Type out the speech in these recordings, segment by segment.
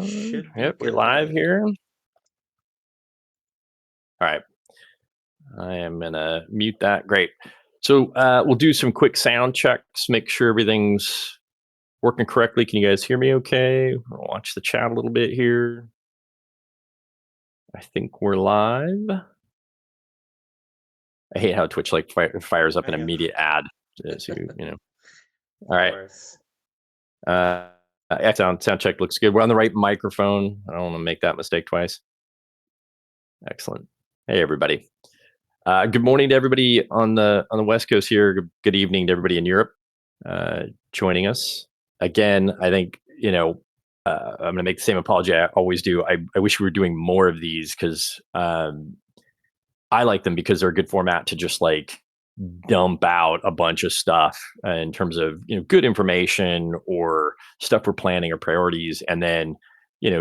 Should be Yep, we're live good. here. All right. I am going to mute that. Great. So we'll do some quick sound checks, make sure everything's working correctly. Can you guys hear me okay? I'll watch the chat a little bit here. I think we're live. I hate how Twitch fires up an immediate ad. So, All right. Sound check looks good. We're on the right microphone. I don't want to make that mistake twice. Excellent. Hey, everybody. Good morning to everybody on the West Coast here. Good evening to everybody in Europe joining us. Again, I think, I'm going to make the same apology I always do. I wish we were doing more of these because I like them because they're a good format to just like dump out a bunch of stuff in terms of, good information or stuff we're planning or priorities. And then,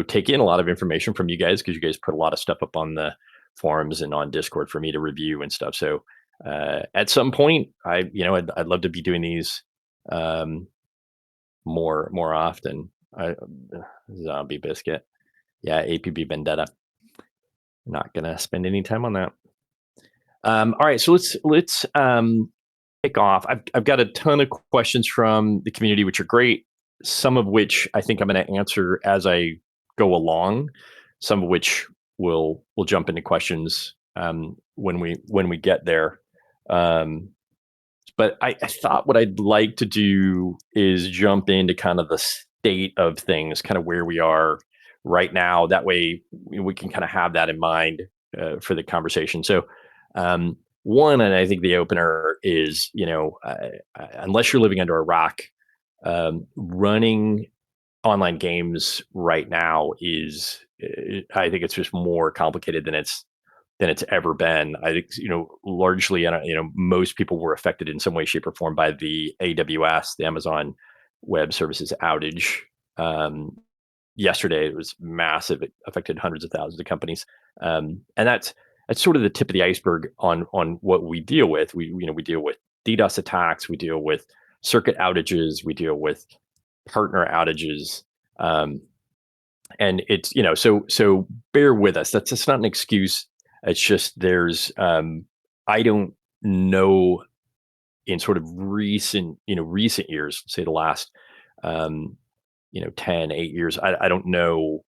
take in a lot of information from you guys because you guys put a lot of stuff up on the forums and on Discord for me to review and stuff. So at some point, I'd love to be doing these more often. Zombie Biscuit, yeah, APB Vendetta. Not gonna spend any time on that. All right, so let's kick off. I've got a ton of questions from the community, which are great. Some of which I think I'm going to answer as I go along. Some of which we'll jump into questions when we get there. But I thought what I'd like to do is jump into kind of the state of things, kind of where we are right now. That way we can kind of have that in mind for the conversation. So one, and I think the opener is, unless you're living under a rock, running online games right now is, I think it's just more complicated than it's ever been. I think, largely, most people were affected in some way, shape, or form by the AWS, the Amazon Web Services outage. Yesterday, it was massive. It affected hundreds of thousands of companies, and that's sort of the tip of the iceberg on what we deal with. We deal with DDoS attacks, we deal with circuit outages, we deal with partner outages, and it's so bear with us. That's not an excuse. It's just there's I don't know in sort of recent years, say the last 10, 8 years. I don't know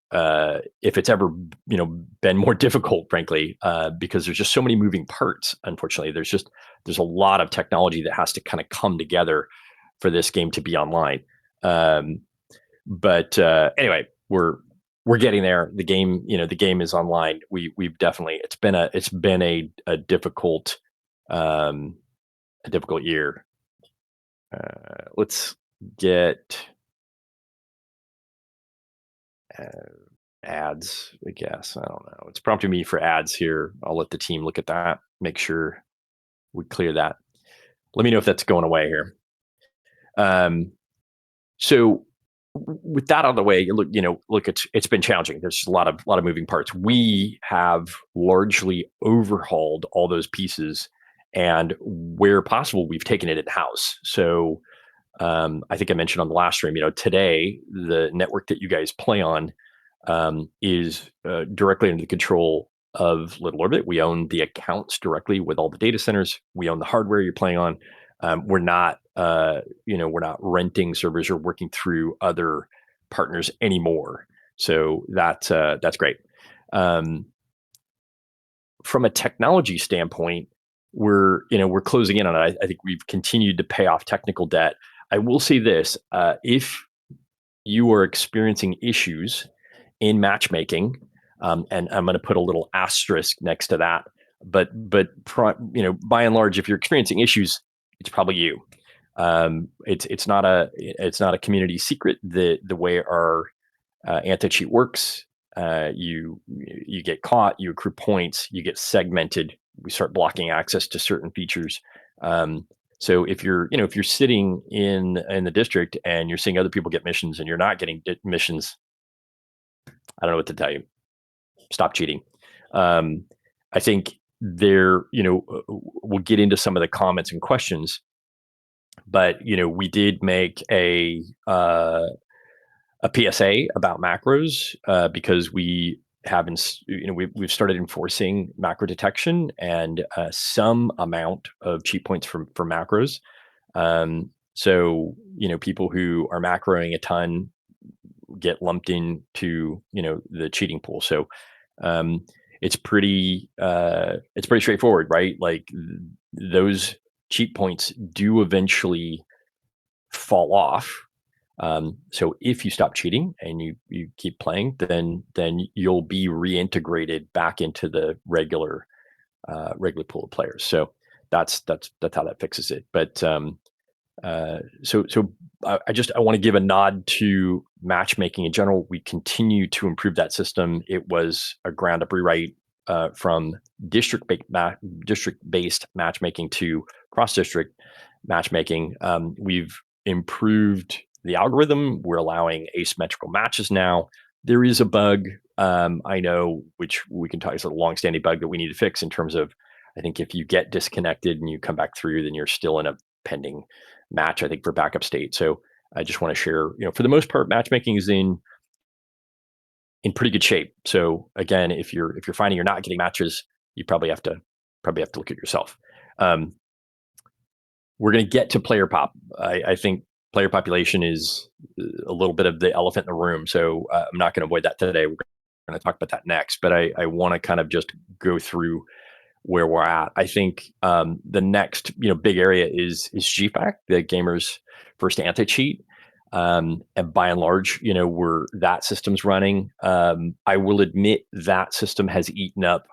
if it's ever, been more difficult, frankly, because there's just so many moving parts. Unfortunately, there's a lot of technology that has to kind of come together for this game to be online. But anyway, we're getting there. The game is online. We've definitely, it's been a difficult year. Let's get ads, I guess. I don't know. It's prompting me for ads here. I'll let the team look at that, make sure we clear that. Let me know if that's going away here. So with that out of the way, look, it's been challenging. There's a lot of moving parts. We have largely overhauled all those pieces, and where possible, we've taken it in-house. So I think I mentioned on the last stream, today the network that you guys play on is directly under the control of Little Orbit. We own the accounts directly with all the data centers. We own the hardware you're playing on. We're not renting servers or working through other partners anymore. So that's great. From a technology standpoint, we're closing in on it. I think we've continued to pay off technical debt. I will say this: if you are experiencing issues in matchmaking, and I'm going to put a little asterisk next to that, but by and large, if you're experiencing issues, it's probably you. It's not a community secret. The way our anti-cheat works, you get caught, you accrue points, you get segmented. We start blocking access to certain features. So if you're sitting in the district and you're seeing other people get missions and you're not getting missions, I don't know what to tell you. Stop cheating. I think we'll get into some of the comments and questions, but we did make a a PSA about macros because we haven't, we've started enforcing macro detection and some amount of cheat points for macros. So, people who are macroing a ton get lumped into, the cheating pool. So, um, it's pretty straightforward, right? Like those cheat points do eventually fall off. So if you stop cheating and you keep playing, then you'll be reintegrated back into the regular pool of players. So that's how that fixes it. But so I want to give a nod to matchmaking in general. We continue to improve that system. It was a ground up rewrite from district based matchmaking to cross district matchmaking. We've improved the algorithm. We're allowing asymmetrical matches now. There is a bug, I know, which we can talk. It's a long-standing bug that we need to fix in terms of, I think if you get disconnected and you come back through, then you're still in a pending match, I think, for backup state. So I just want to share, for the most part, matchmaking is in pretty good shape. So again, if you're finding you're not getting matches, you probably have to look at yourself. Um, we're going to get to player pop. I think player population is a little bit of the elephant in the room. So I'm not going to avoid that today. We're going to talk about that next. But I want to kind of just go through where we're at. I think the next big area is GFAC, the gamer's first anti-cheat. And by and large, where that system's running, I will admit that system has eaten up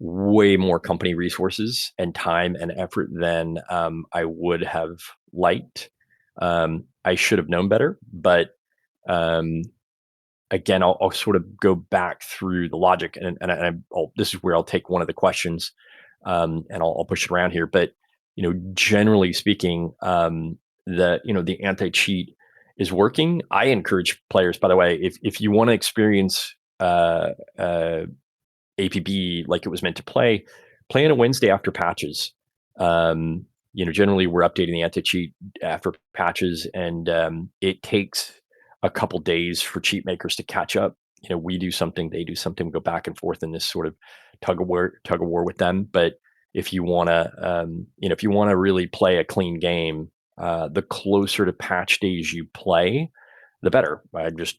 way more company resources and time and effort than I would have liked. I should have known better, but um, again, I'll sort of go back through the logic, and this is where I'll take one of the questions, and I'll push it around here. But generally speaking, the anti cheat is working. I encourage players, by the way, if you want to experience APB like it was meant to play on a Wednesday after patches. Generally we're updating the anti-cheat after patches, and it takes a couple days for cheat makers to catch up. We do something, they do something, we go back and forth in this sort of tug of war with them. But if you want to really play a clean game, the closer to patch days you play, the better.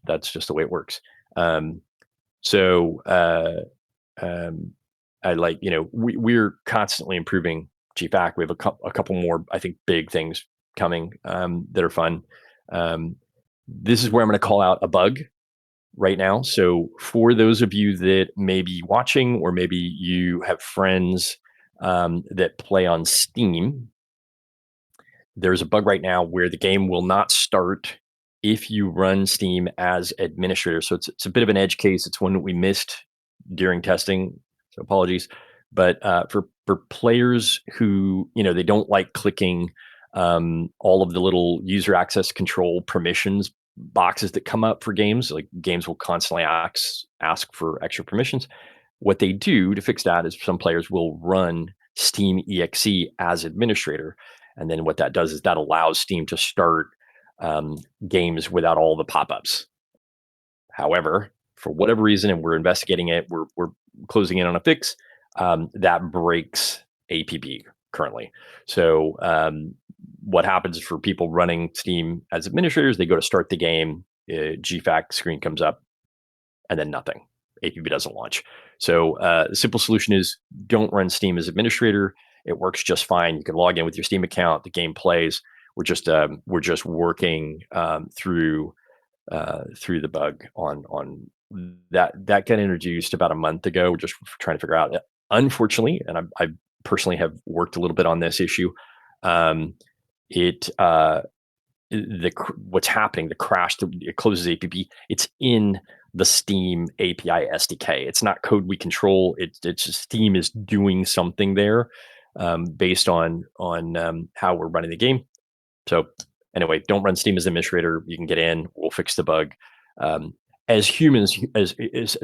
That's just the way it works. So um, I like, we're constantly improving GFAC. We have a couple more, I think, big things coming that are fun. This is where I'm going to call out a bug right now. So for those of you that may be watching, or maybe you have friends that play on Steam, there's a bug right now where the game will not start if you run Steam as administrator. So it's a bit of an edge case. It's one that we missed during testing. So apologies. But for players who, they don't like clicking all of the little user access control permissions boxes that come up for games, like games will constantly ask for extra permissions. What they do to fix that is some players will run Steam exe as administrator. And then what that does is that allows Steam to start games without all the pop-ups. However, for whatever reason, and we're investigating it, we're closing in on a fix, that breaks APB currently. So what happens for people running Steam as administrators, they go to start the game, GFAC screen comes up, and then nothing. APB doesn't launch. So the simple solution is don't run Steam as administrator. It works just fine. You can log in with your Steam account. The game plays. We're just working through the bug on that got introduced about a month ago. We're just trying to figure out. Unfortunately, and I personally have worked a little bit on this issue. What's happening? The crash. It closes APB. It's in the Steam API SDK. It's not code we control. It's just Steam is doing something there based on how we're running the game. So anyway, don't run Steam as administrator. You can get in. We'll fix the bug as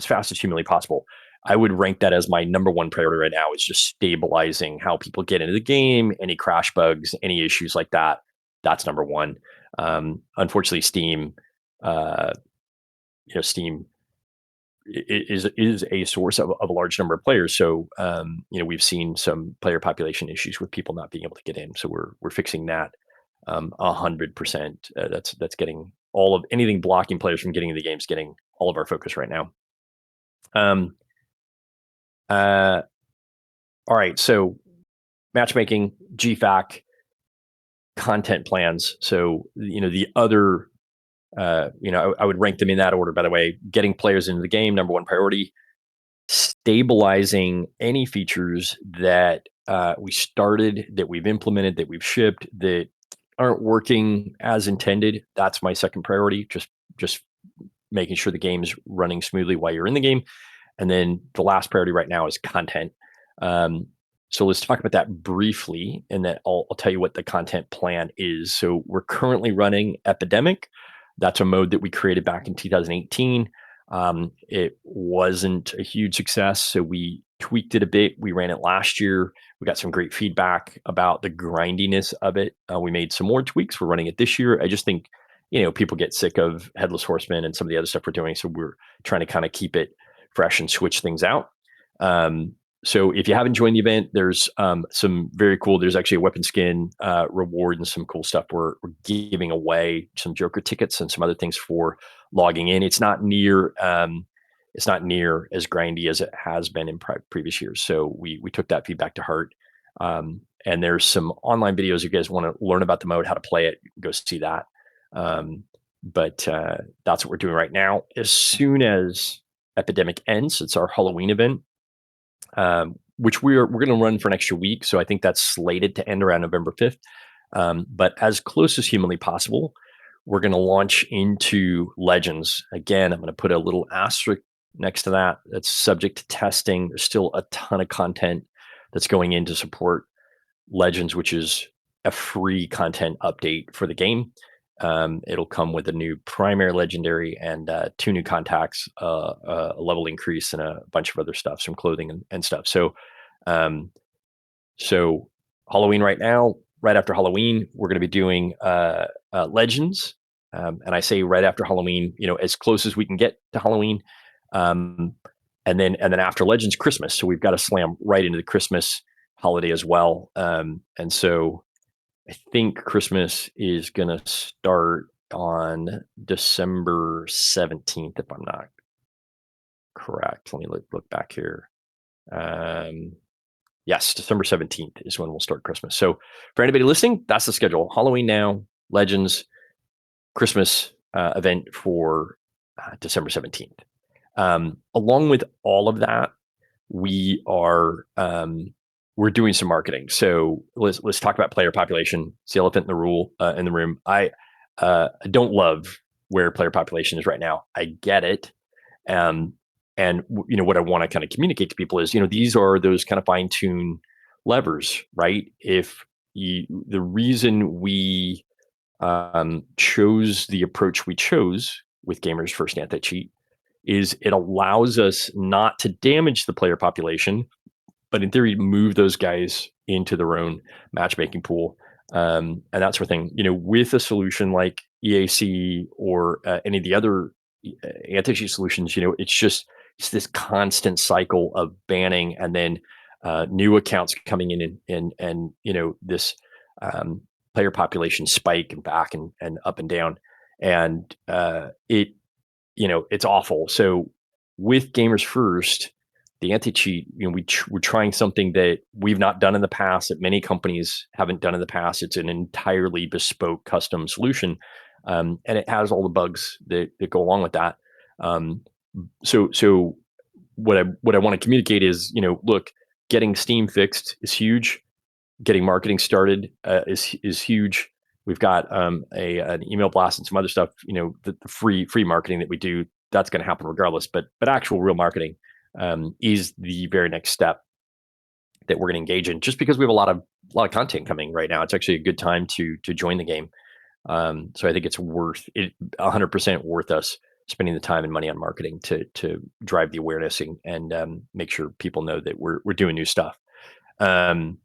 fast as humanly possible. I would rank that as my number one priority right now. Is just stabilizing how people get into the game. Any crash bugs, any issues like that. That's number one. Unfortunately, Steam uh, Steam is a source of a large number of players. So we've seen some player population issues with people not being able to get in. So we're fixing that 100%. That's getting all of anything blocking players from getting into the games, getting all of our focus right now. Um, uh, all right, so matchmaking, GFAQ, content plans. So the other, I would rank them in that order. By the way, getting players into the game, number one priority. Stabilizing any features that we started, that we've implemented, that we've shipped, that aren't working as intended. That's my second priority. Just making sure the game's running smoothly while you're in the game. And then the last priority right now is content. Um, so let's talk about that briefly, and then I'll tell you what the content plan is. So we're currently running Epidemic. That's a mode that we created back in 2018. It wasn't a huge success, so we tweaked it a bit. We ran it last year. We got some great feedback about the grindiness of it. We made some more tweaks. We're running it this year. I just think, people get sick of Headless Horseman and some of the other stuff we're doing. So we're trying to kind of keep it fresh and switch things out. So if you haven't joined the event, there's some very cool. There's actually a weapon skin reward and some cool stuff. We're giving away some Joker tickets and some other things for logging in. It's not near as grindy as it has been in previous years. So we took that feedback to heart. And there's some online videos. If you guys want to learn about the mode, how to play it, go see that. But that's what we're doing right now. As soon as Epidemic ends, it's our Halloween event, which we're going to run for an extra week. So I think that's slated to end around November 5th. But as close as humanly possible, we're going to launch into Legends. Again, I'm going to put a little asterisk next to that. That's subject to testing. There's still a ton of content that's going in to support Legends, which is a free content update for the game. It'll come with a new primary legendary and 2 new contacts, a level increase, and a bunch of other stuff, some clothing and stuff. So Halloween right now, right after Halloween, we're going to be doing Legends. And I say right after Halloween, as close as we can get to Halloween. And then after Legends, Christmas. So we've got to slam right into the Christmas holiday as well. And so I think Christmas is going to start on December 17th, if I'm not correct. Let me look back here. Yes, December 17th is when we'll start Christmas. So for anybody listening, that's the schedule. Halloween now, Legends, Christmas event for December 17th. Along with all of that, we're doing some marketing. So let's talk about player population. It's the elephant in the room. I don't love where player population is right now. I get it. And what I want to kind of communicate to people is, these are those kind of fine-tune levers, right? The reason we chose the approach we chose with Gamers First Anti-Cheat is it allows us not to damage the player population, but in theory, move those guys into their own matchmaking pool. And that sort of thing. With a solution like EAC or any of the other anti-cheat solutions, it's this constant cycle of banning and then new accounts coming in and this player population spike and back and up and down. And it's awful. So with Gamers First, the anti-cheat, we're trying something that we've not done in the past, that many companies haven't done in the past. It's an entirely bespoke custom solution. And it has all the bugs that go along with that. So what I want to communicate is, look, getting Steam fixed is huge. Getting marketing started is huge. We've got an email blast and some other stuff. The free marketing that we do, that's going to happen regardless. But actual real marketing is the very next step that we're going to engage in. Just because we have a lot of content coming right now, it's actually a good time to join the game. So I think it's 100% worth us spending the time and money on marketing to drive the awareness and make sure people know that we're doing new stuff. So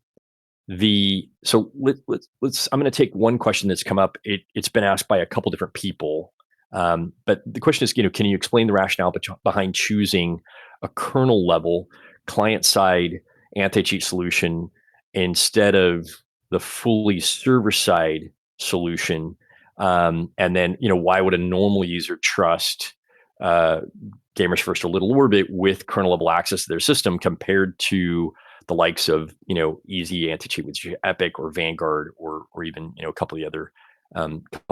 let's I'm going to take one question that's come up. It's been asked by a couple different people. But the question is, can you explain the rationale behind choosing a kernel level client side anti-cheat solution instead of the fully server side solution? And then, why would a normal user trust uh, Gamers First or Little Orbit with kernel level access to their system compared to the likes of easy anti-cheat with Epic or Vanguard or even a couple of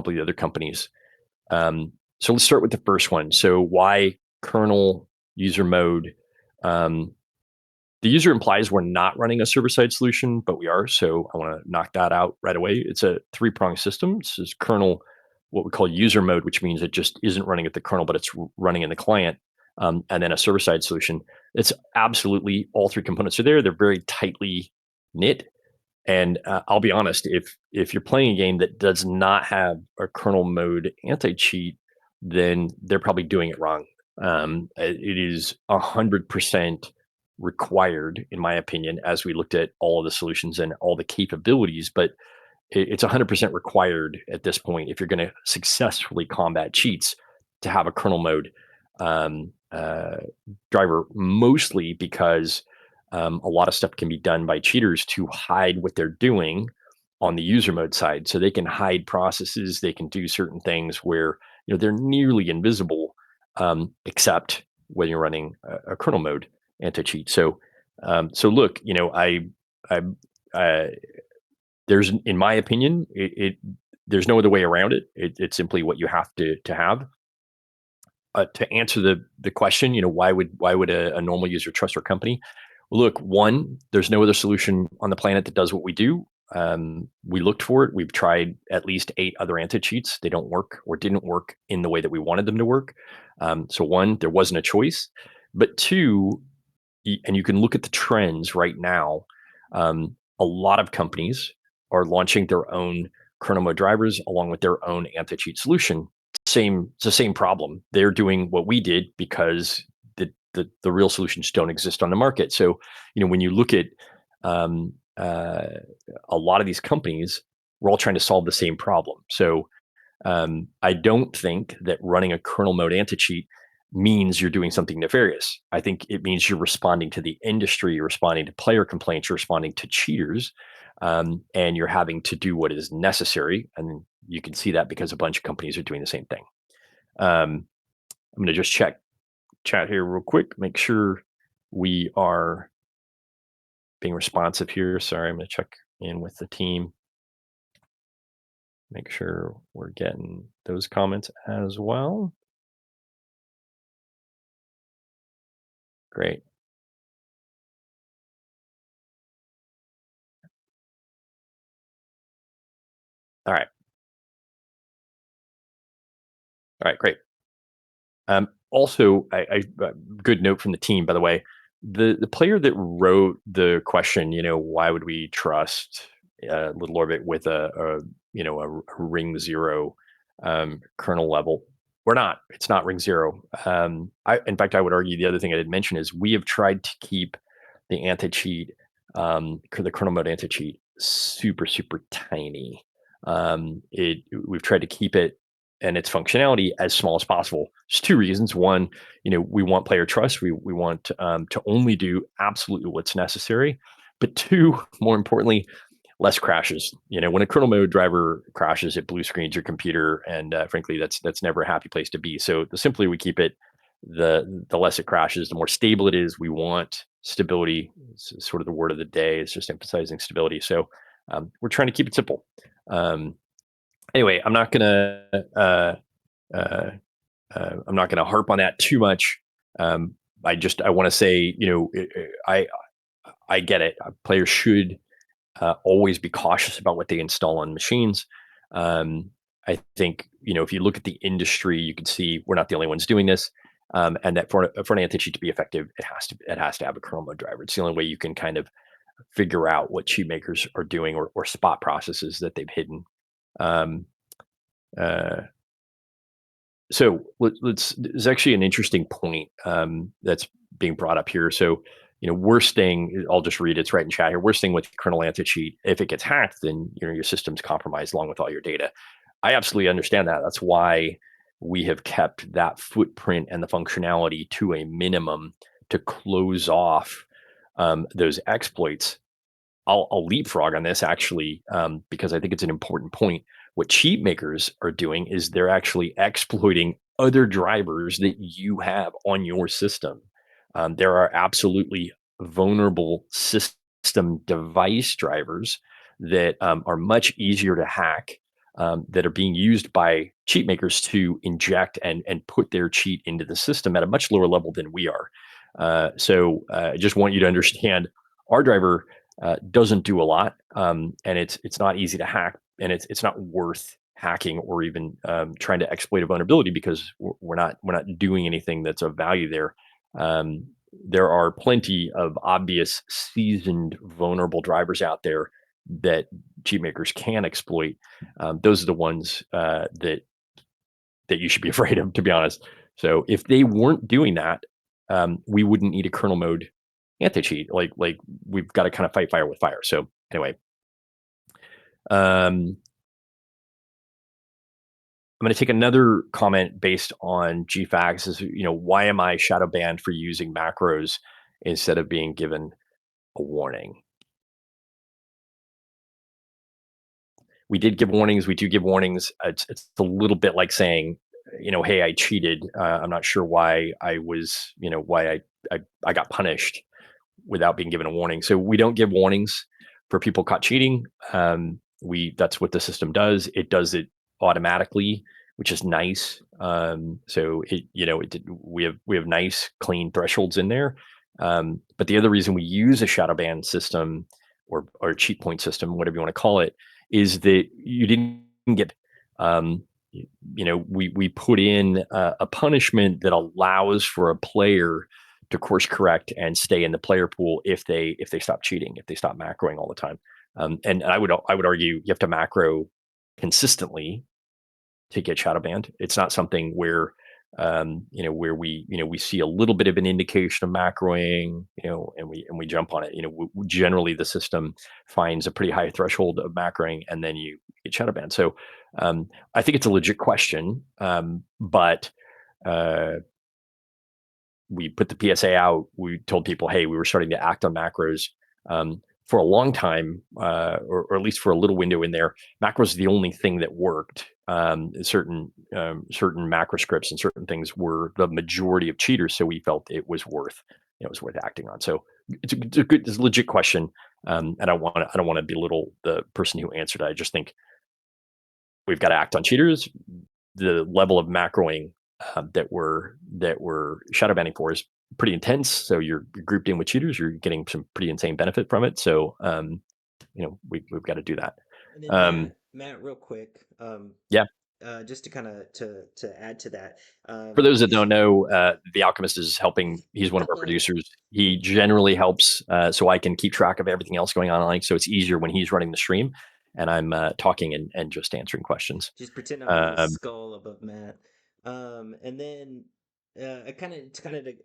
the other companies. So let's start with the first one. So why kernel user mode? Um, the user implies we're not running a server-side solution, but we are. So I want to knock that out right away. It's a three-pronged system. This is kernel, what we call user mode, which means it just isn't running at the kernel, but it's running in the client. And then a server-side solution. It's absolutely all three components are there. They're very tightly knit. And I'll be honest, if you're playing a game that does not have a kernel mode anti-cheat, then they're probably doing it wrong. It is 100% required, in my opinion, as we looked at all of the solutions and all the capabilities. But it's 100% required at this point if you're going to successfully combat cheats to have a kernel mode um, uh, driver, mostly because a lot of stuff can be done by cheaters to hide what they're doing on the user mode side. So they can hide processes, they can do certain things where they're nearly invisible, except when you're running a kernel mode anti-cheat. So look, I, I there's, in my opinion, there's no other way around it. It's simply what you have to have. To answer the question, why would a normal user trust our company? Well, look, one, there's no other solution on the planet that does what we do. We looked for it. We've tried at least 8 other anti-cheats. They don't work or didn't work in the way that we wanted them to work. So one, there wasn't a choice. But two, and you can look at the trends right now. A lot of companies are launching their own kernel mode drivers along with their own anti-cheat solution. It's the same problem. They're doing what we did because the real solutions don't exist on the market. So, when you look at um, uh, a lot of these companies, we're all trying to solve the same problem. So, I don't think that running a kernel mode anti-cheat means you're doing something nefarious. I think it means you're responding to the industry, you're responding to player complaints, you're responding to cheaters, and you're having to do what is necessary. And you can see that because a bunch of companies are doing the same thing. Um, I'm going to just check chat here real quick, make sure we are being responsive here. Sorry, I'm going to check in with the team, make sure we're getting those comments as well. Great. All right. All right. Great. Also, good note from the team, by the way. The player that wrote the question, why would we trust Little Orbit with a Ring Zero kernel level? We're not. It's not Ring Zero. In fact, I would argue the other thing I didn't mention is we have tried to keep the anti-cheat, the kernel mode anti-cheat, super super tiny. We've tried to keep it and its functionality as small as possible. There's 2 reasons. One, we want player trust. We want to only do absolutely what's necessary. But 2, more importantly, less crashes. When a kernel mode driver crashes, it blue screens your computer, and frankly, that's never a happy place to be. So the simpler we keep it, the less it crashes, the more stable it is. We want stability. It's sort of the word of the day. It's just emphasizing stability. So we're trying to keep it simple. Anyway, uh, uh, I'm not gonna harp on that too much. Um, I want to say, I get it. Players should always be cautious about what they install on machines. I think if you look at the industry, you can see we're not the only ones doing this, and that for an anti-cheat to be effective, it has to have a kernel mode driver. It's the only way you can kind of figure out what cheat makers are doing or spot processes that they've hidden. Um, uh, so there's actually an interesting point that's being brought up here. So, worst thing, I'll just read it's right in chat here. Worst thing with kernel anti-cheat, if it gets hacked, then your system's compromised along with all your data. I absolutely understand that. That's why we have kept that footprint and the functionality to a minimum to close off those exploits. I'll leapfrog on this actually, because I think it's an important point. What cheat makers are doing is they're actually exploiting other drivers that you have on your system. There are absolutely vulnerable system device drivers that are much easier to hack, that are being used by cheat makers to inject and put their cheat into the system at a much lower level than we are. I just want you to understand our driver doesn't do a lot, and it's not easy to hack, and it's not worth hacking or even trying to exploit a vulnerability because we're not doing anything that's of value there. There are plenty of obvious seasoned vulnerable drivers out there that cheat makers can exploit. Those are the ones that you should be afraid of, to be honest. So if they weren't doing that, we wouldn't need a kernel mode anti-cheat. Like we've got to kind of fight fire with fire. So anyway, um, I'm going to take another comment based on GFAQs. Is why am I shadow banned for using macros instead of being given a warning? We did give warnings. We do give warnings. It's a little bit like saying, hey, I cheated. I'm not sure why I was, why I got punished without being given a warning. So we don't give warnings for people caught cheating. We That's what the system does. It does it automatically, which is nice. So we have nice clean thresholds in there. But the other reason we use a shadow ban system or cheat point system, whatever you want to call it, is that you didn't get we put in a punishment that allows for a player to course correct and stay in the player pool if they stop cheating, if they stop macroing all the time. And I would argue you have to macro consistently to get shadow banned. It's not something where we see a little bit of an indication of macroing, and we jump on it. Generally the system finds a pretty high threshold of macroing, and then you get shadow banned. So I think it's a legit question, but uh, we put the PSA out. We told people, hey, we were starting to act on macros. For a long time, or at least for a little window in there, macros is the only thing that worked. Certain macro scripts and certain things were the majority of cheaters, so we felt it was worth acting on. So it's a legit question. I don't want to belittle the person who answered it. I just think we've got to act on cheaters. The level of macroing that we're shadow banning for is pretty intense. So you're grouped in with cheaters. You're getting some pretty insane benefit from it. So we've got to do that. And then Um, Matt, real quick, yeah. just to kind of to add to that, For those that is don't know, the Alchemist is helping. He's one of our producers. He generally helps, so I can keep track of everything else going on. Like, so it's easier when he's running the stream, and I'm talking and just answering questions. just pretend I'm a little Um, skull above Matt. And then I kind of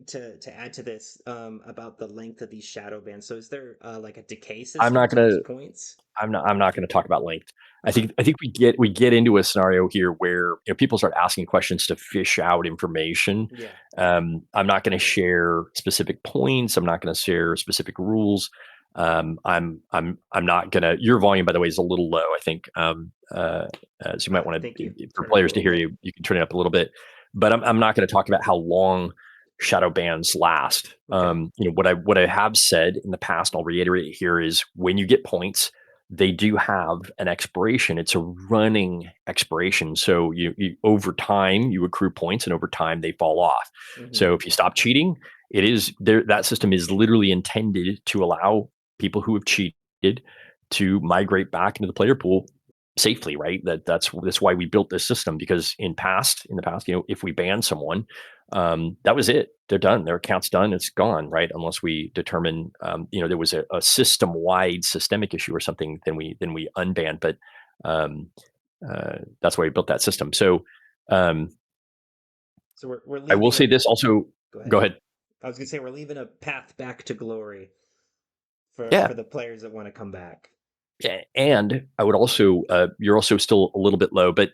to add to this about the length of these shadow bands. So is there like a decay I'm system not to these gonna points? I'm not going to talk about length. I Okay. think I think we get into a scenario here where people start asking questions to fish out information. Yeah. I'm not going to share specific points. I'm not going to share specific rules. I'm not going to. Your volume, by the way, is a little low. I think so. You might want Thank to, you. for Turn it up a players to little hear bit. you. You can turn it up a little bit, but I'm not going to talk about how long shadow bans last. Okay. What I have said in the past, and I'll reiterate it here, is when you get points, they do have an expiration. It's a running expiration. So you over time you accrue points, and over time they fall off. Mm-hmm. So if you stop cheating, it is there. That system is literally intended to allow people who have cheated to migrate back into the player pool safely, right? That's why we built this system, because in the past, if we ban someone, that was it. They're done. Their account's done. It's gone, right? Unless we determine, there was a system-wide systemic issue or something, then we unban. But that's why we built that system. So um, So we're I will leaving a say this also. go Go ahead. ahead. I was gonna say we're leaving a path back to glory Yeah. for the players that want to come back. And I would also, you're also still a little bit low, but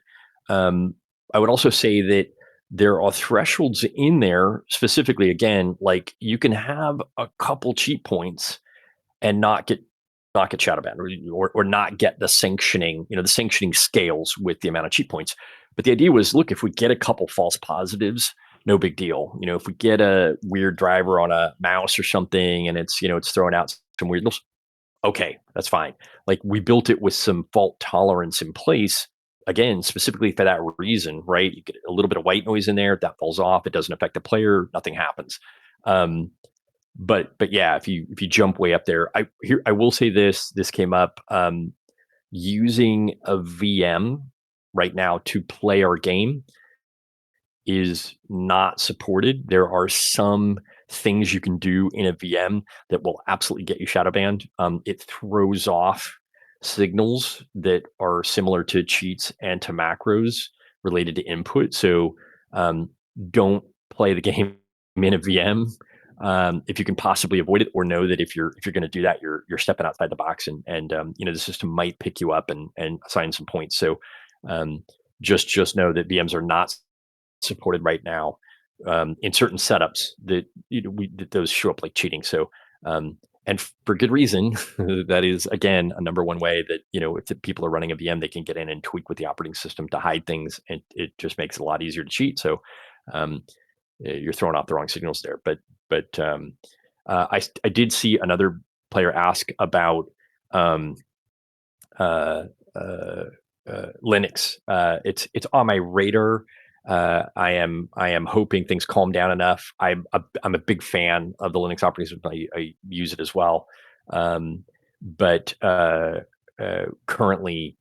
I would also say that there are thresholds in there specifically. Again, like you can have a couple cheat points and not get shadow banned, or not get the sanctioning. The sanctioning scales with the amount of cheat points. But the idea was, look, if we get a couple false positives, no big deal. If we get a weird driver on a mouse or something, and it's throwing out some weirdness, okay, that's fine. Like, we built it with some fault tolerance in place, again, specifically for that reason, right? You get a little bit of white noise in there, that falls off, it doesn't affect the player, nothing happens. Um, but yeah, if you jump way up there, I will say this came up, using a VM right now to play our game is not supported. There are some things you can do in a VM that will absolutely get you shadow banned. It throws off signals that are similar to cheats and to macros related to input. So um, don't play the game in a VM if you can possibly avoid it, or know that if you're going to do that, you're stepping outside the box, and the system might pick you up and assign some points. So um, just know that VMs are not supported right now in certain setups that that those show up like cheating. So and for good reason. That is, again, a number one way that if the people are running a VM, they can get in and tweak with the operating system to hide things, and it just makes it a lot easier to cheat. So um, you're throwing off the wrong signals there. But I did see another player ask about um, uh, uh, Linux. It's on my radar. I am hoping things calm down enough. I'm a big fan of the Linux operating system. I use it as well, but currently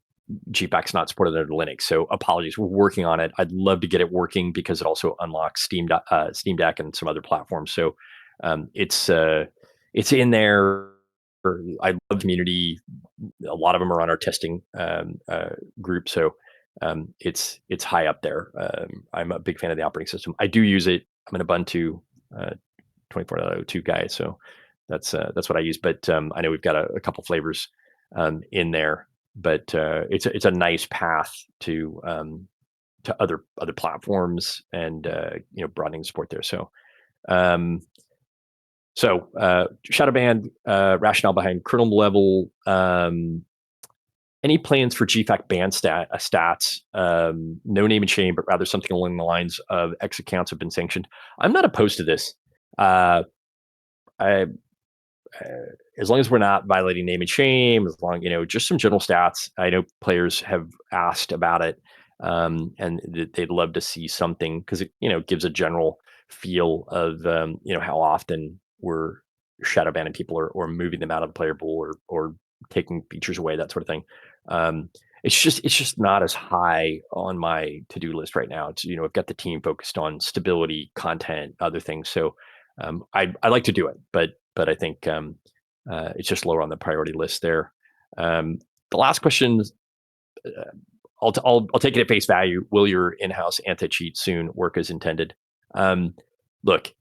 GPAC's not supported under Linux. So apologies. We're working on it. I'd love to get it working because it also unlocks Steam Deck and some other platforms. So it's in there. I love the community. A lot of them are on our testing group. So it's high up there. I'm a big fan of the operating system. I do use it. I'm an Ubuntu 24.02 guy, so that's what I use. But I know we've got a couple flavors in there. But it's a nice path to other platforms, and broadening support there. Um, shadow band, rationale behind kernel level. Any plans for GFAC ban stats? No name and shame, but rather something along the lines of X accounts have been sanctioned. I'm not opposed to this. Uh, I, as long as we're not violating name and shame, as long just some general stats. I know players have asked about it, and they'd love to see something, because it gives a general feel of how often we're shadow banning people, or moving them out of the player pool, or taking features away, that sort of thing. Um, it's just not as high on my to-do list right now. It's I've got the team focused on stability, content, other things. So I like to do it, but I think it's just lower on the priority list there. The last question, uh, I'll take it at face value. Will your in-house anti-cheat soon work as intended? Um, Look,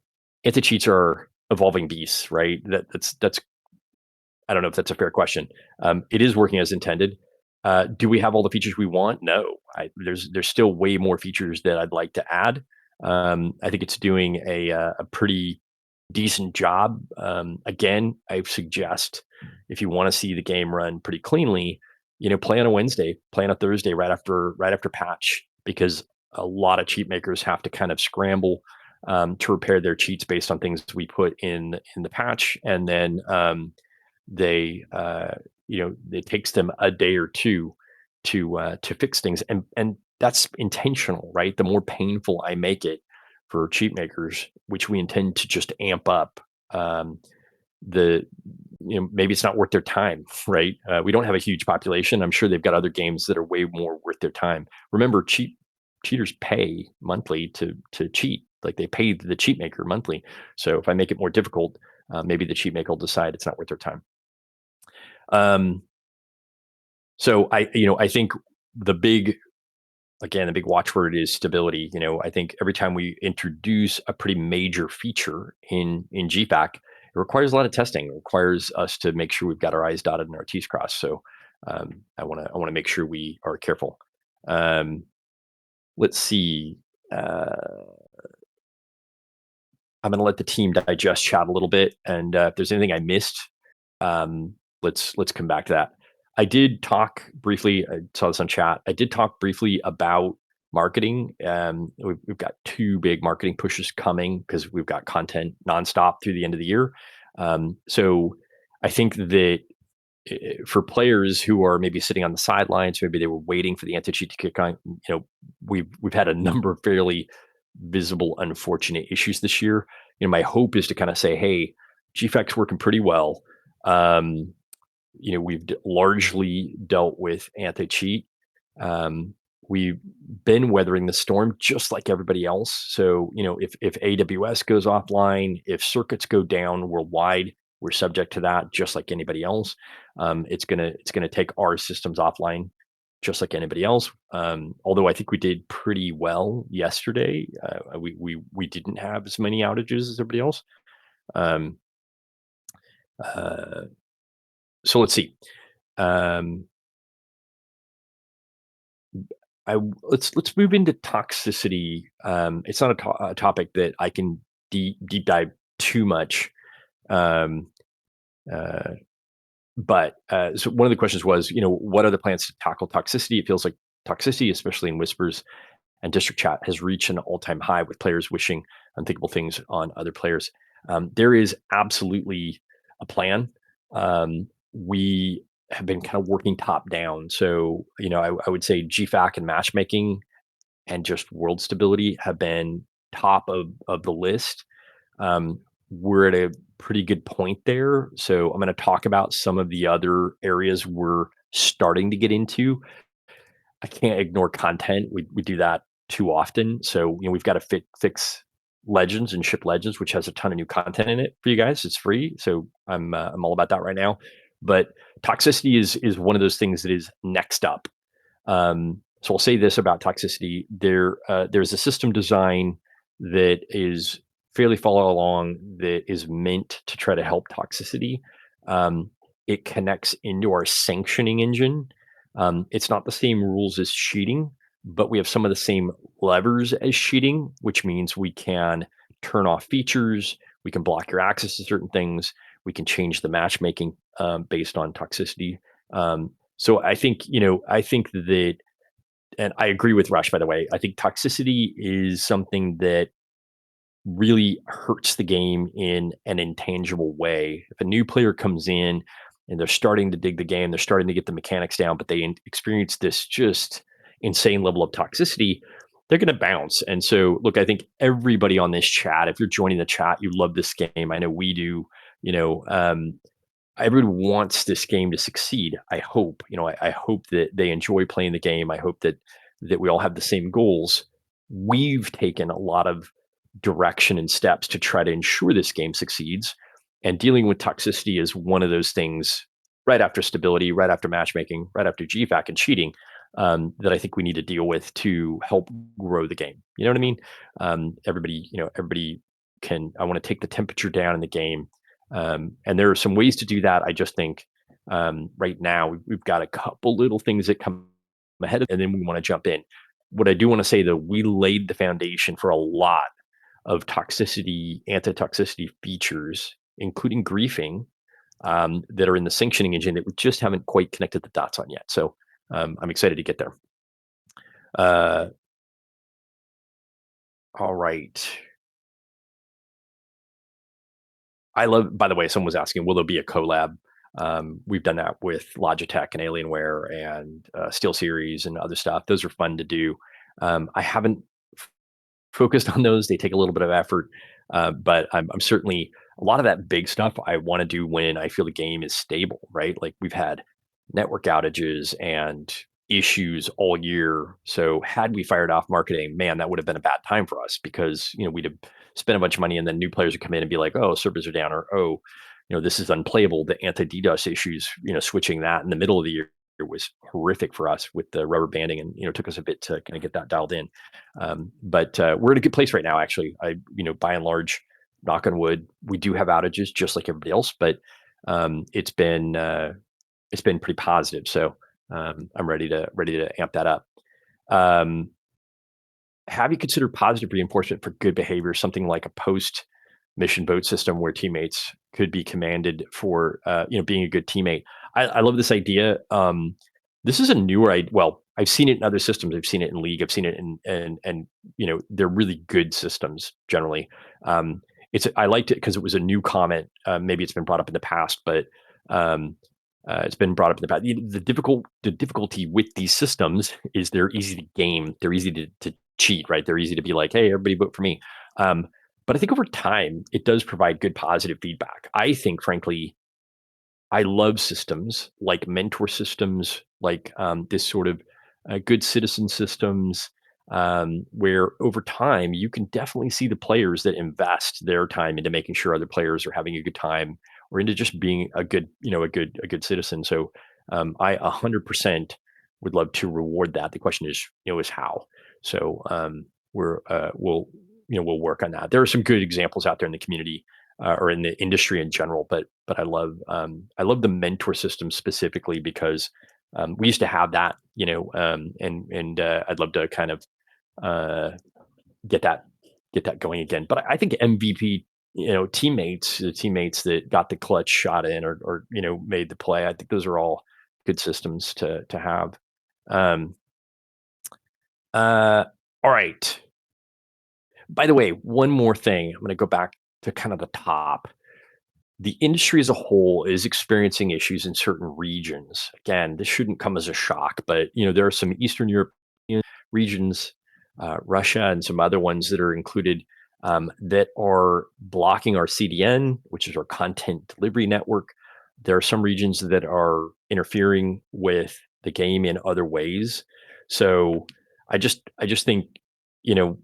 anti-cheats are evolving beasts, right? That's I don't know if that's a fair question. It is working as intended. Do we have all the features we want? No. There's still way more features that I'd like to add. I think it's doing a pretty decent job. Again, I suggest, if you want to see the game run pretty cleanly, play on a Wednesday, play on a Thursday, right after patch, because a lot of cheat makers have to kind of scramble to repair their cheats based on things we put in the patch, and then they it takes them a day or two to fix things, and that's intentional, right? The more painful I make it for cheat makers, which we intend to just amp up, um, the maybe it's not worth their time, right? We don't have a huge population. I'm sure they've got other games that are way more worth their time. Remember, cheaters pay monthly to cheat. Like, they pay the cheat maker monthly. So if I make it more difficult, maybe the cheat maker will decide it's not worth their time. Um, so I think the big the big watchword is stability. I think every time we introduce a pretty major feature in GFAC, it requires a lot of testing. It requires us to make sure we've got our I's dotted and our T's crossed. So I want to make sure we are careful. Um, let's see. Uh, I'm going to let the team digest chat a little bit, and if there's anything I missed, let's come back to that. I did talk briefly. I saw this on chat. I did talk briefly about marketing. We've got two big marketing pushes coming because we've got content nonstop through the end of the year. So I think that for players who are maybe sitting on the sidelines, maybe they were waiting for the anti-cheat to kick on. We've had a number of fairly visible, unfortunate issues this year. My hope is to kind of say, hey, GFAC's working pretty well. Um, we've largely dealt with anti-cheat. Um, we've been weathering the storm just like everybody else. So, if AWS goes offline, if circuits go down worldwide, we're subject to that just like anybody else. It's gonna take our systems offline just like anybody else. Although I think we did pretty well yesterday. We didn't have as many outages as everybody else. Um, uh, so let's see. Um, let's move into toxicity. It's not a topic that I can deep dive too much. Um, uh, but so one of the questions was, what are the plans to tackle toxicity? It feels like toxicity, especially in whispers and district chat, has reached an all-time high with players wishing unthinkable things on other players. There is absolutely a plan. We have been kind of working top down. So, I would say GFAC and matchmaking and just world stability have been top of the list. We're at a pretty good point there. So I'm going to talk about some of the other areas we're starting to get into. I can't ignore content. We do that too often. So we've got to fix Legends and ship Legends, which has a ton of new content in it for you guys. It's free, so I'm all about that right now. But toxicity is one of those things that is next up. So I'll say this about toxicity: there's a system design that is fairly far along that is meant to try to help toxicity. Um, it connects into our sanctioning engine. It's not the same rules as cheating, but we have some of the same levers as cheating, which means we can turn off features, we can block your access to certain things, we can change the matchmaking based on toxicity. So I think that, and I agree with Rush, by the way. I think toxicity is something that really hurts the game in an intangible way. If a new player comes in and they're starting to dig the game, they're starting to get the mechanics down, but they experience this just insane level of toxicity, they're going to bounce. And so, look, I think everybody on this chat, if you're joining the chat, you love this game. I know we do. You know, everyone wants this game to succeed. I hope. I hope that they enjoy playing the game. I hope that we all have the same goals. We've taken a lot of direction and steps to try to ensure this game succeeds. And dealing with toxicity is one of those things right after stability, right after matchmaking, right after GFAC and cheating, that I think we need to deal with to help grow the game. You know what I mean? Everybody can, I want to take the temperature down in the game. And there are some ways to do that. I just think right now we've got a couple little things that come ahead, and then we want to jump in. What I do want to say, though, we laid the foundation for a lot of toxicity, anti-toxicity features, including griefing, that are in the sanctioning engine that we just haven't quite connected the dots on yet. So I'm excited to get there. All right. I love, by the way, someone was asking, will there be a collab? We've done that with Logitech and Alienware and SteelSeries and other stuff. Those are fun to do. I haven't focused on those. They take a little bit of effort, but I'm certainly, a lot of that big stuff I want to do when I feel the game is stable, right? Like we've had network outages and issues all year. So had we fired off marketing, man, that would have been a bad time for us because we'd have spent a bunch of money and then new players would come in and be like, oh, servers are down, or oh, this is unplayable. The anti-DDoS issues, switching that in the middle of the year was horrific for us with the rubber banding, and it took us a bit to kind of get that dialed in. But we're in a good place right now, actually. By and large, knock on wood, we do have outages just like everybody else, but it's been pretty positive. So I'm ready to amp that up. Um, have you considered positive reinforcement for good behavior, something like a post mission vote system where teammates could be commanded for being a good teammate? I love this idea. This is a newer idea. Well, I've seen it in other systems. I've seen it in League. I've seen it in and they're really good systems generally. I liked it because it was a new comment. Maybe it's been brought up in the past, but um, it's been brought up in the past. The difficulty with these systems is they're easy to game. They're easy to cheat, right? They're easy to be like, hey, everybody vote for me. But I think over time, it does provide good positive feedback. I think, frankly, I love systems like mentor systems, like this sort of good citizen systems, where over time you can definitely see the players that invest their time into making sure other players are having a good time, or into just being a good, a good citizen. So I 100% would love to reward that. The question is how. So we'll work on that. There are some good examples out there in the community or in the industry in general. But I love the mentor system specifically because we used to have that, and I'd love to kind of uh, get that get that going again. But I think MVP, teammates, the teammates that got the clutch shot in or made the play. I think those are all good systems to have. Um, all right. By the way, one more thing. I'm going to go back to kind of the top. The industry as a whole is experiencing issues in certain regions. Again, this shouldn't come as a shock, but there are some Eastern European regions, Russia, and some other ones that are included that are blocking our CDN, which is our content delivery network. There are some regions that are interfering with the game in other ways. So I just think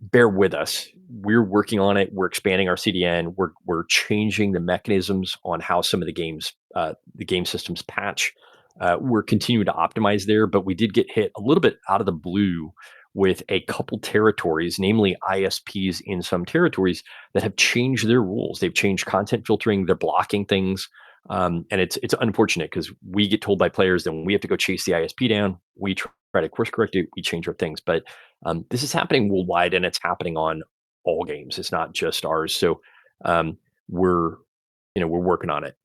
bear with us. We're working on it. We're expanding our CDN. We're changing the mechanisms on how some of the game systems patch. We're continuing to optimize there, but we did get hit a little bit out of the blue with a couple territories, namely ISPs in some territories that have changed their rules. They've changed content filtering. They're blocking things, and it's unfortunate because we get told by players that we have to go chase the ISP down. We try to course correct it. We change our things, but this is happening worldwide, and it's happening on all games. It's not just ours. So um, we're we're working on it.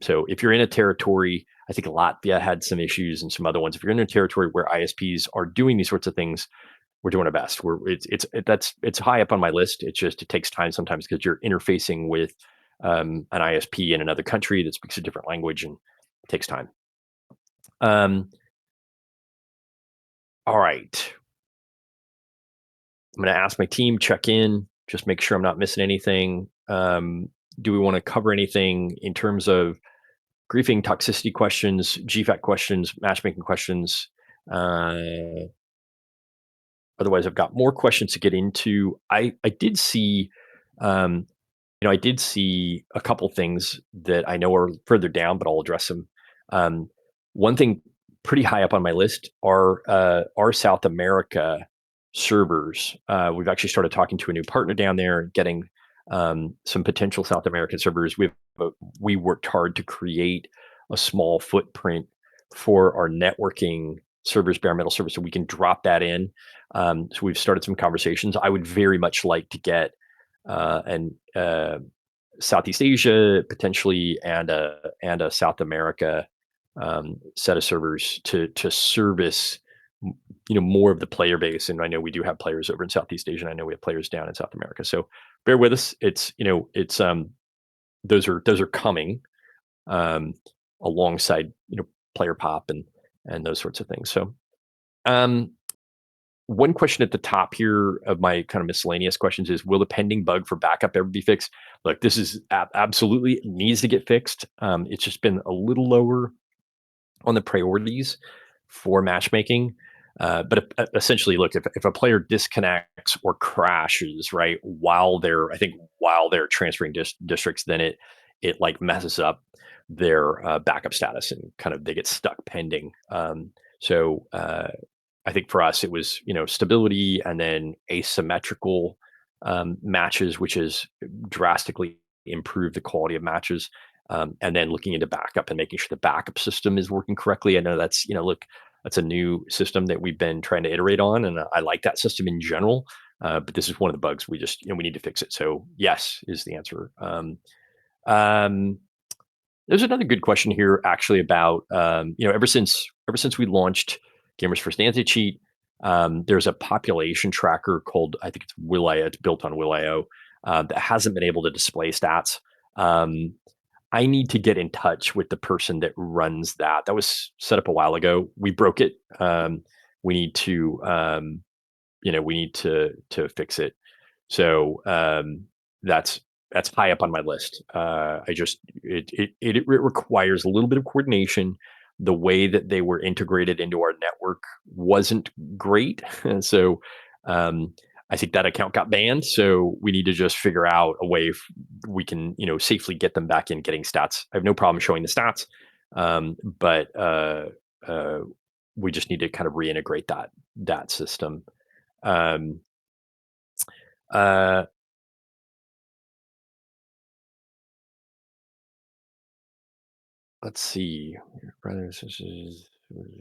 So if you're in a territory, I think Latvia had some issues and some other ones. If you're in a territory where ISPs are doing these sorts of things, we're doing our best. It's high up on my list. It takes time sometimes because you're interfacing with an ISP in another country that speaks a different language, and it takes time. Um, all right. I'm going to ask my team, check in, just make sure I'm not missing anything. Do we want to cover anything in terms of griefing, toxicity questions, GFAT questions, matchmaking questions? Otherwise, I've got more questions to get into. I did see, um, I did see a couple things that I know are further down, but I'll address them. One thing pretty high up on my list are our South America servers. We've actually started talking to a new partner down there, getting some potential South American servers. We worked hard to create a small footprint for our networking servers, bare metal servers, so we can drop that in. So we've started some conversations. I would very much like to get an Southeast Asia potentially and a South America set of servers to service more of the player base. And I know we do have players over in Southeast Asia, and I know we have players down in South America. So bear with us. It's those are coming um, alongside player pop and those sorts of things. So um, one question at the top here of my kind of miscellaneous questions is, will the pending bug for backup ever be fixed? Look, this is absolutely needs to get fixed. It's just been a little lower on the priorities for matchmaking. But essentially, look, if a player disconnects or crashes, right, while they're transferring districts, then it like messes up their backup status, and kind of they get stuck pending. So I think for us, it was stability and then asymmetrical matches, which has drastically improved the quality of matches. And then looking into backup and making sure the backup system is working correctly. I know that's look, that's a new system that we've been trying to iterate on, and I like that system in general. But this is one of the bugs we just, we need to fix it. So yes is the answer. Um, there's another good question here actually about, ever since we launched Gamers First Anti-Cheat, there's a population tracker called, I think it's Will.io. It's built on Will.io, that hasn't been able to display stats. Um, I need to get in touch with the person that runs that. That was set up a while ago. We broke it. We need to, we need to fix it. So that's that's high up on my list. I just it requires a little bit of coordination. The way that they were integrated into our network wasn't great, and so um, I think that account got banned. So we need to just figure out a way we can safely get them back in getting stats. I have no problem showing the stats, but uh, we just need to kind of reintegrate that system. Um, uh, let's see, brothers sisters,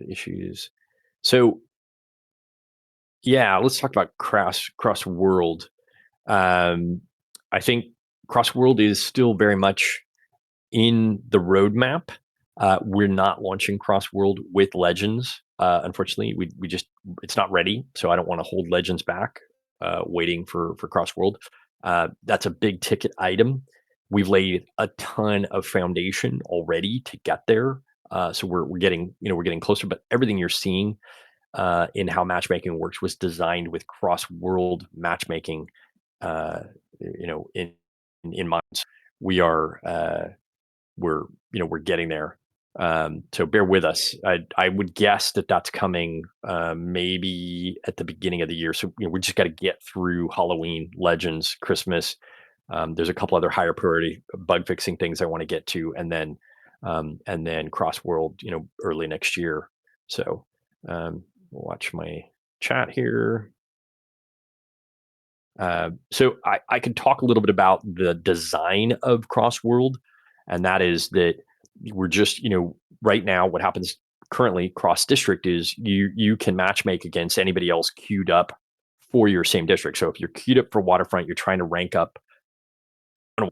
issues. So yeah, let's talk about cross world. Um, I think cross world is still very much in the roadmap. We're not launching cross world with Legends. Unfortunately, we just it's not ready, so I don't want to hold Legends back, waiting for cross world. That's a big ticket item. We've laid a ton of foundation already to get there. So we're getting we're getting closer. But everything you're seeing in how matchmaking works was designed with cross world matchmaking. Uh, in mind, we are. We're getting there. So bear with us. I would guess that that's coming maybe at the beginning of the year. So we just got to get through Halloween, Legends, Christmas. There's a couple other higher priority bug fixing things I want to get to, and then cross world, early next year. So watch my chat here. So I can talk a little bit about the design of cross world, and that is that we're just right now what happens currently cross district is you can match make against anybody else queued up for your same district. So if you're queued up for waterfront, you're trying to rank up.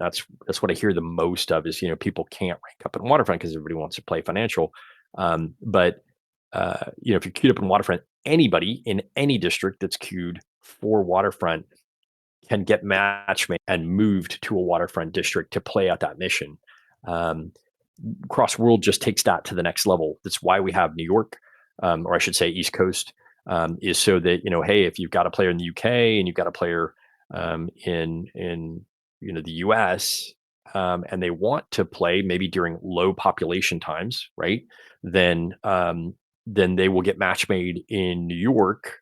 That's what I hear the most of is people can't rank up in waterfront because everybody wants to play financial. But if you're queued up in waterfront, anybody in any district that's queued for waterfront can get matchmade and moved to a waterfront district to play out that mission. Um, Cross World just takes that to the next level. That's why we have New York, or I should say East Coast, is so that hey, if you've got a player in the UK and you've got a player in the US, and they want to play maybe during low population times, right? Then they will get match made in New York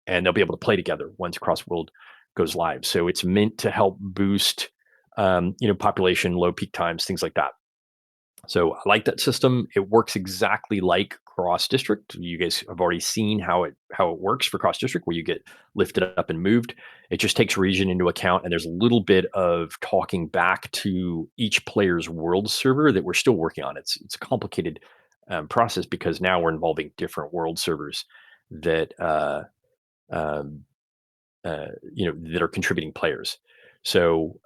and they'll be able to play together once Cross World goes live. So it's meant to help boost, population, low peak times, things like that. So I like that system. It works exactly like cross district. You guys have already seen how it works for cross district, where you get lifted up and moved. It just takes region into account, and there's a little bit of talking back to each player's world server that we're still working on. It's a complicated process because now we're involving different world servers that um, that are contributing players. So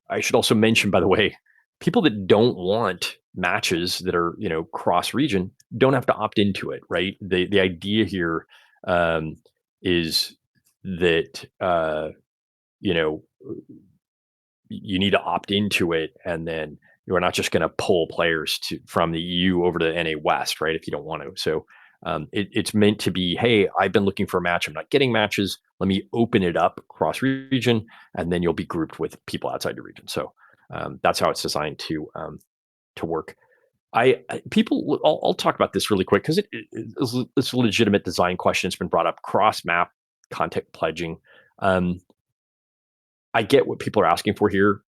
I should also mention, by the way, people that don't want matches that are cross region don't have to opt into it, right? The idea here um, is that you know you need to opt into it, and then you're not just going to pull players from the EU over to NA West, right? If you don't want to. So it's meant to be, hey, I've been looking for a match. I'm not getting matches. Let me open it up cross region, and then you'll be grouped with people outside the region. So that's how it's designed to work. People, I'll talk about this really quick because it's a legitimate design question. It's been brought up. Cross map content pledging. Um, I get what people are asking for here.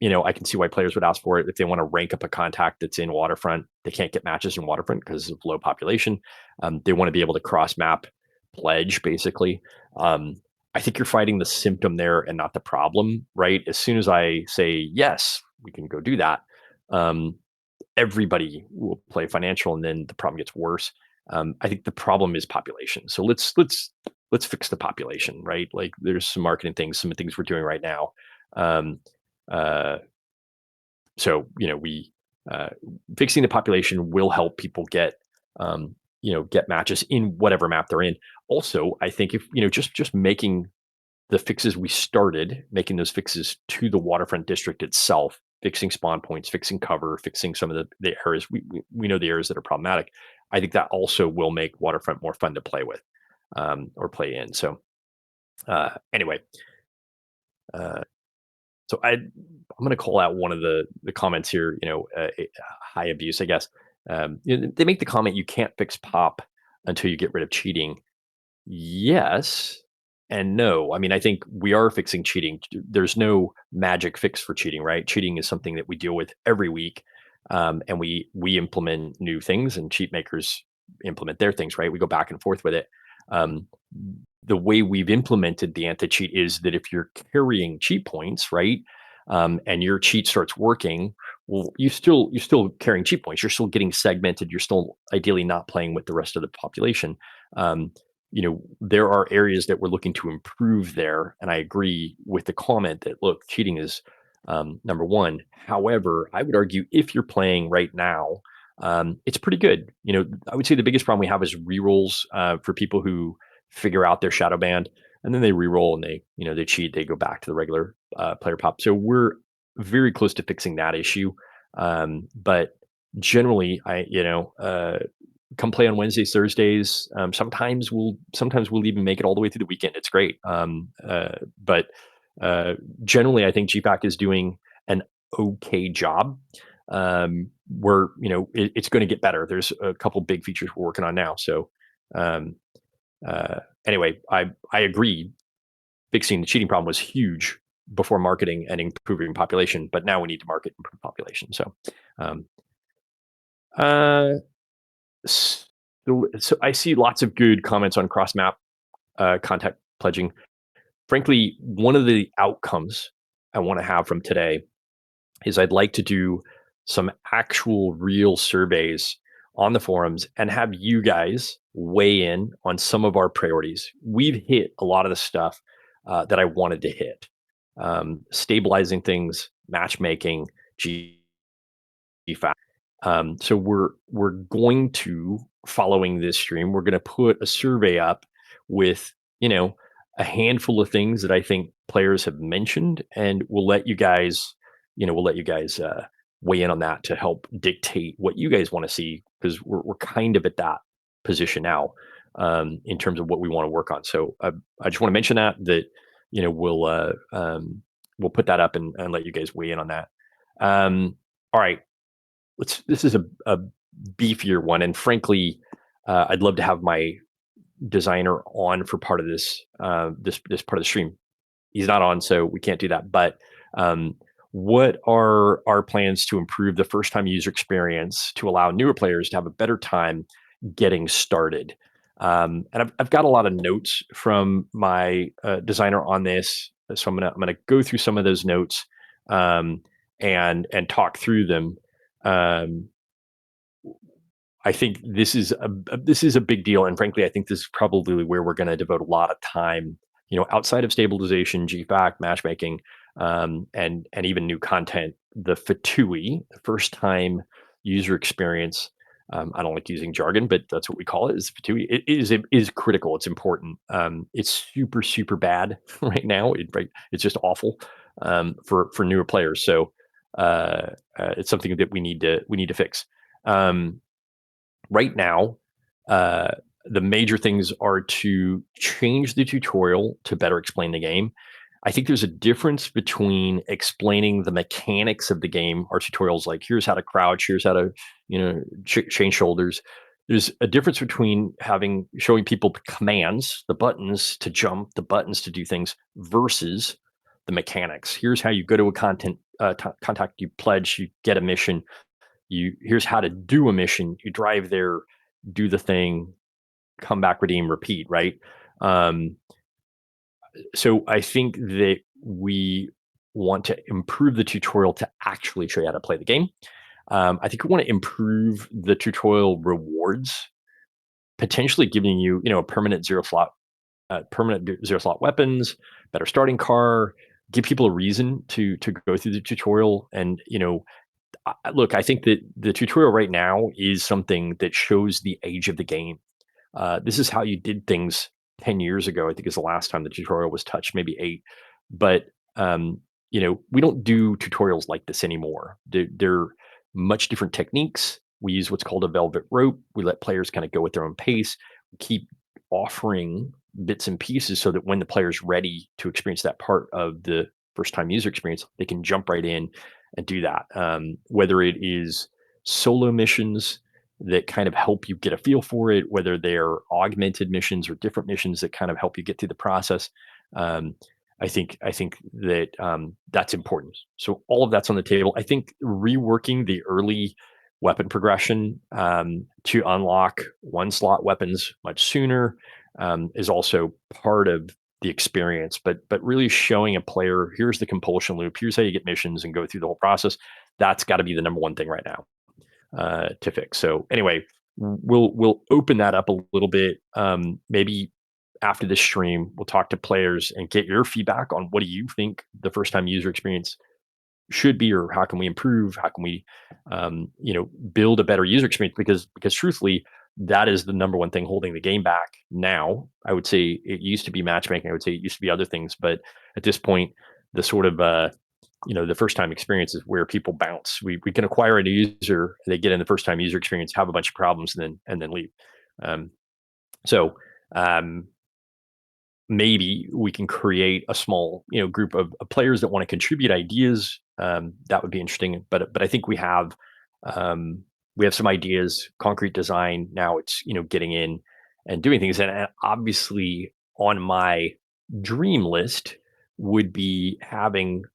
I can see why players would ask for it if they want to rank up a contact that's in waterfront. They can't get matches in waterfront because of low population. They want to be able to cross map pledge, basically. I think you're fighting the symptom there and not the problem, right? As soon as I say yes, we can go do that. Um, Everybody will play financial, and then the problem gets worse. I think the problem is population. So let's let's fix the population, right? Like there's some marketing things, some things we're doing right now. Um, uh, so we uh, fixing the population will help people get matches in whatever map they're in. Also, I think if just making the fixes we started, making those fixes to the waterfront district itself, fixing spawn points, fixing cover, fixing some of the areas we know the areas that are problematic. I think that also will make waterfront more fun to play with, or play in. So anyway, uh, so I'm going to call out one of the comments here. High abuse, I guess. They make the comment you can't fix pop until you get rid of cheating. Yes and no. I mean, I think we are fixing cheating. There's no magic fix for cheating, right? Cheating is something that we deal with every week, and we implement new things, and cheat makers implement their things, right? We go back and forth with it. Um, the way we've implemented the anti-cheat is that if you're carrying cheat points, right, and your cheat starts working, well, you're still carrying cheat points. You're still getting segmented. You're still ideally not playing with the rest of the population. Um, there are areas that we're looking to improve there. And I agree with the comment that, look, cheating is number one. However, I would argue if you're playing right now, it's pretty good. I would say the biggest problem we have is rerolls for people who figure out their shadow band and then they reroll and they cheat, they go back to the regular player pop. So we're very close to fixing that issue. But generally, come play on Wednesdays, Thursdays. Sometimes we'll even make it all the way through the weekend. It's great. But generally, I think GPAC is doing an okay job. We're it's going to get better. There's a couple big features we're working on now. So um, anyway, I agree. Fixing the cheating problem was huge before marketing and improving population, but now we need to market and improve population. So um, uh, so I see lots of good comments on cross map contact pledging. Frankly, one of the outcomes I want to have from today is I'd like to do some actual real surveys on the forums and have you guys weigh in on some of our priorities. We've hit a lot of the stuff that I wanted to hit. Stabilizing things, matchmaking, GFAC. So we're going to, following this stream, we're going to put a survey up with a handful of things that I think players have mentioned, and we'll let you guys weigh in on that to help dictate what you guys want to see, because we're kind of at that position now in terms of what we want to work on. So I just want to mention that we'll put that up and let you guys weigh in on that. All right, this is a beefier one, and frankly, I'd love to have my designer on for part of this part of the stream. He's not on, so we can't do that. But what are our plans to improve the first time user experience to allow newer players to have a better time getting started? And I've got a lot of notes from my designer on this, so I'm gonna go through some of those notes and talk through them. Um, I think this is a big deal, and frankly, I think this is probably where we're going to devote a lot of time. Outside of stabilization, GFAC, matchmaking, and even new content, the FATUI, the first time user experience. I don't like using jargon, but that's what we call it. Is FATUI. It is critical. It's important. It's super super bad right now. It's just awful for newer players. So it's something that we need to fix. Um, right now, uh, the major things are to change the tutorial to better explain the game. I think there's a difference between explaining the mechanics of the game. Our tutorials, like here's how to crouch, here's how to, change shoulders. There's a difference between showing people the commands, the buttons to jump, the buttons to do things, versus the mechanics. Here's how you go to a contact, you pledge, you get a mission, here's how to do a mission, you drive there, do the thing, come back, redeem, repeat, right? So I think that we want to improve the tutorial to actually show you how to play the game. I think we want to improve the tutorial rewards, potentially giving you a permanent zero slot permanent zero slot weapons, better starting car, give people a reason to go through the tutorial. And look, I think that the tutorial right now is something that shows the age of the game. This is how you did things 10 years ago. I think is the last time the tutorial was touched, maybe 8. But um, we don't do tutorials like this anymore. They're much different techniques. We use what's called a velvet rope. We let players kind of go at their own pace. We keep offering bits and pieces so that when the player's ready to experience that part of the first time user experience, they can jump right in and do that. Whether it is solo missions that kind of help you get a feel for it, whether they're augmented missions or different missions that kind of help you get through the process. Um, I think that that's important. So all of that's on the table. I think reworking the early weapon progression to unlock one slot weapons much sooner is also part of the experience. But really showing a player, here's the compulsion loop, here's how you get missions and go through the whole process. That's got to be the number one thing right now to fix. So anyway, we'll open that up a little bit. Maybe after this stream, we'll talk to players and get your feedback on what do you think the first time user experience should be, or how can we improve? How can we, build a better user experience? Because truthfully, that is the number one thing holding the game back now. I would say it used to be matchmaking. I would say it used to be other things, but at this point, the sort of the first time experience is where people bounce. We can acquire a new user, they get in the first time user experience, have a bunch of problems, and then leave. Um, so um, maybe we can create a small group of players that want to contribute ideas. That would be interesting. But I think we have some ideas, concrete design. Now it's getting in and doing things. And obviously on my dream list would be having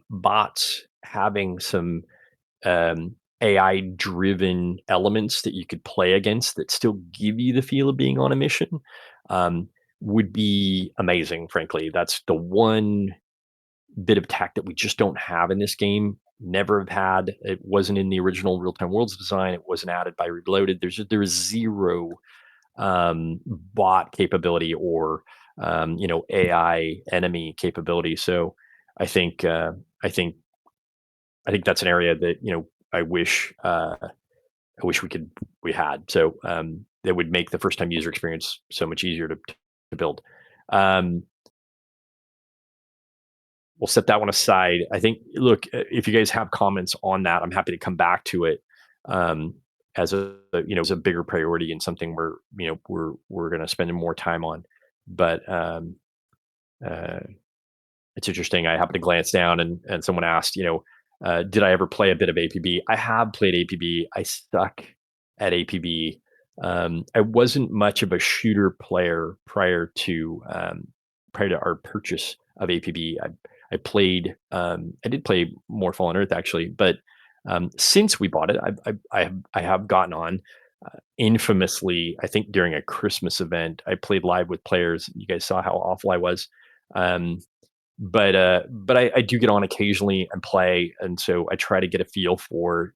bots, having some AI driven elements that you could play against that still give you the feel of being on a mission. Um, would be amazing, frankly. That's the one bit of tech that we just don't have in this game. Never have had. It wasn't in the original Real Time Worlds design. It wasn't added by Reloaded. There is zero bot capability or AI enemy capability. So I think I think I think that's an area that I wish we had. So that would make the first time user experience so much easier to build. Um, we'll set that one aside. I think, look, if you guys have comments on that, I'm happy to come back to it um, as a bigger priority and something we're going to spend more time on. But uh, it's interesting. I happened to glance down and someone asked, did I ever play a bit of APB? I have played APB. I stuck at APB. I wasn't much of a shooter player prior to our purchase of APB. I did play more Fallen Earth actually, but since we bought it, I have gotten on. Infamously, I think during a Christmas event, I played live with players. You guys saw how awful I was. Um, but I do get on occasionally and play, and so I try to get a feel for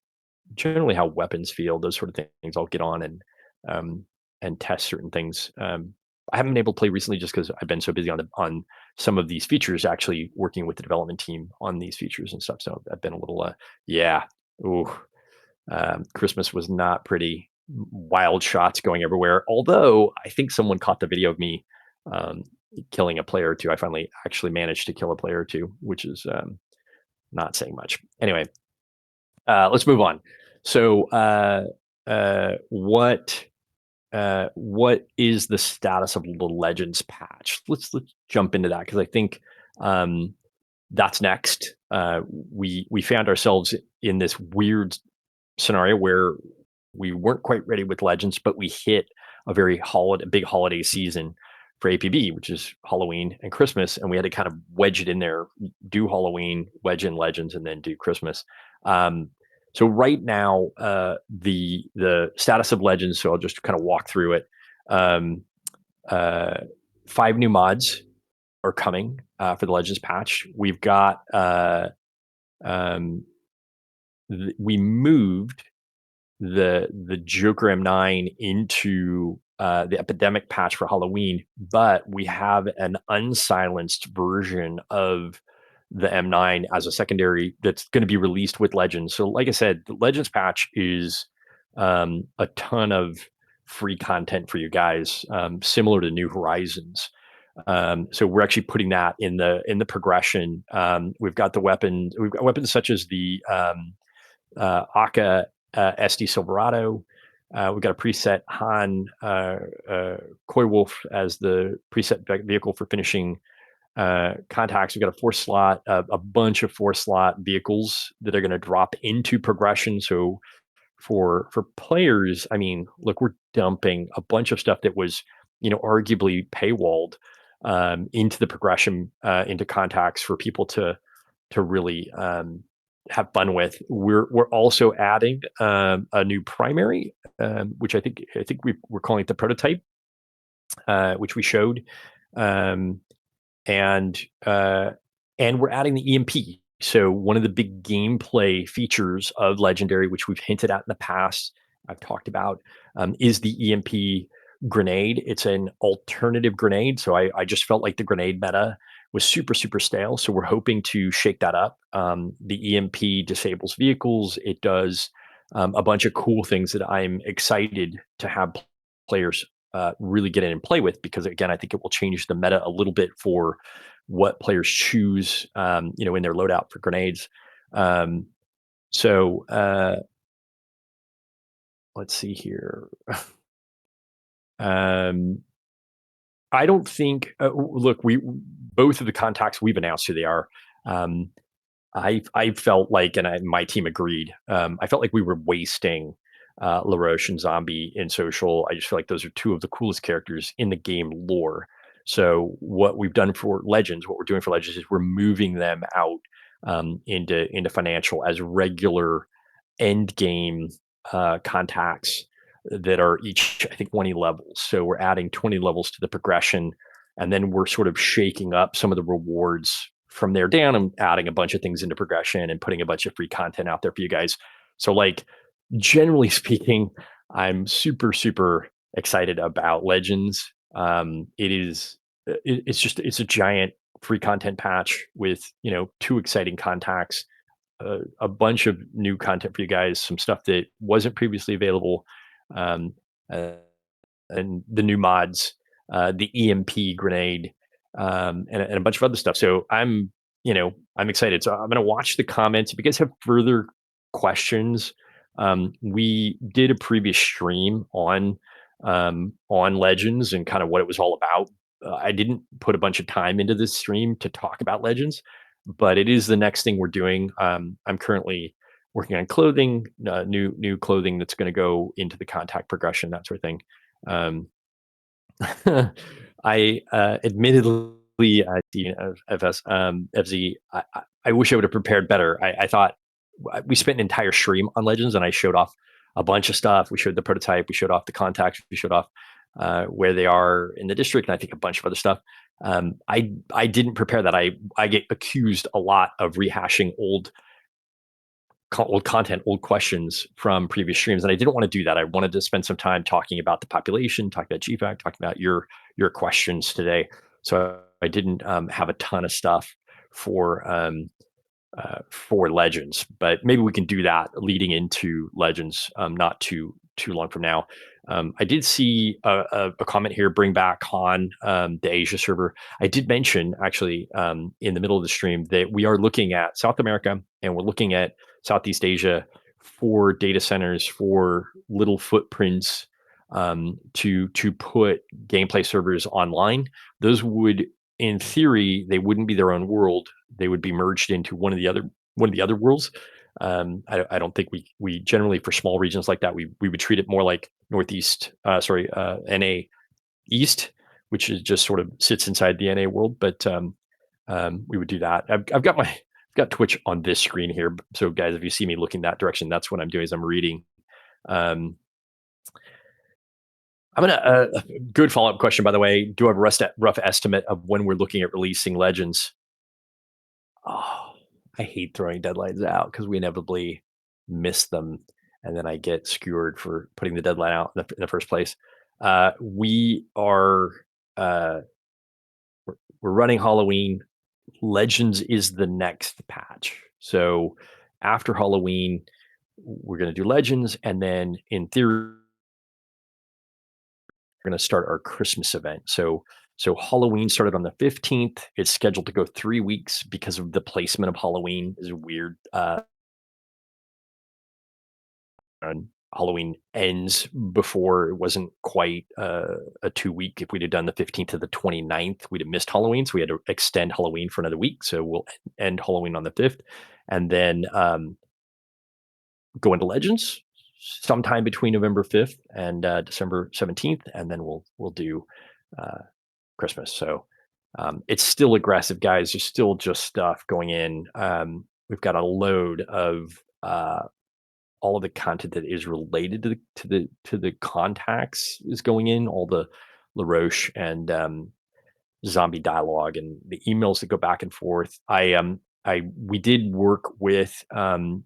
generally how weapons feel, those sort of things. I'll get on um, and test certain things. I haven't been able to play recently just because I've been so busy on some of these features, actually working with the development team on these features and stuff. So I've been a little, yeah. Ooh, Christmas was not pretty. Wild shots going everywhere. Although I think someone caught the video of me um, killing a player or two. I finally actually managed to kill a player or two, which is not saying much. Anyway, let's move on. So, what is the status of the Legends patch? Let's jump into that because I think um, that's next. We found ourselves in this weird scenario where we weren't quite ready with Legends, but we hit a big holiday season for APB, which is Halloween and Christmas, and we had to kind of wedge it in there, do Halloween, wedge in Legends, and then do Christmas. Um, so right now, the status of Legends. So I'll just kind of walk through it. Um, uh, 5 new mods are coming for the Legends patch. We've got um, we moved the Joker M9 into the epidemic patch for Halloween, but we have an unsilenced version of the M9 as a secondary that's going to be released with Legends. So, like I said, the Legends patch is a ton of free content for you guys, similar to New Horizons. So we're actually putting that in the progression. We've got the weapons. We've got weapons such as the Aka SD Silverado. We've got a preset Han Koi Wolf as the preset vehicle for finishing contacts. We've got a 4 slot, a bunch of 4 slot vehicles that are going to drop into progression. So for players, I mean, look, we're dumping a bunch of stuff that was, arguably paywalled into the progression, into contacts for people to really have fun with. We're also adding a new primary, which I think we're calling it the prototype, which we showed, um, and uh, and we're adding the EMP. So one of the big gameplay features of Legendary, which we've hinted at in the past, I've talked about, is the EMP grenade. It's an alternative grenade. So I just felt like the grenade meta was super, super stale. So we're hoping to shake that up. The EMP disables vehicles. It does a bunch of cool things that I'm excited to have players really get in and play with, because again, I think it will change the meta a little bit for what players choose, in their loadout for grenades. Um, so let's see here. um, I don't think. Look, we both of the contacts we've announced who they are. Um, I felt like, and my team agreed. I felt like we were wasting LaRoche and Zombie in social. I just feel like those are two of the coolest characters in the game lore. So what we've done for Legends, what we're doing for Legends, is we're moving them out into financial as regular end game contacts that are each, I think, 20 levels. So we're adding 20 levels to the progression, and then we're sort of shaking up some of the rewards from there down and adding a bunch of things into progression and putting a bunch of free content out there for you guys. So, like, generally speaking, I'm super, super excited about Legends. It's a giant free content patch with, two exciting contacts, a bunch of new content for you guys, some stuff that wasn't previously available, um, uh, and the new mods, the EMP grenade, and a bunch of other stuff. So I'm excited. So I'm going to watch the comments. If you guys have further questions, we did a previous stream on Legends and kind of what it was all about. I didn't put a bunch of time into this stream to talk about Legends, but it is the next thing we're doing. I'm currently working on clothing, new clothing that's going to go into the contact progression, that sort of thing. Um, I admittedly, FS, FZ, I wish I would have prepared better. I thought we spent an entire stream on Legends, and I showed off a bunch of stuff. We showed the prototype, we showed off the contacts, we showed off where they are in the district, and I think a bunch of other stuff. I didn't prepare that. I get accused a lot of rehashing old content, old questions from previous streams, and I didn't want to do that. I wanted to spend some time talking about the population, talking about GFAC, talking about your questions today. So I didn't have a ton of stuff for Legends, but maybe we can do that leading into Legends, not too long from now. I did see a comment here, bring back Han, the Asia server. I did mention actually in the middle of the stream that we are looking at South America and we're looking at Southeast Asia for data centers, for little footprints, to put gameplay servers online. Those would, in theory, they wouldn't be their own world. They would be merged into one of the other worlds. I don't think we generally, for small regions like that, we would treat it more like Northeast, NA East, which is just sort of sits inside the NA world. But we would do that. I've got Twitch on this screen here. So guys, if you see me looking that direction, that's what I'm doing. Is I'm reading. Um, I'm gonna good follow up question, by the way. Do I have a rough estimate of when we're looking at releasing Legends? Oh, I hate throwing deadlines out because we inevitably miss them, and then I get skewered for putting the deadline out in the first place. We are uh, we're running Halloween. Legends is the next patch. So after Halloween, we're going to do Legends, and then in theory, we're going to start our Christmas event. So Halloween started on the 15th. It's scheduled to go 3 weeks because of the placement of Halloween is weird. And Halloween ends before it wasn't quite a 2 week. If we'd have done the 15th to the 29th, we'd have missed Halloween. So we had to extend Halloween for another week. So we'll end Halloween on the 5th and then go into Legends sometime between November 5th and December 17th. And then we'll do uh, Christmas. So it's still aggressive, guys. There's still just stuff going in. We've got a load of all of the content that is related to the contacts is going in. All the LaRoche and zombie dialogue and the emails that go back and forth. I we did work with some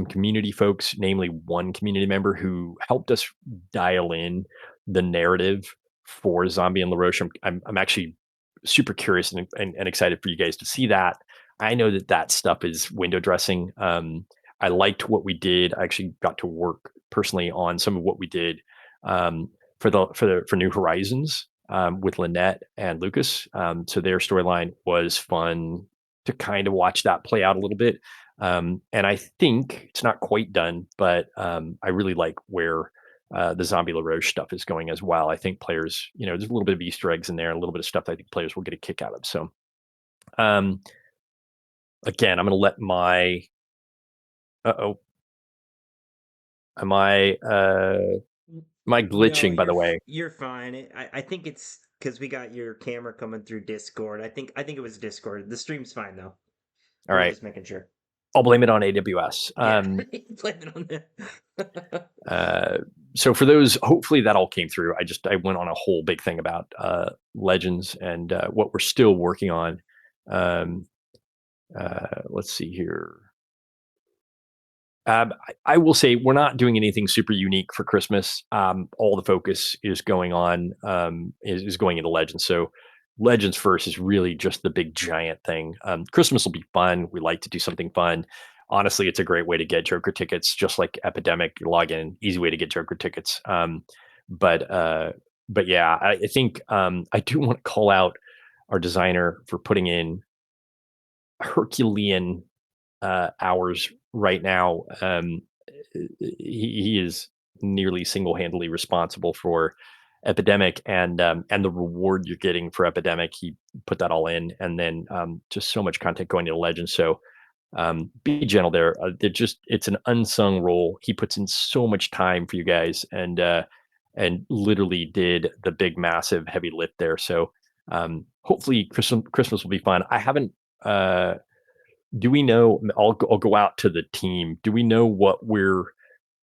community folks, namely one community member who helped us dial in the narrative for Zombie and LaRoche. I'm actually super curious and excited for you guys to see that. I know that stuff is window dressing. I liked what we did. I actually got to work personally on some of what we did um, for New Horizons with Lynette and Lucas. So their storyline was fun to kind of watch that play out a little bit. And I think it's not quite done, but I really like where the Zombie LaRoche stuff is going as well. I think players, there's a little bit of Easter eggs in there, a little bit of stuff that I think players will get a kick out of. So, um, again, I'm going to let my, oh, am I No, glitching, by the way? you're fine. I think it's because we got your camera coming through Discord. I think it was Discord. The stream's fine though. All I was right. just making sure. I'll blame it on AWS. Yeah, blame it on that. Uh, so for those, hopefully that all came through. I went on a whole big thing about Legends and what we're still working on. Um, let's see here. I will say we're not doing anything super unique for Christmas. All the focus is going on is going into Legends. So Legends first is really just the big giant thing. Christmas will be fun. We like to do something fun. Honestly, it's a great way to get Joker tickets, just like Epidemic. You log in, easy way to get Joker tickets. But but yeah, I think I do want to call out our designer for putting in Herculean hours right now. He is nearly single-handedly responsible for Epidemic and the reward you're getting for Epidemic. He put that all in, and then just so much content going to Legends. So be gentle there. It's an unsung role. He puts in so much time for you guys, and literally did the big, massive, heavy lift there. So hopefully Christmas will be fun. I haven't. Do we know? I'll go out to the team. Do we know what we're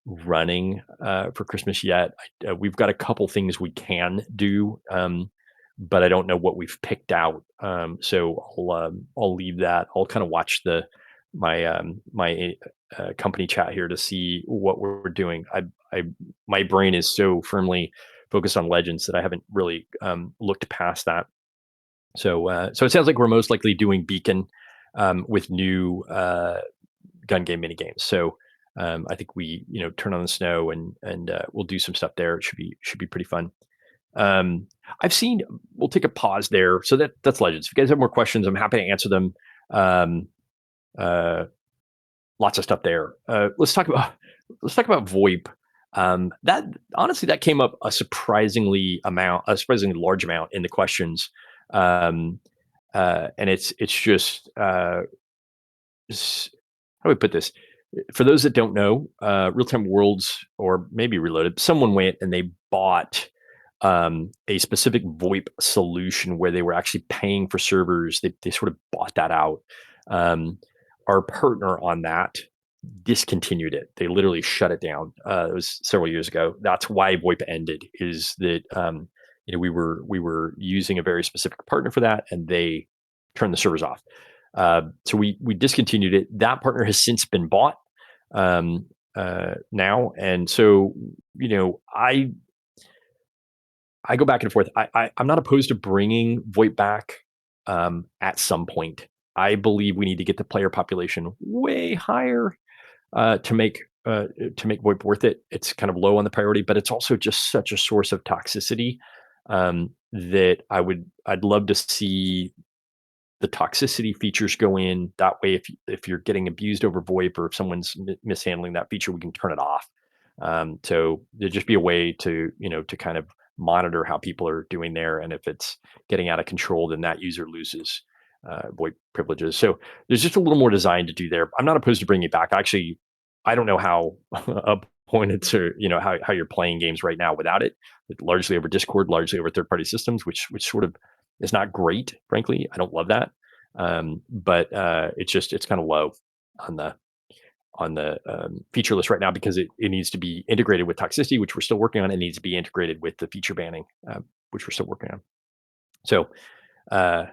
running for Christmas yet? We've got a couple things we can do, but I don't know what we've picked out. So I'll leave that. I'll kind of watch my company chat here to see what we're doing. I my brain is so firmly focused on Legends that I haven't really looked past that. So it sounds like we're most likely doing Beacon with new gun game mini games. So I think we turn on the snow and we'll do some stuff there. It should be pretty fun. Um, I've seen. We'll take a pause there. So that's Legends. If you guys have more questions, I'm happy to answer them. Um, uh, Lots of stuff there. Let's talk about VoIP. That honestly, that came up a surprisingly large amount in the questions. Um, and it's just how do we put this? For those that don't know, Real Time Worlds or maybe Reloaded, someone went and they bought a specific VoIP solution where they were actually paying for servers. They sort of bought that out. Um, our partner on that discontinued it. They literally shut it down. It was several years ago. That's why VoIP ended. Is that we were using a very specific partner for that, and they turned the servers off. So we discontinued it. That partner has since been bought now, and so I I go back and forth. I'm not opposed to bringing VoIP back at some point. I believe we need to get the player population way higher uh, to make to make VoIP worth it. It's kind of low on the priority, but it's also just such a source of toxicity that I'd love to see the toxicity features go in. That way, if you're getting abused over VoIP or if someone's mishandling that feature, we can turn it off. So there'd just be a way to to kind of monitor how people are doing there, and if it's getting out of control, then that user loses VoIP privileges. So there's just a little more design to do there. I'm not opposed to bringing it back. Actually, I don't know how appointed to how you're playing games right now without it. Largely over Discord, largely over third party systems, which sort of is not great. Frankly, I don't love that. But it's kind of low on the feature list right now because it needs to be integrated with toxicity, which we're still working on. It needs to be integrated with the feature banning, which we're still working on. So uh,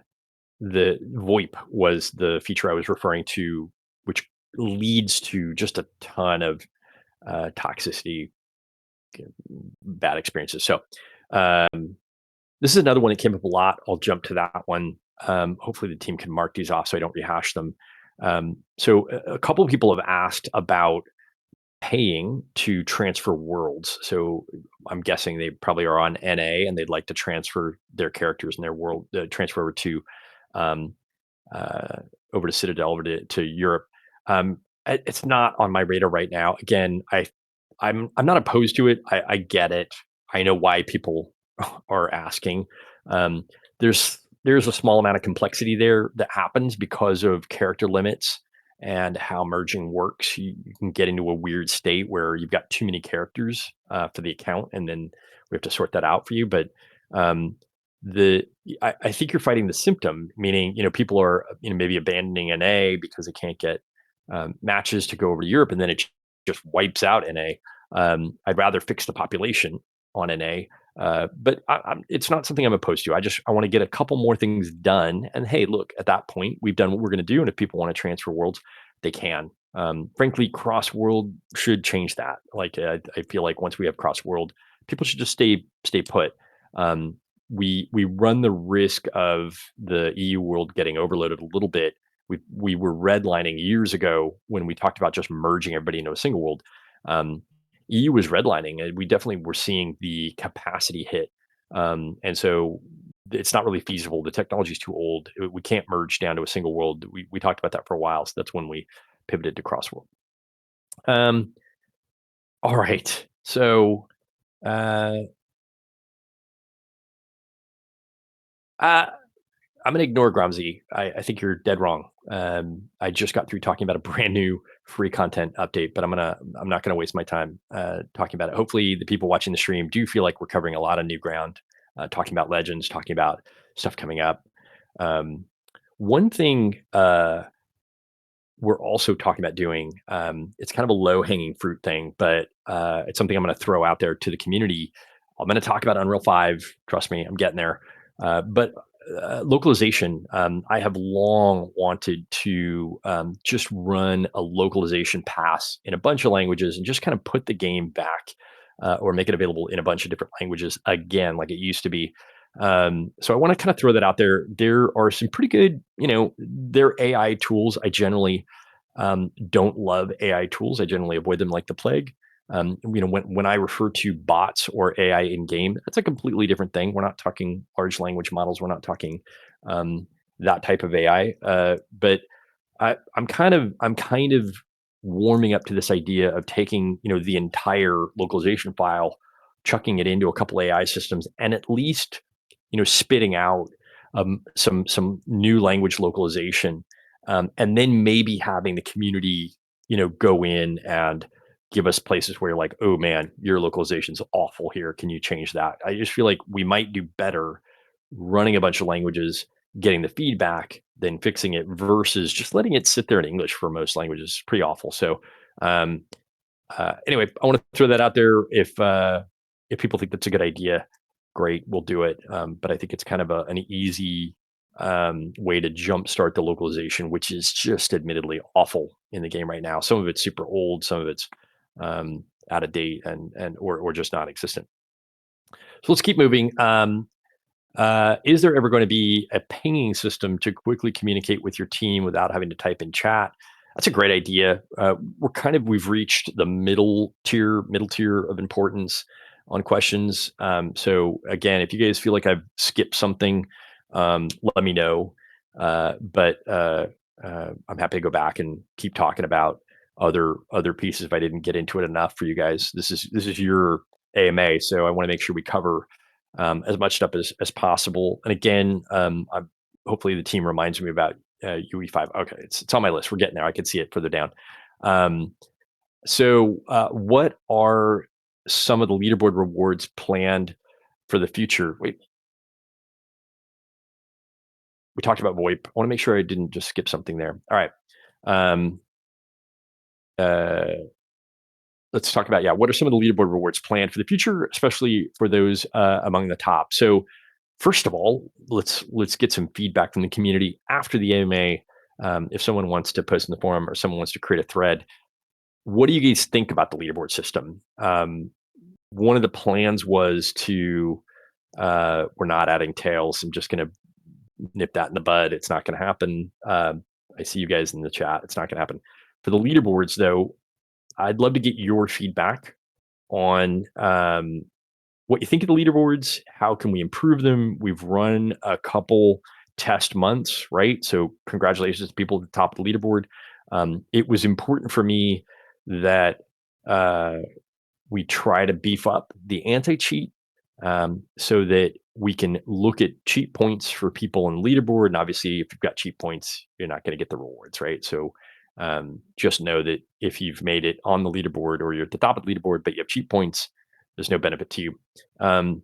the VoIP was the feature I was referring to, which leads to just a ton of toxicity, bad experiences. So um, this is another one that came up a lot. I'll jump to that one. Hopefully, the team can mark these off so I don't rehash them. So a couple of people have asked about paying to transfer worlds. So I'm guessing they probably are on NA and they'd like to transfer their characters and their world, transfer um, uh, over to Citadel, to Europe. It's not on my radar right now. Again, I'm not opposed to it. I get it. I know why people are asking. Um, there's a small amount of complexity there that happens because of character limits and how merging works. You can get into a weird state where you've got too many characters for the account, and then we have to sort that out for you. But um, the I think you're fighting the symptom, meaning people are maybe abandoning NA because they can't get matches to go over to Europe, and then it just wipes out NA. I'd rather fix the population on NA, but it's not something I'm opposed to. I want to get a couple more things done, and hey, look, at that point, we've done what we're going to do, and if people want to transfer worlds, they can. Frankly, cross world should change that. Like I feel like once we have cross world, people should just stay put. Um, we run the risk of the EU world getting overloaded a little bit. We were redlining years ago when we talked about just merging everybody into a single world. Um, EU was redlining, and we definitely were seeing the capacity hit. And so it's not really feasible. The technology is too old. We can't merge down to a single world. We talked about that for a while. So that's when we pivoted to cross world. Um, all right. So uh, uh, I'm gonna ignore Gromzy. I think you're dead wrong. I just got through talking about a brand new free content update, but I'm not gonna waste my time talking about it. Hopefully, the people watching the stream do feel like we're covering a lot of new ground, talking about legends, talking about stuff coming up. Um, one thing we're also talking about doing, it's kind of a low hanging fruit thing, but it's something I'm going to throw out there to the community. I'm going to talk about Unreal 5. Trust me, I'm getting there. But localization, I have long wanted to just run a localization pass in a bunch of languages and just kind of put the game back or make it available in a bunch of different languages again, like it used to be. So I want to kind of throw that out there. There are some pretty good, they're AI tools. I generally don't love AI tools. I generally avoid them like the plague. When I refer to bots or AI in game, that's a completely different thing. We're not talking large language models. We're not talking that type of AI. But I'm kind of warming up to this idea of taking the entire localization file, chucking it into a couple AI systems, and at least spitting out some new language localization, and then maybe having the community go in and give us places where you're like, oh man, your localization's awful here. Can you change that? I just feel like we might do better running a bunch of languages, getting the feedback, then fixing it versus just letting it sit there in English for most languages. It's pretty awful. So um, anyway, I want to throw that out there. If people think that's a good idea, great, we'll do it. But I think it's kind of an easy way to jumpstart the localization, which is just admittedly awful in the game right now. Some of it's super old, some of it's out of date, and or just non-existent. So let's keep moving. Is there ever going to be a pinging system to quickly communicate with your team without having to type in chat? That's a great idea. We've reached the middle tier of importance on questions. So again, if you guys feel like I've skipped something, let me know. But I'm happy to go back and keep talking about other pieces if I didn't get into it enough for you guys. This is your AMA, so I want to make sure we cover as much stuff as possible. And again, hopefully the team reminds me about UE5. Okay, it's on my list. We're getting there. I can see it further down. Um, what are some of the leaderboard rewards planned for the future? Wait, we talked about VoIP. I want to make sure I didn't just skip something there. All right. Um, uh, let's talk about, yeah, what are some of the leaderboard rewards planned for the future, especially for those among the top. So first of all, let's get some feedback from the community after the AMA. If someone wants to post in the forum or someone wants to create a thread, what do you guys think about the leaderboard system? One of the plans was to we're not adding tails. I'm just going to nip that in the bud. It's not going to happen. I see you guys in the chat. It's not going to happen. For the leaderboards, though, I'd love to get your feedback on what you think of the leaderboards. How can we improve them? We've run a couple test months, right? So congratulations to people at the top of the leaderboard. It was important for me that uh, we try to beef up the anti-cheat so that we can look at cheat points for people on the leaderboard. And obviously, if you've got cheat points, you're not going to get the rewards, right? So just know that if you've made it on the leaderboard or you're at the top of the leaderboard, but you have cheat points, there's no benefit to you. Um,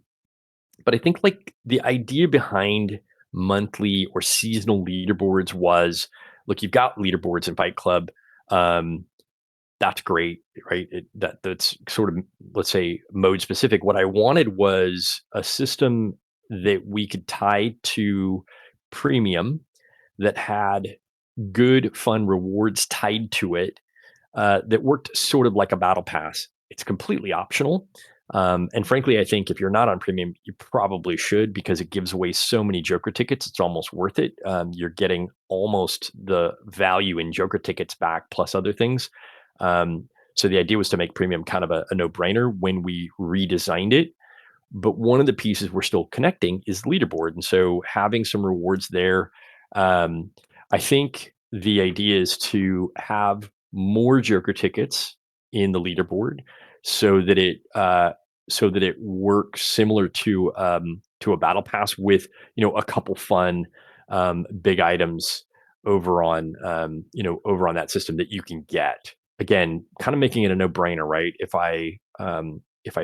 but I think like the idea behind monthly or seasonal leaderboards was, look, you've got leaderboards in Fight Club. Um, that's great, right? That's sort of, let's say, mode specific. What I wanted was a system that we could tie to premium that had good, fun rewards tied to it that worked sort of like a battle pass. It's completely optional. And frankly, I think if you're not on premium, you probably should because it gives away so many Joker tickets. It's almost worth it. You're getting almost the value in Joker tickets back plus other things. So the idea was to make premium kind of a no-brainer when we redesigned it. But one of the pieces we're still connecting is leaderboard. And so having some rewards there, um, I think the idea is to have more Joker tickets in the leaderboard so that it works similar to a battle pass with a couple fun big items over on that system that you can get. Again, kind of making it a no-brainer, right? If I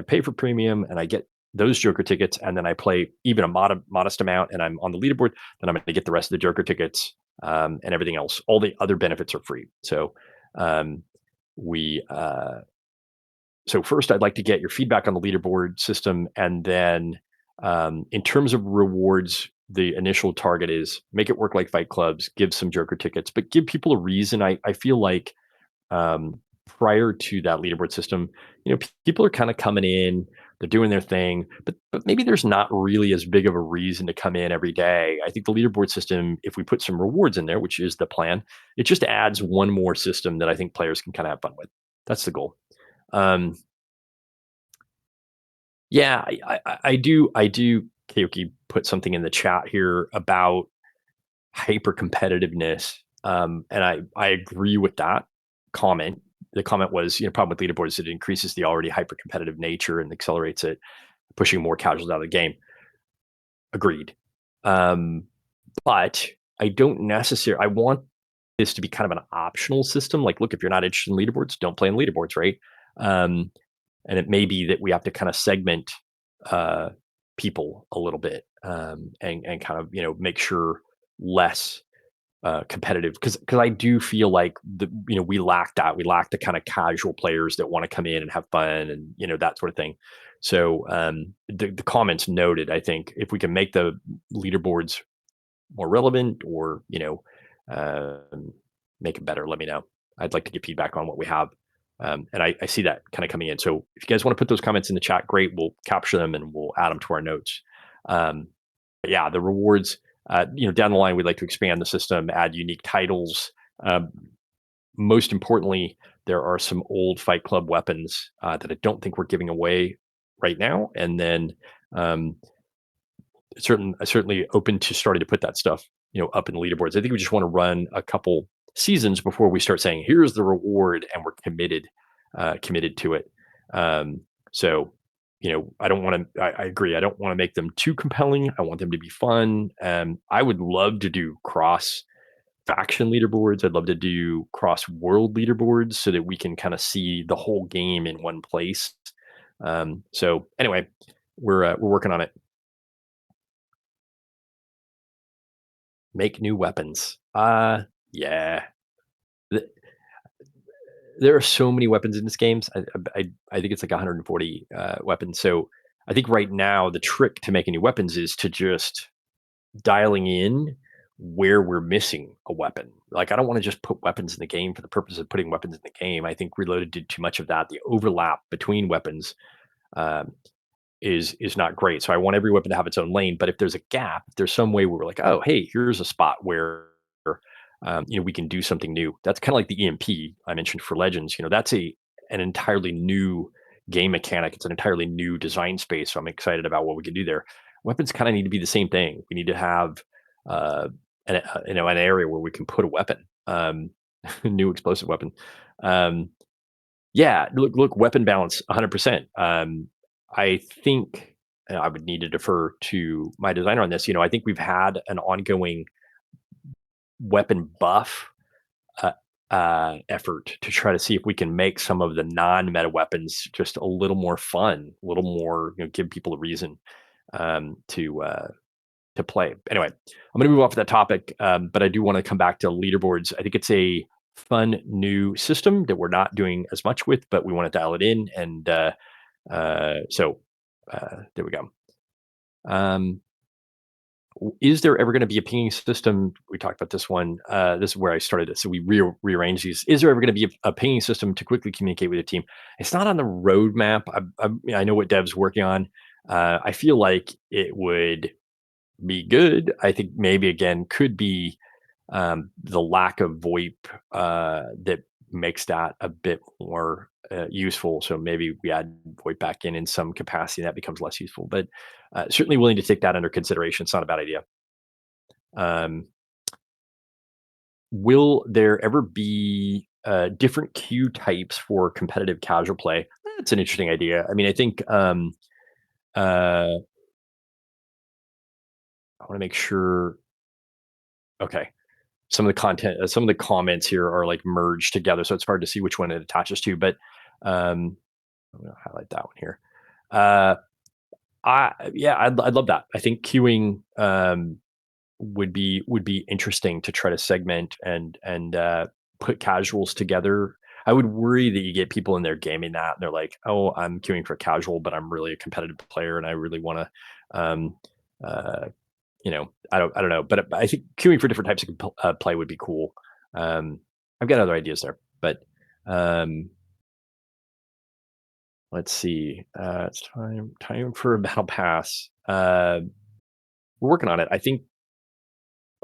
pay for premium and I get those Joker tickets, and then I play even a modest amount, and I'm on the leaderboard, then I'm going to get the rest of the Joker tickets and everything else. All the other benefits are free. So um, we so first, I'd like to get your feedback on the leaderboard system, and then in terms of rewards, the initial target is make it work like Fight Clubs, give some Joker tickets, but give people a reason. I feel like prior to that leaderboard system, people are kind of coming in, they're doing their thing, but maybe there's not really as big of a reason to come in every day. I think the leaderboard system, if we put some rewards in there, which is the plan, it just adds one more system that I think players can kind of have fun with. That's the goal. Um, yeah, I do. Kaoki put something in the chat here about hyper competitiveness. And I agree with that comment. The comment was, problem with leaderboards is it increases the already hyper competitive nature and accelerates it, pushing more casuals out of the game. Agreed. Um, but I don't necessarily, I want this to be kind of an optional system. Like, look, if you're not interested in leaderboards, don't play in leaderboards, right? Um, and it may be that we have to kind of segment uh, people a little bit and kind of make sure less competitive because I do feel like we lack that. We lack the kind of casual players that want to come in and have fun and that sort of thing. So the comments noted. I think if we can make the leaderboards more relevant or um, make it better, let me know. I'd like to get feedback on what we have. And I see that kind of coming in. So if you guys want to put those comments in the chat, great. We'll capture them and we'll add them to our notes. Um, but yeah, the rewards. Down the line, we'd like to expand the system, add unique titles. Um, Most importantly, there are some old Fight Club weapons that I don't think we're giving away right now. And then um, certainly open to starting to put that stuff, up in the leaderboards. I think we just want to run a couple seasons before we start saying, here's the reward, and we're committed to it. Um, so, I don't want to. I agree. I don't want to make them too compelling. I want them to be fun. I would love to do cross faction leaderboards. I'd love to do cross world leaderboards so that we can kind of see the whole game in one place. So anyway, we're working on it. Make new weapons. Yeah. Th- There are so many weapons in this games. I think it's like 140 weapons. So I think right now the trick to making new weapons is to just dialing in where we're missing a weapon. Like I don't want to just put weapons in the game for the purpose of putting weapons in the game. I think Reloaded did too much of that. The overlap between weapons um, is not great. So I want every weapon to have its own lane. But if there's a gap, if there's some way where we're like, oh, hey, here's a spot where we can do something new. That's kind of like the EMP I mentioned for Legends. That's an entirely new game mechanic. It's an entirely new design space. So I'm excited about what we can do there. Weapons kind of need to be the same thing. We need to have uh, an area where we can put a weapon, new explosive weapon. Um, yeah, look, weapon balance 100%. I think I would need to defer to my designer on this. I think we've had an ongoing weapon buff uh, effort to try to see if we can make some of the non-meta weapons just a little more fun, a little more, give people a reason to play. Anyway, I'm going to move off of that topic, but I do want to come back to leaderboards. I think it's a fun new system that we're not doing as much with, but we want to dial it in, and so there we go. Um, is there ever going to be a pinging system? We talked about this one. This is where I started it. So we rearrange these. Is there ever going to be a pinging system to quickly communicate with your team? It's not on the roadmap. I know what Dev's working on. I feel like it would be good. I think maybe again could be the lack of VoIP that makes that a bit more useful. So maybe we add VoIP back in some capacity, and that becomes less useful. But certainly willing to take that under consideration. It's not a bad idea. Um, will there ever be different queue types for competitive casual play? That's an interesting idea. I mean, I think I want to make sure. Okay, some of the content, some of the comments here are like merged together, so it's hard to see which one it attaches to. But um, I'm going to highlight that one here. Uh, I'd love that. I think queuing would be interesting to try to segment and put casuals together. I would worry that you get people in there gaming that and they're like, oh, I'm queuing for casual, but I'm really a competitive player and I really want to um, uh, I don't know, but I think queuing for different types of play would be cool. Um, I've got other ideas there, but um, let's see. It's time for a battle pass. We're working on it.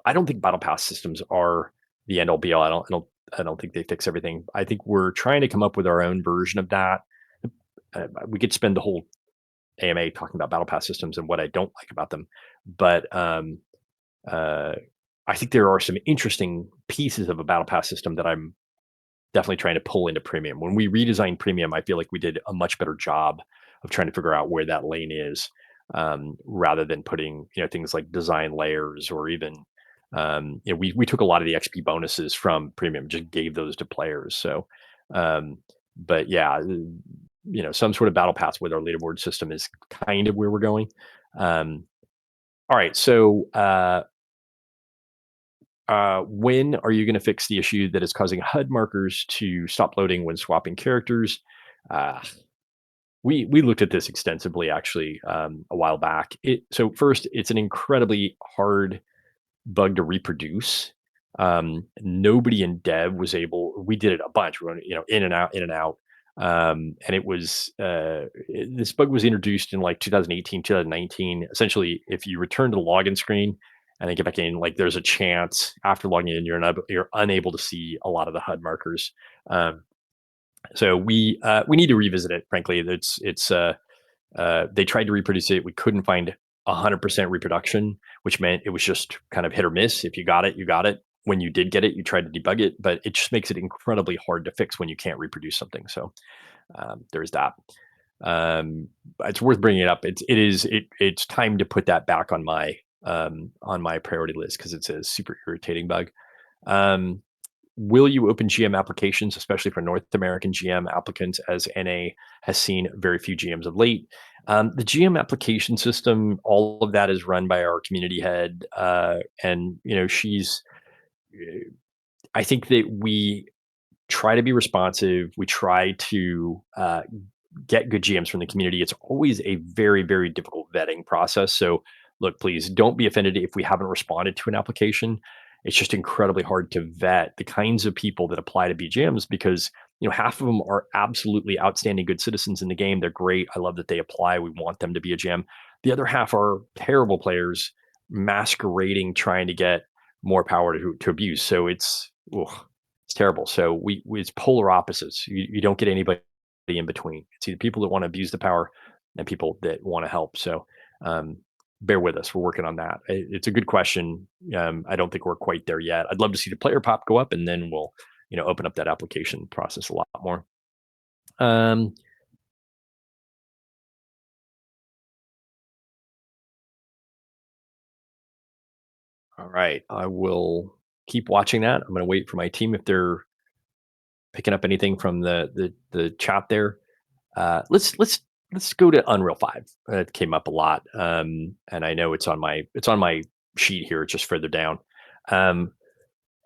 I don't think battle pass systems are the end all be all. I don't think they fix everything. I think we're trying to come up with our own version of that. We could spend the whole AMA talking about battle pass systems and what I don't like about them, but uh, I think there are some interesting pieces of a battle pass system that I'm definitely trying to pull into premium. When we redesigned premium, I feel like we did a much better job of trying to figure out where that lane is, rather than putting things like design layers or even we took a lot of the XP bonuses from premium, just gave those to players. So, um, but yeah, some sort of battle pass with our leaderboard system is kind of where we're going. Um, all right, so when are you going to fix the issue that is causing HUD markers to stop loading when swapping characters? Uh, we looked at this extensively actually a while back. So first, it's an incredibly hard bug to reproduce. Nobody in dev was able. We did it a bunch. We went, in and out, in and out. And it was this bug was introduced in like 2018, 2019. Essentially, if you return to the login screen and then get back in, like there's a chance after logging in, you're unable to see a lot of the HUD markers. Um, so we need to revisit it. Frankly, it's they tried to reproduce it. We couldn't find 100% reproduction, which meant it was just kind of hit or miss. If you got it, you got it. When you did get it, you tried to debug it, but it just makes it incredibly hard to fix when you can't reproduce something. So there's that. Um, it's worth bringing it up. It's time to put that back on my priority list because it's a super irritating bug. Um, Will you open GM applications, especially for North American GM applicants, as NA has seen very few GMs of late? The GM application system, all of that is run by our community head, and she's. I think that we try to be responsive. We try to get good GMs from the community. It's always a very, very difficult vetting process. So, look, please don't be offended if we haven't responded to an application. It's just incredibly hard to vet the kinds of people that apply to be GMs because half of them are absolutely outstanding good citizens in the game. They're great. I love that they apply. We want them to be a GM. The other half are terrible players masquerading trying to get more power to abuse. So it's terrible. So it's polar opposites. You don't get anybody in between. It's either people that want to abuse the power and people that want to help. So um, bear with us. We're working on that. It's a good question. I don't think we're quite there yet. I'd love to see the player pop go up, and then we'll open up that application process a lot more. Um, all right, I will keep watching that. I'm going to wait for my team if they're picking up anything from the chat there. Let's go to Unreal 5. It came up a lot, and I know it's on my sheet here, just further down. Um,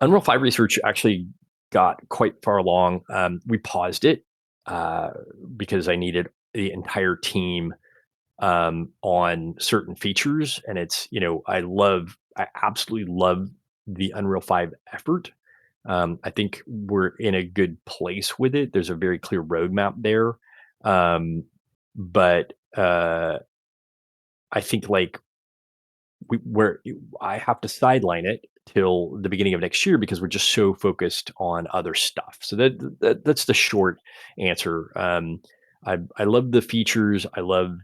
Unreal 5 research actually got quite far along. We paused it uh, because I needed the entire team on certain features, and I absolutely love the Unreal 5 effort. I think we're in a good place with it. There's a very clear roadmap there. Um, but I think like where I have to sideline it till the beginning of next year because we're just so focused on other stuff. So that's the short answer. I love the features. I love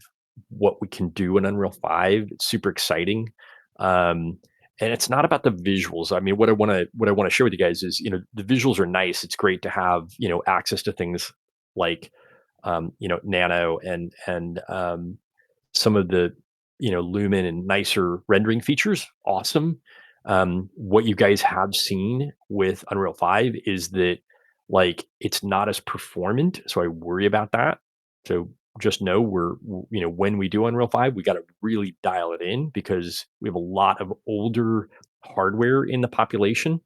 what we can do in Unreal 5. It's super exciting. Um, and it's not about the visuals. I mean, what I want to share with you guys is, the visuals are nice. It's great to have, access to things like Nano and some of the Lumen and nicer rendering features. Awesome. What you guys have seen with Unreal 5 is that like it's not as performant, so I worry about that. So just know when we do Unreal 5, we got to really dial it in because we have a lot of older hardware in the population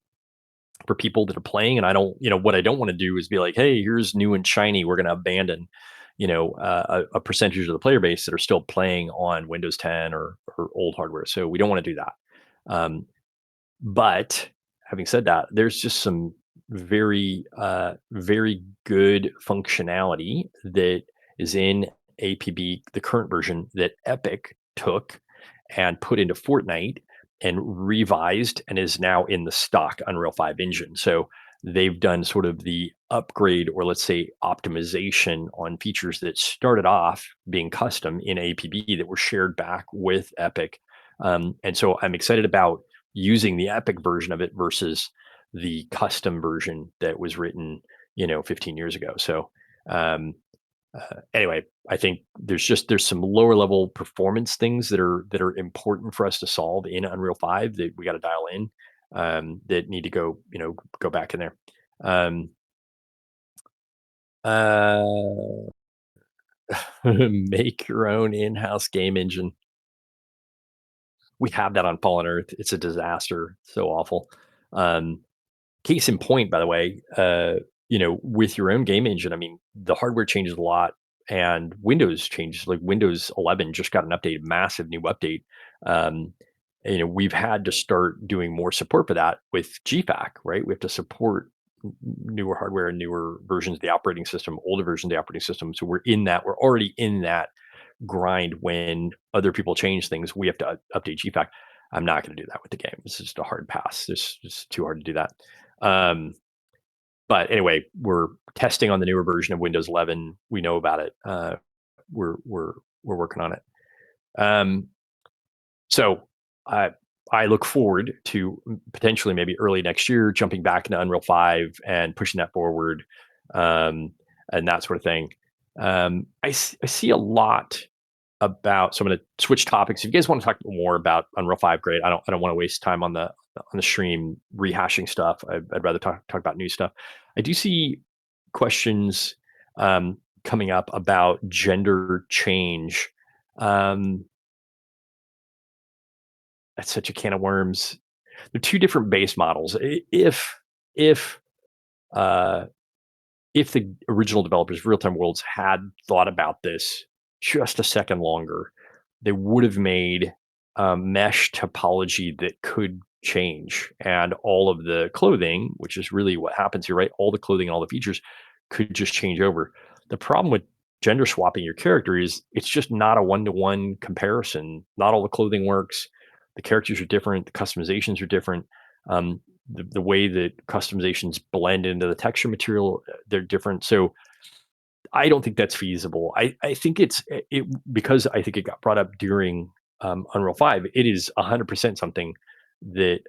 for people that are playing. And I don't, what I don't want to do is be like, hey, here's new and shiny. We're going to abandon, a percentage of the player base that are still playing on Windows 10 or old hardware. So we don't want to do that. But having said that, there's just some very good functionality that is in APB, the current version that Epic took and put into Fortnite and revised and is now in the stock Unreal 5 engine. So they've done sort of the upgrade or let's say optimization on features that started off being custom in APB that were shared back with Epic. And so I'm excited about using the Epic version of it versus the custom version that was written, 15 years ago. So um, anyway, I think there's some lower level performance things that are important for us to solve in Unreal 5 that we got to dial in that need to go back in there. Um, uh, make your own in-house game engine. We have that on Fallen Earth. It's a disaster. So awful. Um, Case in point, by the way, with your own game engine, I mean, the hardware changes a lot and Windows changes. Like Windows 11 just got an update, massive new update. Um, we've had to start doing more support for that with GFAC, right? We have to support newer hardware and newer versions of the operating system, older versions of the operating system. So we're already in that grind. When other people change things, we have to update GFAC. I'm not going to do that with the game. It's just a hard pass. It's too hard to do that. But anyway, we're testing on the newer version of Windows 11. We know about it. We're working on it. So I I look forward to potentially maybe early next year jumping back into Unreal 5 and pushing that forward, um, and that sort of thing. I see a lot about. So I'm going to switch topics. If you guys want to talk more about Unreal 5, great. I don't want to waste time on the stream rehashing stuff. I'd rather talk about new stuff. I do see questions coming up about gender change. Um, that's such a can of worms. They're two different base models. If uh, if the original developers, Real Time Worlds, had thought about this just a second longer, they would have made a mesh topology that could change, and all of the clothing, which is really what happens here, right? All the clothing and all the features could just change over. The problem with gender swapping your character is it's just not a one-to-one comparison. Not all the clothing works. The characters are different. The customizations are different. The way that customizations blend into the texture material, they're different. So I don't think that's feasible. I think it because I think it got brought up during Unreal 5. It is 100% something that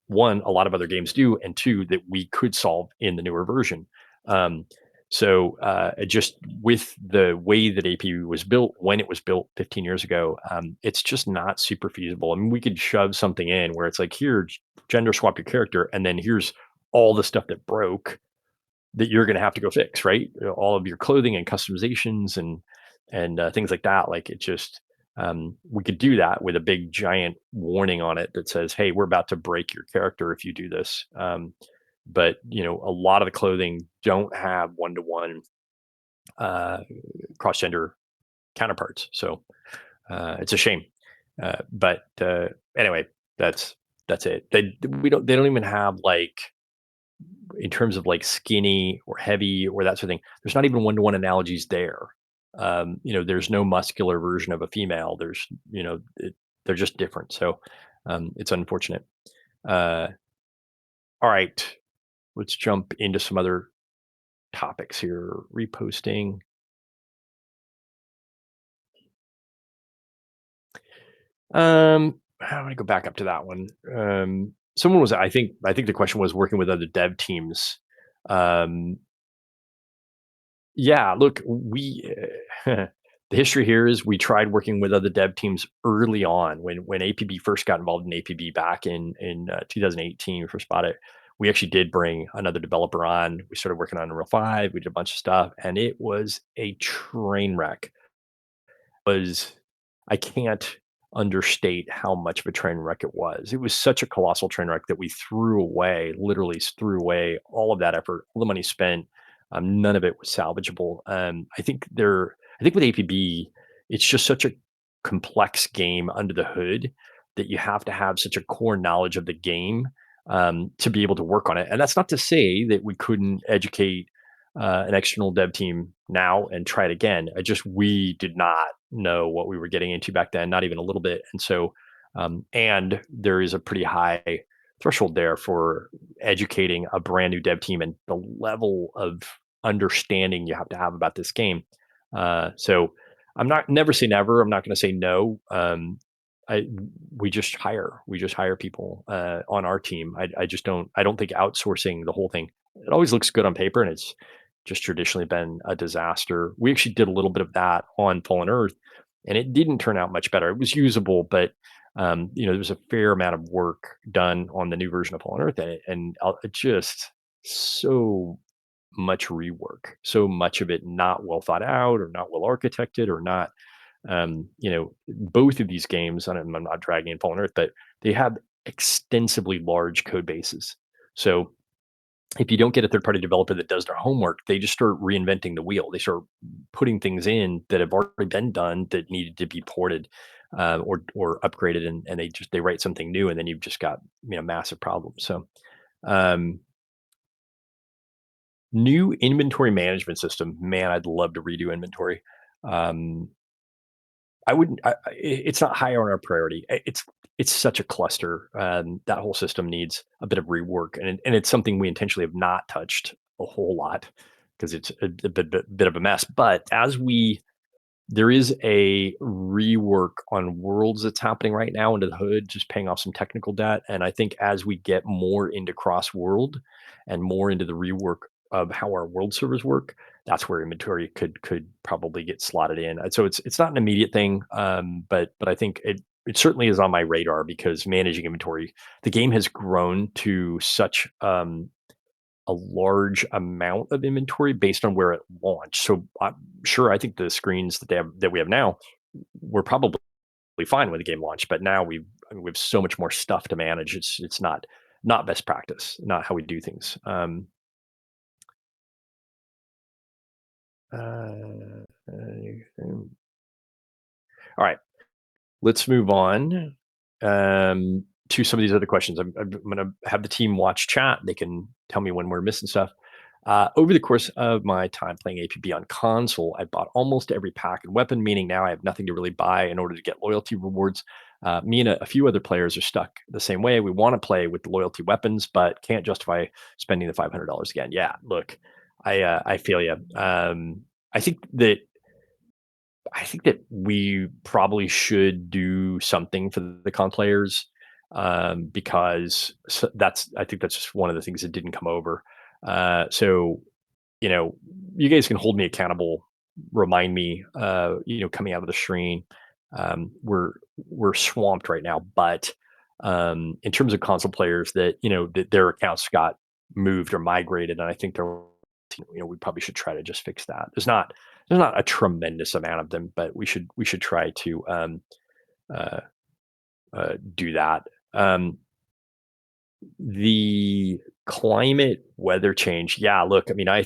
one, a lot of other games do, and two, that we could solve in the newer version. Um, just with the way that APB was built when it was built 15 years ago, it's just not super feasible. I mean, we could shove something in where it's like, here, gender swap your character, and then here's all the stuff that broke that you're going to have to go fix, right? All of your clothing and customizations and things like that. Like, it just we could do that with a big giant warning on it that says, "Hey, we're about to break your character if you do this." But a lot of the clothing don't have one to one cross gender counterparts, so it's a shame. But anyway, that's that's it. They don't even have, like, in terms of like skinny or heavy or that sort of thing, there's not even one-to-one analogies there. There's no muscular version of a female. They're just different. So it's unfortunate. Uh, all right, let's jump into some other topics here. Reposting. How do I go back up to that one? Someone was, I think the question was working with other dev teams. Um, Yeah, look, the history here is we tried working with other dev teams early on when APB first got involved in APB back in 2018. We first bought it. We actually did bring another developer on. We started working on Unreal 5. We did a bunch of stuff, and it was a train wreck. Was I can't understate how much of a train wreck it was. It was such a colossal train wreck that we threw away, literally threw away all of that effort, all the money spent. None of it was salvageable. I think with APB, it's just such a complex game under the hood that you have to have such a core knowledge of the game to be able to work on it. And that's not to say that we couldn't educate an external dev team now and try it again. We did not know what we were getting into back then, not even a little bit. And so, and there is a pretty high threshold there for educating a brand new dev team and the level of understanding you have to have about this game. So I'm not never say never. I'm not going to say no. I we just hire people on our team. I don't think outsourcing the whole thing. It always looks good on paper, and it's just traditionally been a disaster. We actually did a little bit of that on Fallen Earth, and it didn't turn out much better. It was usable, but there was a fair amount of work done on the new version of Fallen Earth, it just so much rework, so much of it not well thought out or not well architected or not. Both of these games, and I'm not dragging in Fallen Earth, but they have extensively large code bases. So if you don't get a third party developer that does their homework, they just start reinventing the wheel. They start putting things in that have already been done that needed to be ported. or upgraded, and they write something new, and then you've just got massive problems. So um, new inventory management system, man, I'd love to redo inventory. Um, I wouldn't. It's not high on our priority. It's such a cluster. That whole system needs a bit of rework, and it's something we intentionally have not touched a whole lot because it's a bit of a mess. But there is a rework on worlds that's happening right now under the hood, just paying off some technical debt. And I think as we get more into cross world and more into the rework of how our world servers work, that's where inventory could probably get slotted in. And so it's not an immediate thing, but I think it certainly is on my radar because managing inventory, the game has grown to such a large amount of inventory based on where it launched. So I'm sure I think the screens that we have now were probably fine when the game launched, but now we have so much more stuff to manage. It's not best practice, not how we do things. All right, let's move on to some of these other questions. I'm going to have the team watch chat. They can tell me when we're missing stuff. Over the course of my time playing APB on console, I bought almost every pack and weapon, meaning now I have nothing to really buy in order to get loyalty rewards. Me and a few other players are stuck the same way. We want to play with the loyalty weapons, but can't justify spending the $500 again. Yeah, look, I feel you. I think that we probably should do something for the con players, because I think that's just one of the things that didn't come over. So you know, you guys can hold me accountable, remind me, coming out of the screen. We're swamped right now, but in terms of console players that their accounts got moved or migrated, and I think we probably should try to just fix that. There's not a tremendous amount of them, but we should try to uh, do that. The climate weather change. Yeah, look, I mean, I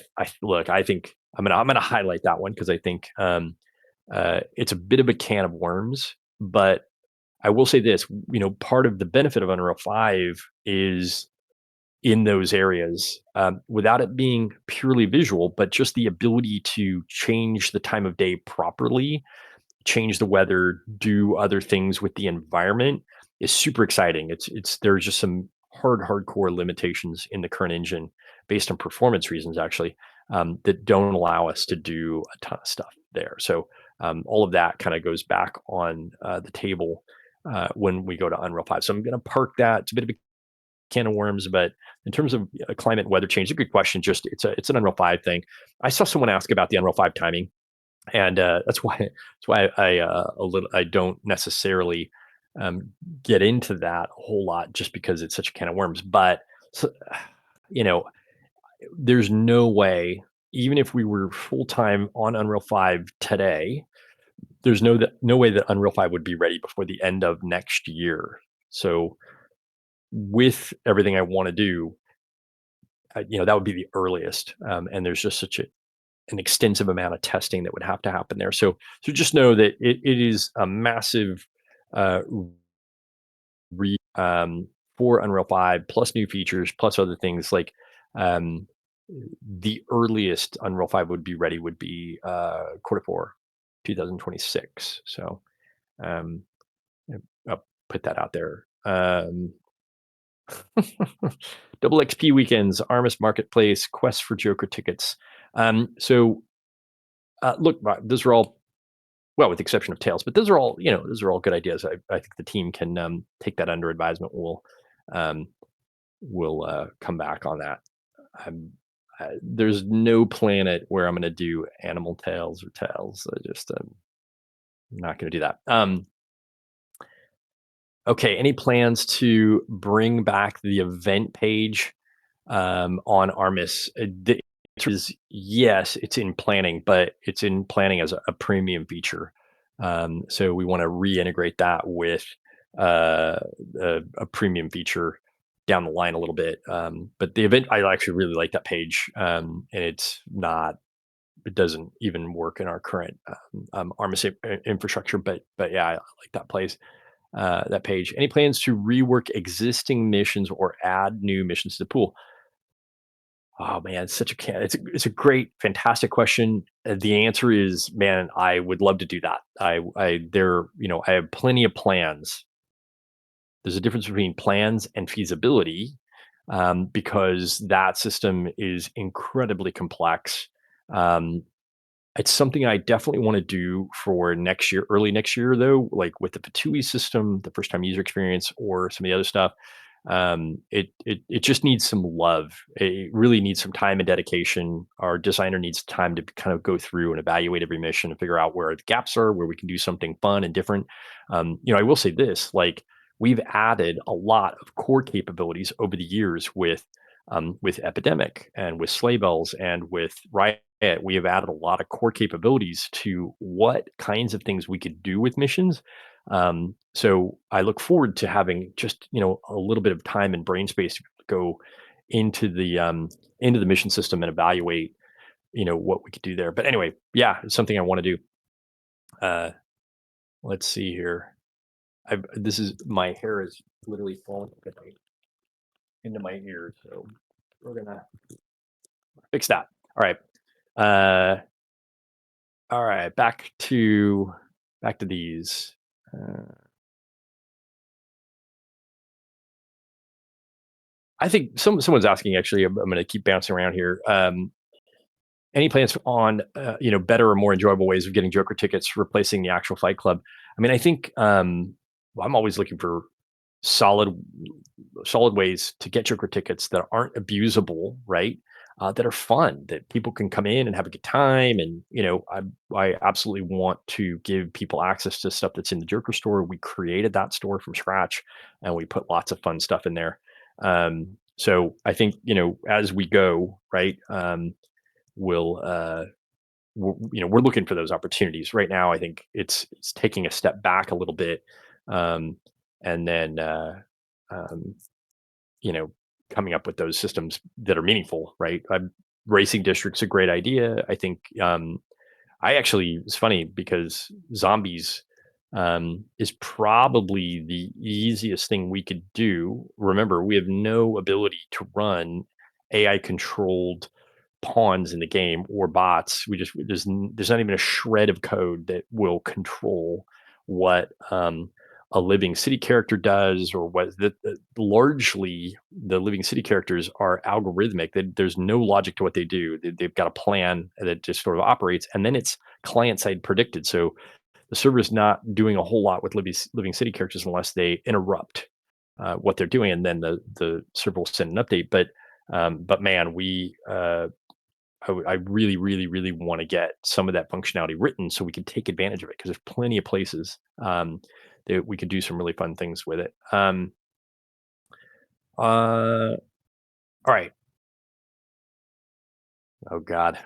think I'm gonna highlight that one because I think it's a bit of a can of worms. But I will say this, part of the benefit of Unreal 5 is in those areas, without it being purely visual, but just the ability to change the time of day properly, change the weather, do other things with the environment is super exciting. There's just some hardcore limitations in the current engine based on performance reasons actually, that don't allow us to do a ton of stuff there. So all of that kind of goes back on the table when we go to Unreal 5. So I'm going to park that. It's a bit of a can of worms, but in terms of climate weather change, it's a good question. Just it's an Unreal 5 thing. I saw someone ask about the Unreal 5 timing, and that's why I don't necessarily get into that a whole lot, just because it's such a can of worms. But so, you know, there's no way, even if we were full time on Unreal 5 today, there's no way that Unreal 5 would be ready before the end of next year. So with everything I want to do, that would be the earliest. And there's just an extensive amount of testing that would have to happen there. So just know that it is a massive uh, for Unreal 5 plus new features plus other things like um, the earliest Unreal 5 would be ready would be quarter 4 2026. So um, I'll put that out there. Double XP weekends, Armis Marketplace, Quest for Joker tickets. So look, those are all, well, with the exception of Tails, but those are all good ideas. I think the team can take that under advisement. Um, we'll come back on that. There's no planet where I'm going to do Animal Tails or Tails. I'm not going to do that. Okay, any plans to bring back the event page on Armis? The answer is yes, it's in planning, but it's in planning as a premium feature. So we want to reintegrate that with uh, a premium feature down the line a little bit. But the event, I actually really like that page, and it's not it doesn't even work in our current Armis infrastructure. But yeah, I like that place, that page. Any plans to rework existing missions or add new missions to the pool? Oh man, it's such a it's a great, fantastic question. The answer is, man, I would love to do that. I have plenty of plans. There's a difference between plans and feasibility, because that system is incredibly complex. Um, it's something I definitely want to do for next year, early next year, though, like with the Patui system, the first time user experience, or some of the other stuff. It just needs some love. It really needs some time and dedication. Our designer needs time to kind of go through and evaluate every mission and figure out where the gaps are, where we can do something fun and different. I will say this: like we've added a lot of core capabilities over the years with Epidemic and with Sleigh Bells and with Riot. We have added a lot of core capabilities to what kinds of things we could do with missions. So I look forward to having just a little bit of time and brain space to go into the mission system and evaluate what we could do there. But anyway, yeah, it's something I want to do. Uh, let's see here. This is my hair is literally falling into my ears, so we're gonna fix that. All right. Uh, all right. Back to these. Uh, I think someone's asking. Actually, I'm going to keep bouncing around here. Any plans on better or more enjoyable ways of getting Joker tickets, replacing the actual Fight Club? I mean, I think I'm always looking for solid solid ways to get Joker tickets that aren't abusable, right? That are fun, that people can come in and have a good time. And I absolutely want to give people access to stuff that's in the Joker store. We created that store from scratch, and we put lots of fun stuff in there. So I think as we go, right, we'll we're looking for those opportunities right now. I think it's taking a step back a little bit, um, and then um, you know, coming up with those systems that are meaningful, right? Racing district's a great idea. I think I actually it's funny because zombies is probably the easiest thing we could do. Remember, we have no ability to run AI controlled pawns in the game or bots. There's not even a shred of code that will control what a living city character does, or largely the living city characters are algorithmic. There's no logic to what they do. They've got a plan that just sort of operates, and then it's client side predicted. So the server is not doing a whole lot with living city characters unless they interrupt what they're doing, and then the server will send an update. But man, I really, really, really want to get some of that functionality written so we can take advantage of it, because there's plenty of places that we could do some really fun things with it. All right. Oh God.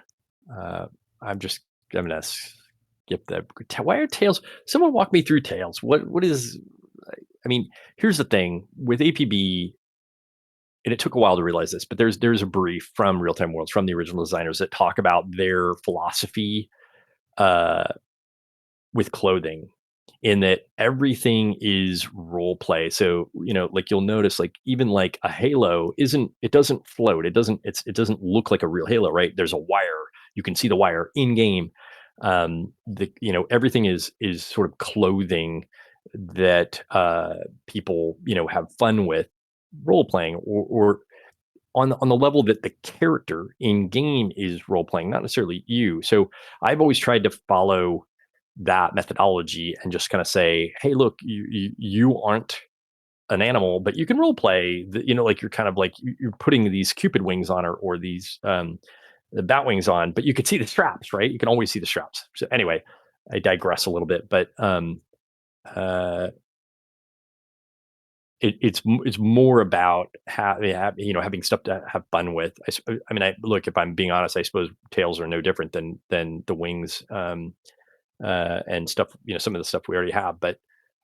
Uh, I'm just I'm gonna skip that. Why are tails? Someone walk me through tails. What is? I mean, here's the thing with APB, and it took a while to realize this, but there's a brief from Real Time Worlds, from the original designers, that talk about their philosophy uh, with clothing, in that everything is role play. So, like you'll notice, like even like a halo it doesn't float. It doesn't look like a real halo, right? There's a wire. You can see the wire in game. Everything is sort of clothing that people, have fun with role playing, or on the level that the character in game is role playing, not necessarily you. So I've always tried to follow that methodology and just kind of say, hey, look, you aren't an animal, but you can role play. Like you're kind of like you're putting these Cupid wings on, or these the bat wings on, but you can see the straps, right? You can always see the straps. So anyway, I digress a little bit, but uh, it's more about having stuff to have fun with. I mean, look, if I'm being honest, I suppose tails are no different than the wings, and stuff. Some of the stuff we already have, but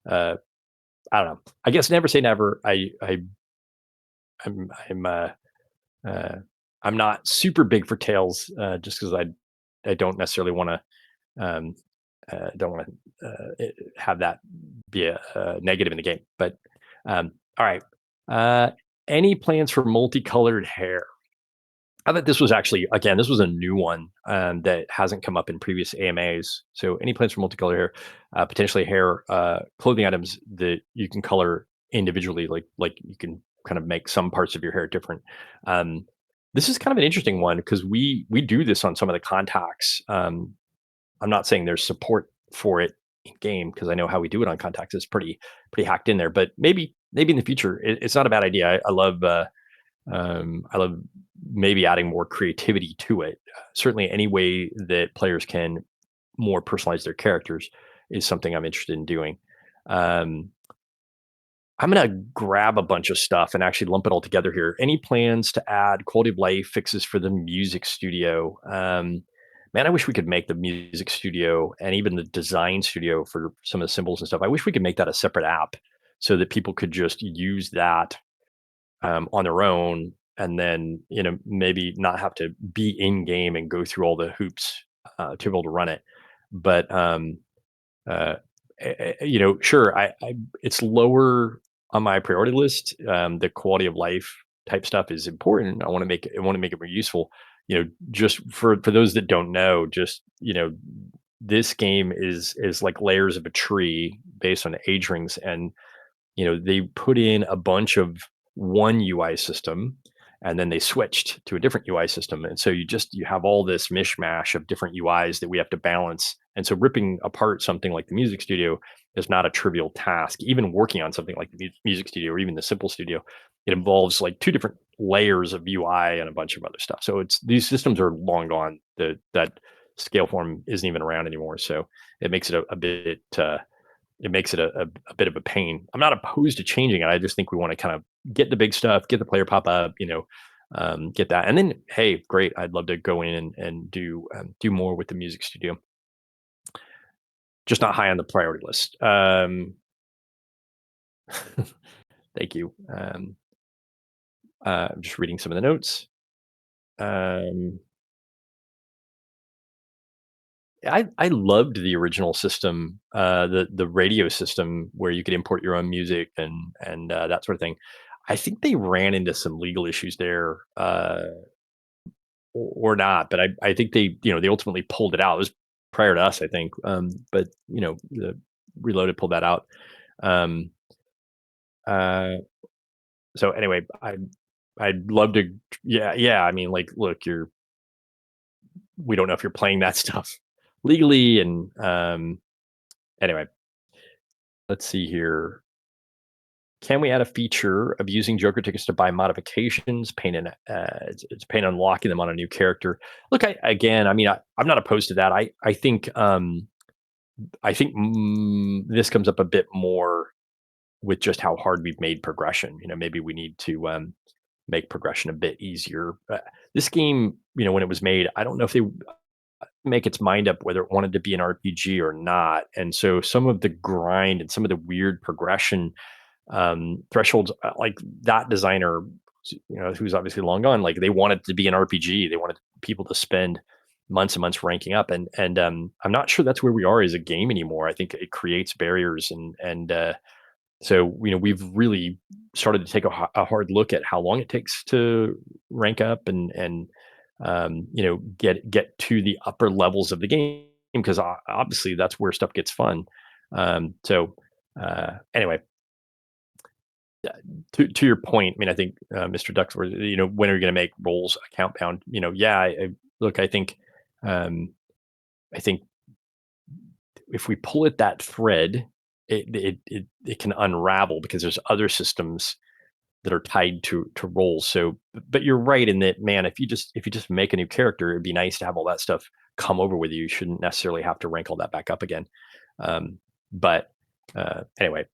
uh, I don't know. I guess never say never. I'm uh, I'm not super big for tails, just because I I don't necessarily want to um, don't want to have that be a negative in the game. But all right, uh, any plans for multicolored hair? I thought this was actually, again, this was a new one that hasn't come up in previous AMAs. So, any plans for multicolor hair, potentially hair, clothing items that you can color individually, like you can kind of make some parts of your hair different. Um, this is kind of an interesting one because we do this on some of the contacts. I'm not saying there's support for it in game because I know how we do it on contacts is pretty hacked in there. But maybe in the future, it's not a bad idea. I love maybe adding more creativity to it. Certainly, any way that players can more personalize their characters is something I'm interested in doing. Um, I'm going to grab a bunch of stuff and actually lump it all together here. Any plans to add quality of life fixes for the music studio? Man, I wish we could make the music studio and even the design studio for some of the symbols and stuff. I wish we could make that a separate app so that people could just use that on their own, and then maybe not have to be in game and go through all the hoops to be able to run it. But uh, sure, it's lower on my priority list. The quality of life type stuff is important. I want to make it more useful. Just for those that don't know, just this game is like layers of a tree based on age rings, and they put in a bunch of one UI system and then they switched to a different UI system. And so you have all this mishmash of different UIs that we have to balance. And so ripping apart something like the music studio is not a trivial task. Even working on something like the music studio or even the simple studio, it involves like two different layers of UI and a bunch of other stuff. So these systems are long gone. That scale form isn't even around anymore. So it makes it a bit it makes it a bit of a pain. I'm not opposed to changing it. I just think we want to kind of get the big stuff, get the player pop up, get that, and then hey, great! I'd love to go in and do more with the music studio. Just not high on the priority list. Thank you. I'm just reading some of the notes. Um, I loved the original system, the radio system where you could import your own music and that sort of thing. I think they ran into some legal issues there, or not, but I think they ultimately pulled it out. It was prior to us, I think, but the Reloaded pulled that out. Um, uh, so anyway, I'd love to, yeah. I mean, like, look, we don't know if you're playing that stuff legally, and anyway, let's see here. Can we add a feature of using Joker tickets to buy modifications, paint and it's paint unlocking them on a new character? Look, I mean, I'm not opposed to that. I think this comes up a bit more with just how hard we've made progression. Maybe we need to make progression a bit easier. This game, when it was made, I don't know if they make its mind up whether it wanted to be an RPG or not. And so some of the grind and some of the weird progression thresholds, like that designer, who's obviously long gone, like they wanted to be an RPG. They wanted people to spend months and months ranking up, and I'm not sure that's where we are as a game anymore. I think it creates barriers, and so we've really started to take a hard look at how long it takes to rank up and get to the upper levels of the game, because obviously that's where stuff gets fun. Anyway, to your point, I mean, I think Mr. Ducksworth, when are you going to make roles account bound? Yeah. Look, um, I think if we pull at that thread, it can unravel because there's other systems that are tied to roles. So, but you're right in that, man. If you just make a new character, it'd be nice to have all that stuff come over with you. You shouldn't necessarily have to rank all that back up again. But anyway,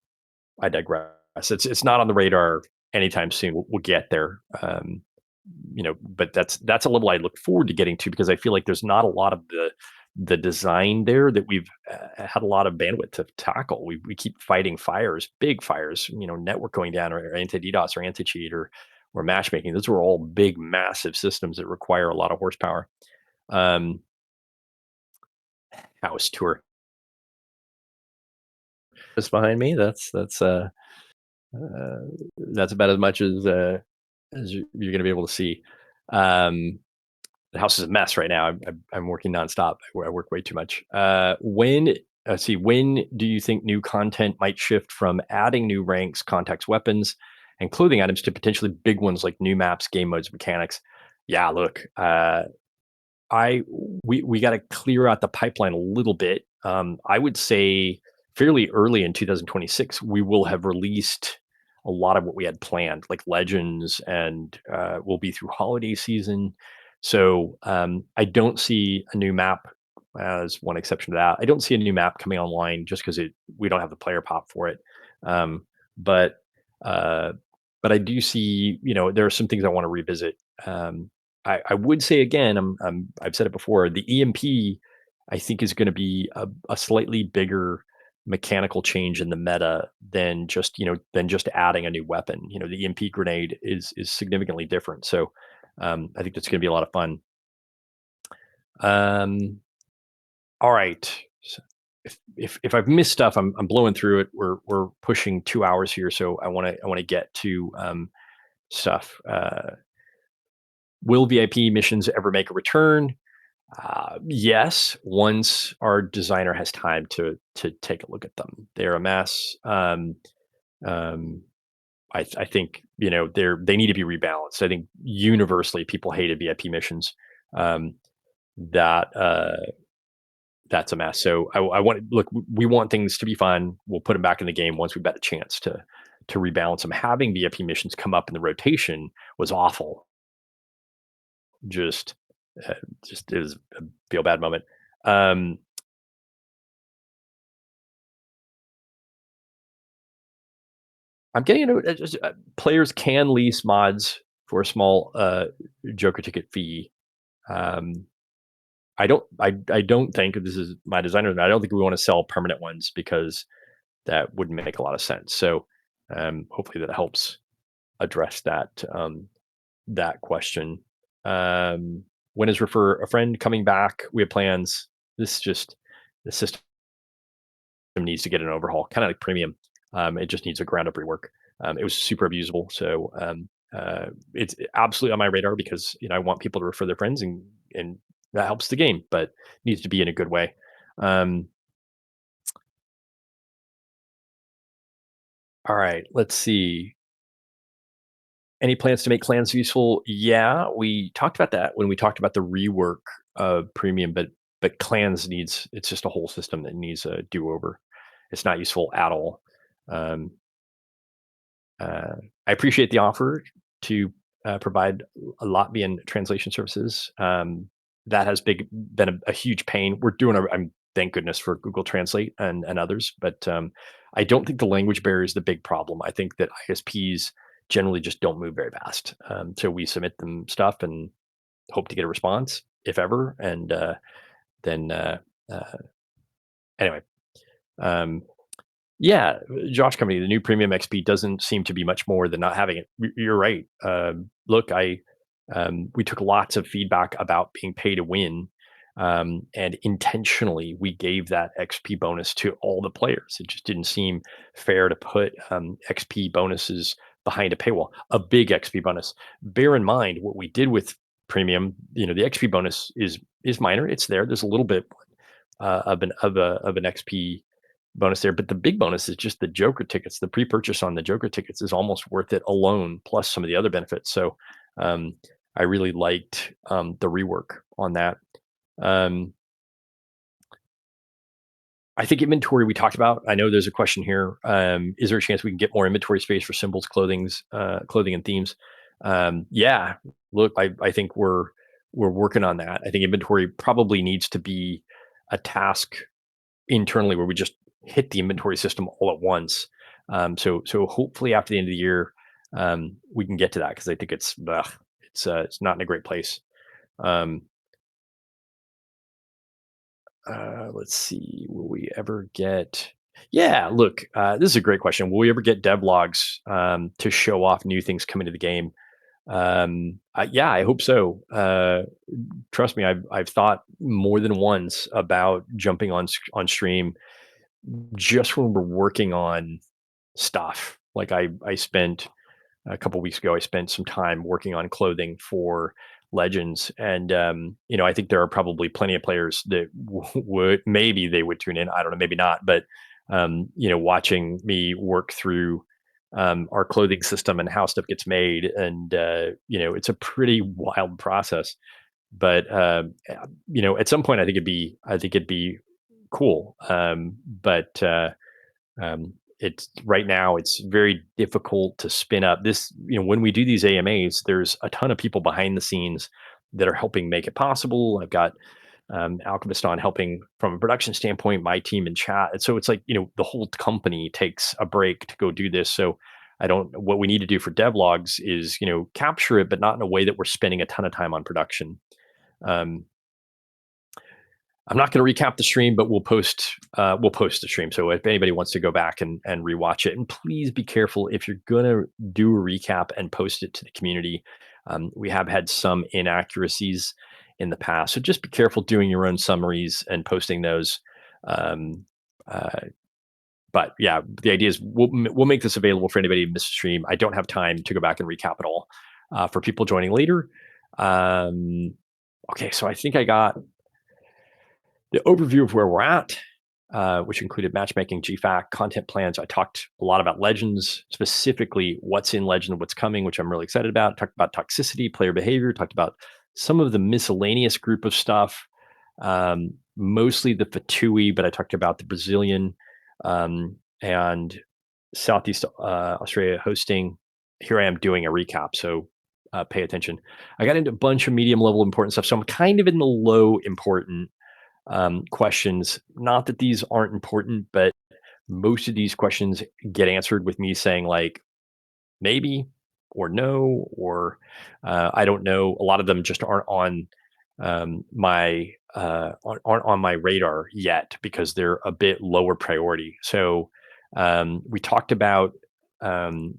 I digress. It's not on the radar anytime soon. We'll get there. But that's a level I look forward to getting to, because I feel like there's not a lot of the design there that we've had a lot of bandwidth to tackle. We keep fighting fires, big fires, network going down, or anti-DDoS or anti-cheat or matchmaking. Those are all big, massive systems that require a lot of horsepower. Um, house tour. Just behind me. Uh, that's about as much as you're going to be able to see. Um, the house is a mess right now. I'm working nonstop. I work way too much. When let's see, when do you think new content might shift from adding new ranks, contacts, weapons, and clothing items to potentially big ones like new maps, game modes, mechanics? Yeah, look, I we got to clear out the pipeline a little bit. I would say fairly early in 2026, we will have released a lot of what we had planned, like Legends, and we'll be through holiday season. So I don't see a new map as one exception to that. I don't see a new map coming online just because it we don't have the player pop for it. Um, but uh, but I do see, there are some things I want to revisit. I would say again, I've said it before, the EMP, I think, is going to be a slightly bigger mechanical change in the meta than just adding a new weapon. The EMP grenade is significantly different. So I think that's going to be a lot of fun. Um, all right. So if I've missed stuff, I'm blowing through it. We're pushing 2 hours here, so I want to get to stuff. Will VIP missions ever make a return? Yes, once our designer has time to take a look at them. They're a mess. Um, I think they need to be rebalanced. I think universally people hated VIP missions. Um, that that's a mess. So I want look. We want things to be fun. We'll put them back in the game once we've got a chance to rebalance them. Having VIP missions come up in the rotation was awful. Just uh, just it was a feel bad moment. Um, I'm getting into it. Players can lease mods for a small Joker ticket fee. Um, I don't think this is my designer. I don't think we want to sell permanent ones because that wouldn't make a lot of sense. So hopefully that helps address that question. When is refer a friend coming back? We have plans. This just the system needs to get an overhaul, kind of like premium. It just needs a ground up rework. It was super abusable, so it's absolutely on my radar because I want people to refer their friends, and that helps the game, but needs to be in a good way. Um, all right, let's see. Any plans to make clans useful? Yeah, we talked about that when we talked about the rework of premium, but clans needs it's just a whole system that needs a do over. It's not useful at all. Um, Uh, I appreciate the offer to provide a Latvian translation services. That has been a huge pain. We're doing I'm thank goodness for Google Translate and others, but I don't think the language barrier is the big problem. I think that ISPs generally just don't move very fast. So we submit them stuff and hope to get a response, if ever, and then uh, anyway. Um, Yeah, Josh Company, the new premium XP doesn't seem to be much more than not having it. You're right. Look, we took lots of feedback about being pay to win, and intentionally we gave that XP bonus to all the players. It just didn't seem fair to put XP bonuses behind a paywall, a big XP bonus. Bear in mind what we did with premium. The XP bonus is minor. It's there. There's a little bit of an XP bonus there. But the big bonus is just the Joker tickets. The pre-purchase on the Joker tickets is almost worth it alone, plus some of the other benefits. So um, I really liked the rework on that. Um, I think inventory we talked about. I know there's a question here. Is there a chance we can get more inventory space for symbols, clothing, and themes? Yeah. Look, I think we're working on that. I think inventory probably needs to be a task internally where we just hit the inventory system all at once. So hopefully after the end of the year, we can get to that because I think it's not in a great place. Um, let's see, will we ever get? Yeah, look, this is a great question. Will we ever get devlogs to show off new things coming to the game? Yeah, I hope so. Trust me, I've thought more than once about jumping on stream just when we're working on stuff. Like I spent a couple weeks ago, I spent some time working on clothing for Legends, and I think there are probably plenty of players that would maybe they would tune in. I don't know, maybe not, but watching me work through our clothing system and how stuff gets made, and it's a pretty wild process. But at some point, I think it'd be cool. But it's right now it's very difficult to spin up this. When we do these AMAs, there's a ton of people behind the scenes that are helping make it possible. I've got Alchemist on helping from a production standpoint, my team in chat. And so it's like, the whole company takes a break to go do this. So what we need to do for devlogs is, capture it, but not in a way that we're spending a ton of time on production. Um, I'm not going to recap the stream, but we'll post the stream. So if anybody wants to go back and rewatch it, and please be careful if you're going to do a recap and post it to the community. We have had some inaccuracies in the past, so just be careful doing your own summaries and posting those. Um, uh, but yeah, the idea is we'll make this available for anybody who missed the stream. I don't have time to go back and recap it all for people joining later. Okay, so I think I got the overview of where we're at, which included matchmaking, GFAQ, content plans. I talked a lot about Legends, specifically what's in Legend, what's coming, which I'm really excited about. Talked about toxicity, player behavior, talked about some of the miscellaneous group of stuff, mostly the Fatui, but I talked about the Brazilian and Southeast Australia hosting. Here I am doing a recap, so pay attention. I got into a bunch of medium level important stuff, so I'm kind of in the low important questions. Not that these aren't important, but most of these questions get answered with me saying like maybe or no or I don't know. A lot of them just aren't on my aren't on my radar yet because they're a bit lower priority. So we talked about oh,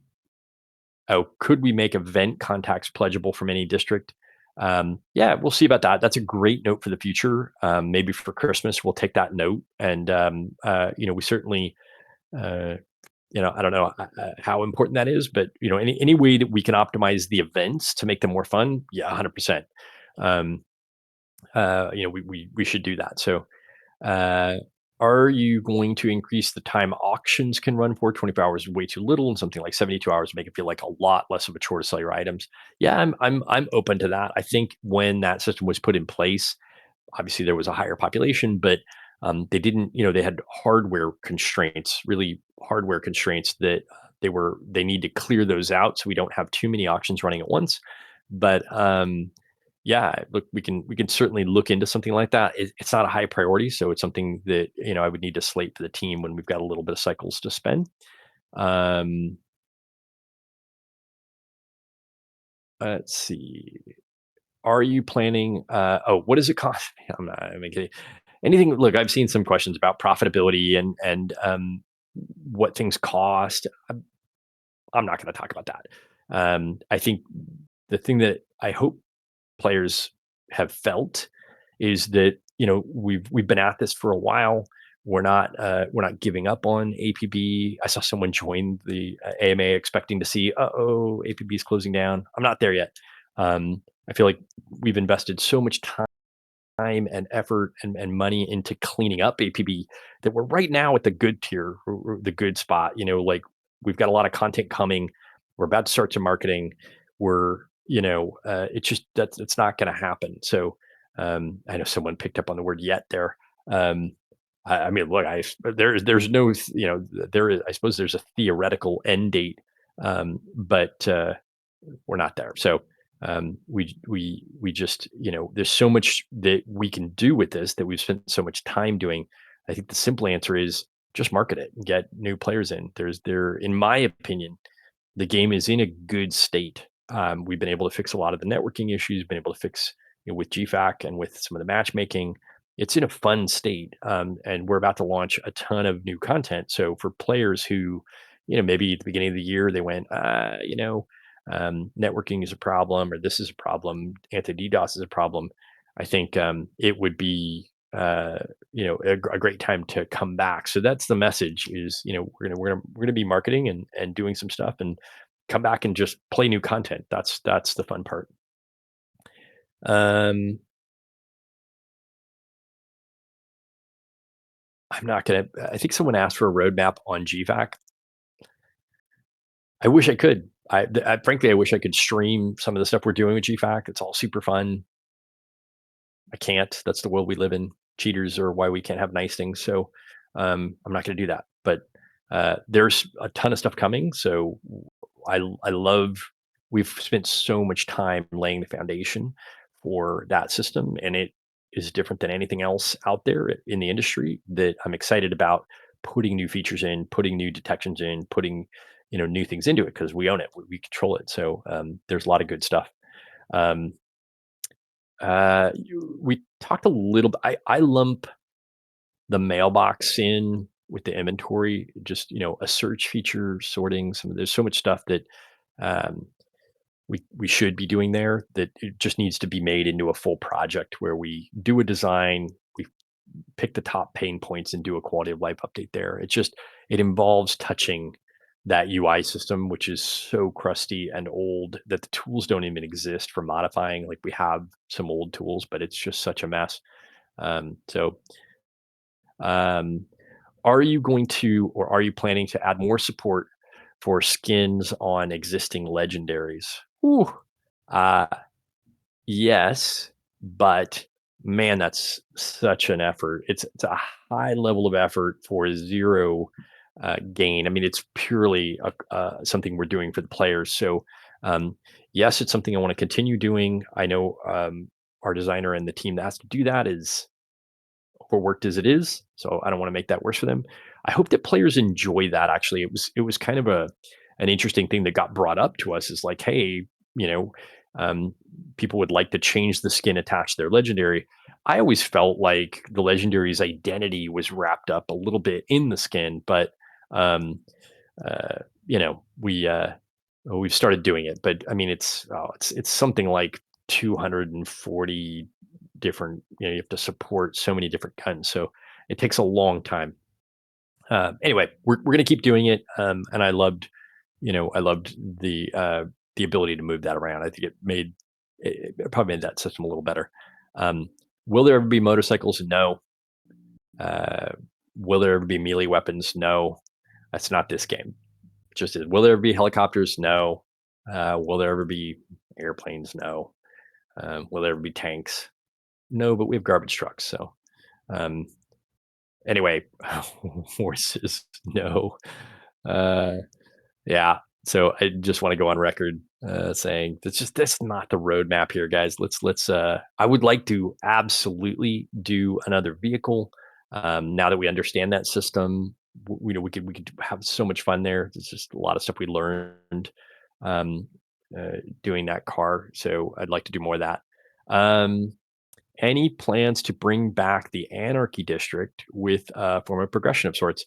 could we make event contacts pledgeable from any district? Yeah, we'll see about that. That's a great note for the future. Maybe for Christmas, we'll take that note. And, we certainly, uh, I don't know how important that is, but, any way that we can optimize the events to make them more fun. Yeah, 100%. Um, we should do that. So, uh, are you going to increase the time auctions can run for? 24 hours is way too little, and something like 72 hours make it feel like a lot less of a chore to sell your items. Yeah, I'm open to that. I think when that system was put in place, obviously there was a higher population, but they didn't, they had hardware constraints, really hardware constraints that they need to clear those out so we don't have too many auctions running at once. But yeah, look, we can certainly look into something like that. It's not a high priority, so it's something that I would need to slate for the team when we've got a little bit of cycles to spend. Um, let's see. Are you planning? Oh, what does it cost? I'm not kidding. Anything. Look, I've seen some questions about profitability and what things cost. I'm not going to talk about that. I think the thing that I hope players have felt is that we've been at this for a while. We're not giving up on APB. I saw someone join the AMA expecting to see, APB is closing down. I'm not there yet. I feel like we've invested so much time and effort and money into cleaning up APB that we're right now at the good tier, the good spot. Like we've got a lot of content coming. We're about to start some marketing. We're, it's just it's not going to happen. So I know someone picked up on the word yet there. Um, I mean, look, there's no, there is, I suppose there's a theoretical end date, but we're not there. So we just there's so much that we can do with this that we've spent so much time doing. I think the simple answer is just market it and get new players in. In my opinion, the game is in a good state. We've been able to fix a lot of the networking issues, been able to fix with GFAQ and with some of the matchmaking. It's in a fun state, and we're about to launch a ton of new content. So for players who, maybe at the beginning of the year they went, networking is a problem, or this is a problem, anti DDoS is a problem, I think it would be a great time to come back. So that's the message: is we're gonna be marketing and doing some stuff, and come back and just play new content. That's the fun part. Um, I'm not gonna. I think someone asked for a roadmap on GVAC. I wish I could. Frankly, I wish I could stream some of the stuff we're doing with GFAC. It's all super fun. I can't. That's the world we live in. Cheaters are why we can't have nice things. So I'm not going to do that. But there's a ton of stuff coming. So I love. We've spent so much time laying the foundation for that system, and it is different than anything else out there in the industry. That I'm excited about putting new features in, putting new detections in, putting new things into it because we own it, we control it. So there's a lot of good stuff. Um, we talked a little bit. I lump the mailbox in with the inventory, just a search feature, sorting. There's so much stuff that um, we should be doing there that it just needs to be made into a full project where we do a design, we pick the top pain points and do a quality of life update there. It involves touching that UI system, which is so crusty and old that the tools don't even exist for modifying. Like we have some old tools, but it's just such a mess. So, um, are you going to, or are you planning to add more support for skins on existing legendaries? Ooh, uh, yes, but man, that's such an effort. It's a high level of effort for 0 gain. I mean, it's purely something we're doing for the players. So, yes, it's something I want to continue doing. I know our designer and the team that has to do that is overworked as it is, so I don't want to make that worse for them. I hope that players enjoy that. Actually, it was kind of an interesting thing that got brought up to us. Is like, hey, you know, um, people would like to change the skin attached to their legendary. I always felt like the legendary's identity was wrapped up a little bit in the skin, but um, you know, we've started doing it. But I mean, it's something like 240 different. You have to support so many different guns, so it takes a long time. Anyway, we're gonna keep doing it, and I loved the ability to move that around. I think it probably made that system a little better. Um, will there ever be motorcycles? No. Uh, will there ever be melee weapons? No. That's not this game. It just is. Will there ever be helicopters? No. Will there ever be airplanes? No. Will there ever be tanks? No, but we have garbage trucks. So um, anyway, horses? No. Uh, Yeah. So I just want to go on record saying that's not the roadmap here, guys. Let's. I would like to absolutely do another vehicle. Now that we understand that system, we could have so much fun there. There's just a lot of stuff we learned um, doing that car. So I'd like to do more of that. Um, any plans to bring back the Anarchy District with a form of progression of sorts?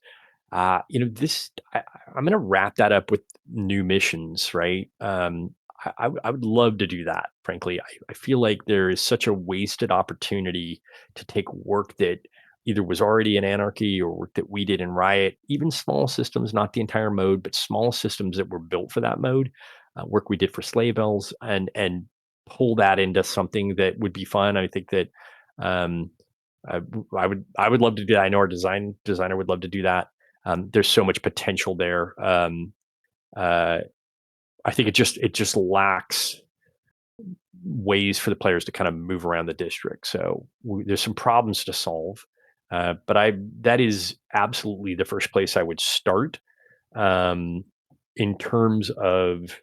This I'm gonna wrap that up with new missions, right? I would love to do that. Frankly, I feel like there is such a wasted opportunity to take work that either was already in Anarchy or work that we did in Riot, even small systems, not the entire mode, but small systems that were built for that mode, work we did for Sleigh Bells, and pull that into something that would be fun. I think that um, I would love to do that. I know our designer would love to do that. There's so much potential there. Uh, I think it just lacks ways for the players to kind of move around the district. So there's some problems to solve. But that is absolutely the first place I would start in terms of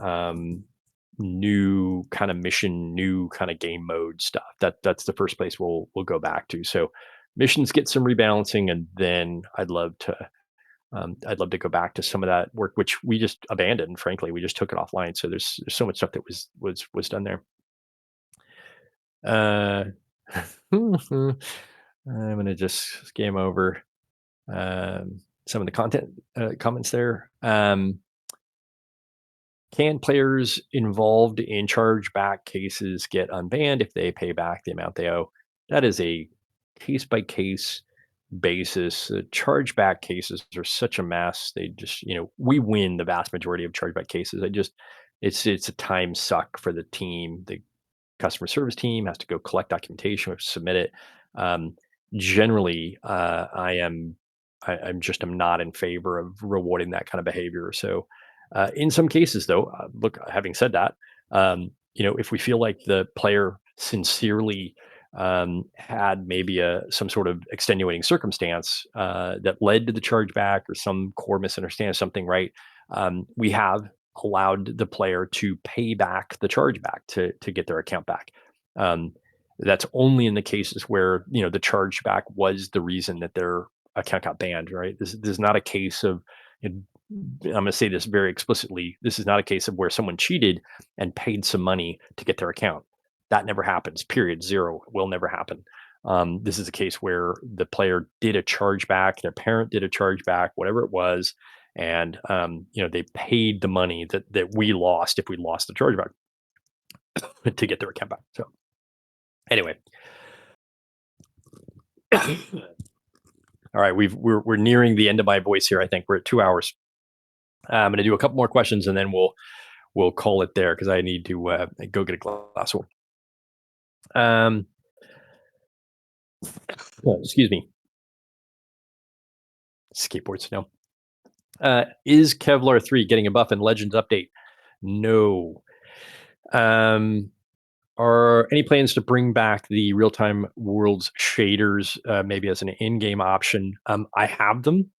um, new kind of mission, new kind of game mode stuff. That's the first place we'll go back to. So missions get some rebalancing, and then I'd love to go back to some of that work, which we just abandoned. Frankly, we just took it offline. So there's so much stuff that was done there. Uh, I'm gonna just skim over some of the content comments there. Can players involved in chargeback cases get unbanned if they pay back the amount they owe? That is a case by case basis. Chargeback cases are such a mess. They just, we win the vast majority of chargeback cases. It's a time suck for the team. The customer service team has to go collect documentation, we have to submit it. Um, Generally, I'm not in favor of rewarding that kind of behavior. So, in some cases, though, look, having said that, if we feel like the player sincerely had maybe some sort of extenuating circumstance that led to the chargeback or some core misunderstanding of something, right? We have allowed the player to pay back the chargeback to get their account back. Um, that's only in the cases where the chargeback was the reason that their account got banned. Right? This is not a case of. I'm going to say this very explicitly. This is not a case of where someone cheated and paid some money to get their account. That never happens. Period. Zero will never happen. This is a case where the player did a chargeback, their parent did a chargeback, whatever it was, and they paid the money that we lost if we lost the chargeback to get their account back. So anyway, all right, we're nearing the end of my voice here. I think we're at 2 hours. I'm going to do a couple more questions and then we'll call it there because I need to go get a glass of water. Excuse me. Skateboard snow. Is Kevlar 3 getting a buff in Legends update? No. Are any plans to bring back the real-time worlds shaders, maybe as an in-game option? I have them.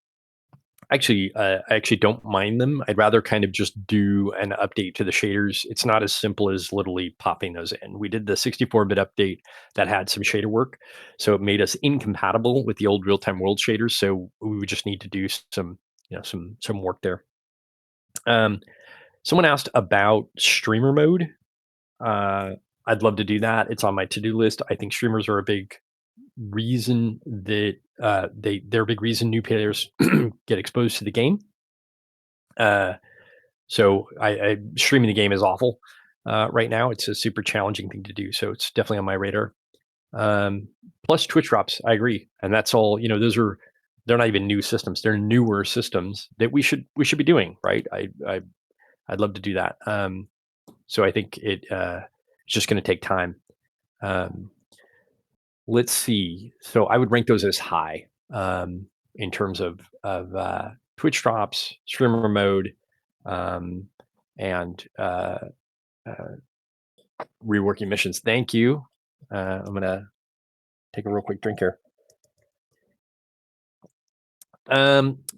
Actually, I actually don't mind them. I'd rather kind of just do an update to the shaders. It's not as simple as literally popping those in. We did the 64-bit update that had some shader work, so it made us incompatible with the old real-time world shaders. So we would just need to do some work there. Someone asked about streamer mode. I'd love to do that. It's on my to-do list. I think streamers are a big reason that they're a big reason new players get exposed to the game. So I streaming the game is awful right now. It's a super challenging thing to do. So it's definitely on my radar. Plus Twitch drops. I agree, and that's all. They're not even new systems. They're newer systems that we should be doing right. I'd love to do that. So I think it's just going to take time. Let's see. So I would rank those as high in terms of Twitch drops, streamer mode, and reworking missions. Thank you. I'm gonna take a real quick drink here.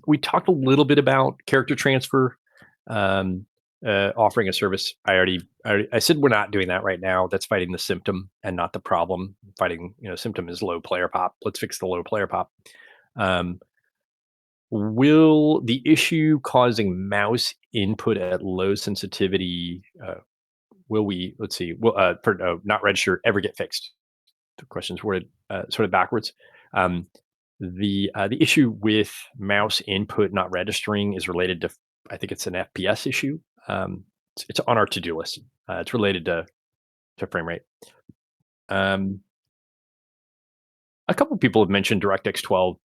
We talked a little bit about character transfer, offering a service. I said we're not doing that right now. That's fighting the symptom and not the problem. Fighting, symptom is low player pop. Let's fix the low player pop. Will the issue causing mouse input at low sensitivity, let's see, for not register ever get fixed? The question's worded sort of backwards. The issue with mouse input not registering is related to, I think it's an FPS issue. It's on our to-do list. It's related to frame rate. A couple of people have mentioned DirectX 12.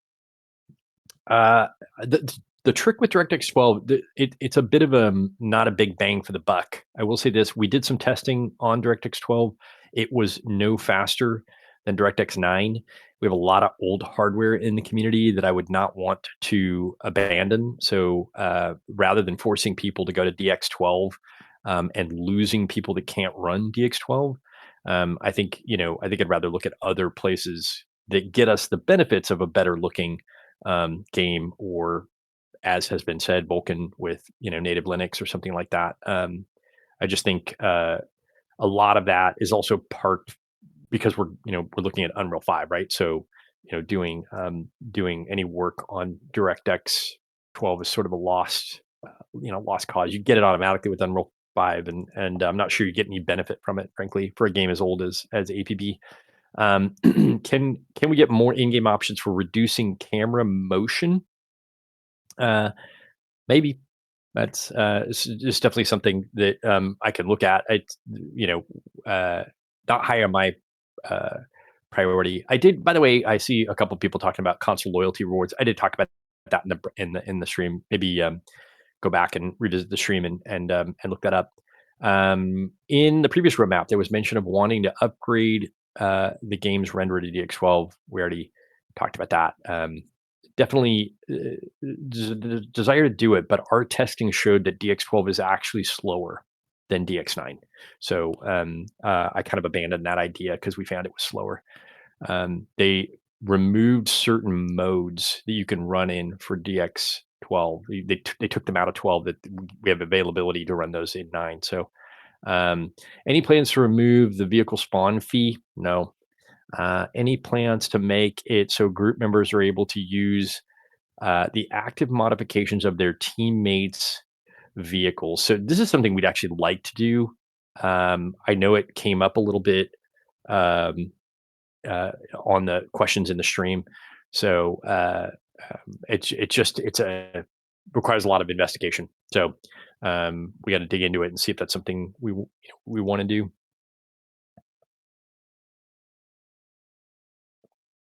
The trick with DirectX 12, it's a bit of not a big bang for the buck. I will say this: we did some testing on DirectX 12. It was no faster than DirectX 9. We have a lot of old hardware in the community that I would not want to abandon. So rather than forcing people to go to DX12 and losing people that can't run DX12, I think I'd rather look at other places that get us the benefits of a better looking game, or as has been said, Vulkan with native Linux or something like that. I just think a lot of that is also part because we're looking at Unreal 5, right? So doing any work on DirectX 12 is sort of a lost cause. You get it automatically with Unreal 5, and I'm not sure you get any benefit from it, frankly, for a game as old as APB. Can we get more in-game options for reducing camera motion? Maybe. It's definitely something that I could look at. It's not high on my uh, priority. I did, by the way. I see a couple people talking about console loyalty rewards. I did talk about that in the stream. Maybe go back and revisit the stream and look that up. In the previous roadmap, there was mention of wanting to upgrade the game's render to DX12. We already talked about that. Definitely desire to do it, but our testing showed that DX12 is actually slower than DX9. So I kind of abandoned that idea because we found it was slower. They removed certain modes that you can run in for DX12. They took them out of 12 that we have availability to run those in 9. So any plans to remove the vehicle spawn fee? No. Any plans to make it so group members are able to use the active modifications of their teammates' vehicles? So this is something we'd actually like to do. I know it came up a little bit um, on the questions in the stream. So it's a requires a lot of investigation. So we got to dig into it and see if that's something we want to do.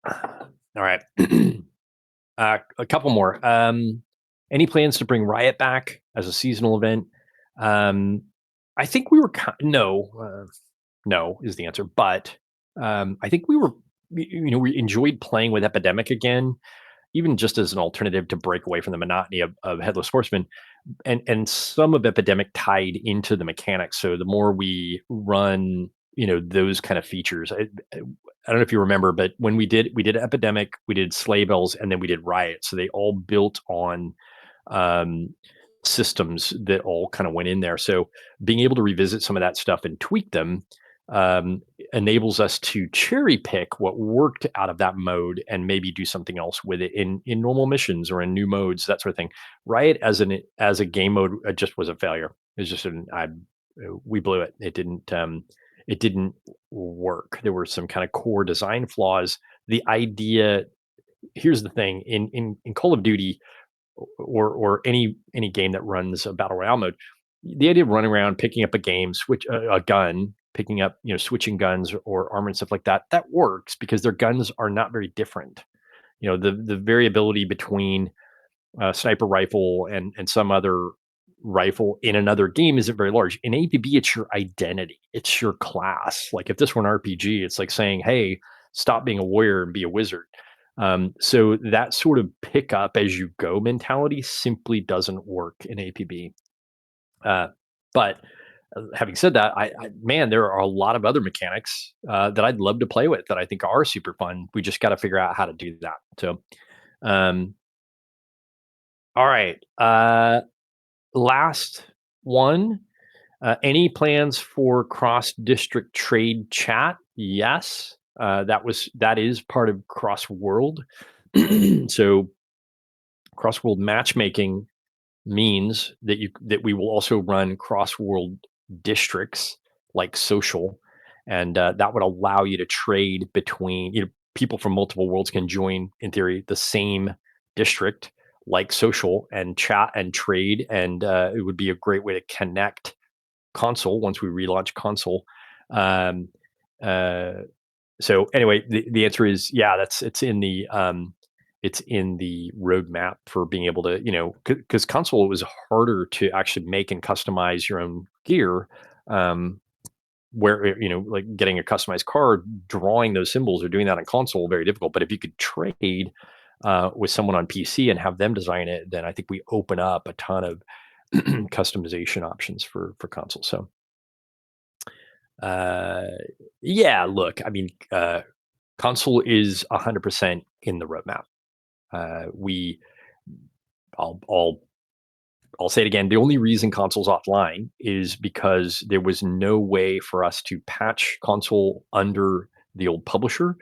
All right. A couple more. Any plans to bring Riot back as a seasonal event? Um, I think we were no, no is the answer. But I think we enjoyed playing with Epidemic again, even just as an alternative to break away from the monotony of Headless Horseman. And some of Epidemic tied into the mechanics. So the more we run, those kind of features. I don't know if you remember, but when we did Epidemic, we did Sleigh Bells, and then we did Riot. So they all built on um, systems that all kind of went in there. So being able to revisit some of that stuff and tweak them um, enables us to cherry pick what worked out of that mode and maybe do something else with it in normal missions or in new modes, that sort of thing. Riot as a game mode just was a failure. It's just we blew it. It didn't work. There were some kind of core design flaws. The idea Here's the thing in Call of Duty or any game that runs a battle royale mode, the idea of running around, picking up a game, switch a gun, picking up, switching guns or armor and stuff like that, that works because their guns are not very different. The variability between a sniper rifle and some other rifle in another game isn't very large. In APB, it's your identity, it's your class. Like if this were an RPG, it's like saying, "Hey, stop being a warrior and be a wizard." So that sort of pick up as you go mentality simply doesn't work in APB. But having said that, man, there are a lot of other mechanics that I'd love to play with that I think are super fun. We just got to figure out how to do that. So, um, all right. Last one. Any plans for cross district trade chat? Yes. That is part of cross world. So cross world matchmaking means that we will also run cross world districts like social, and that would allow you to trade between people from multiple worlds can join in theory the same district like social and chat and trade, and it would be a great way to connect console once we relaunch console. Um, uh, so anyway, the answer is yeah. It's in the roadmap for being able to because console was harder to actually make and customize your own gear. Where like getting a customized card, drawing those symbols or doing that on console very difficult. But if you could trade with someone on PC and have them design it, then I think we open up a ton of customization options for console. So uh, yeah, look, I mean, console is 100% in the roadmap. We, I'll say it again. The only reason console's offline is because there was no way for us to patch console under the old publisher.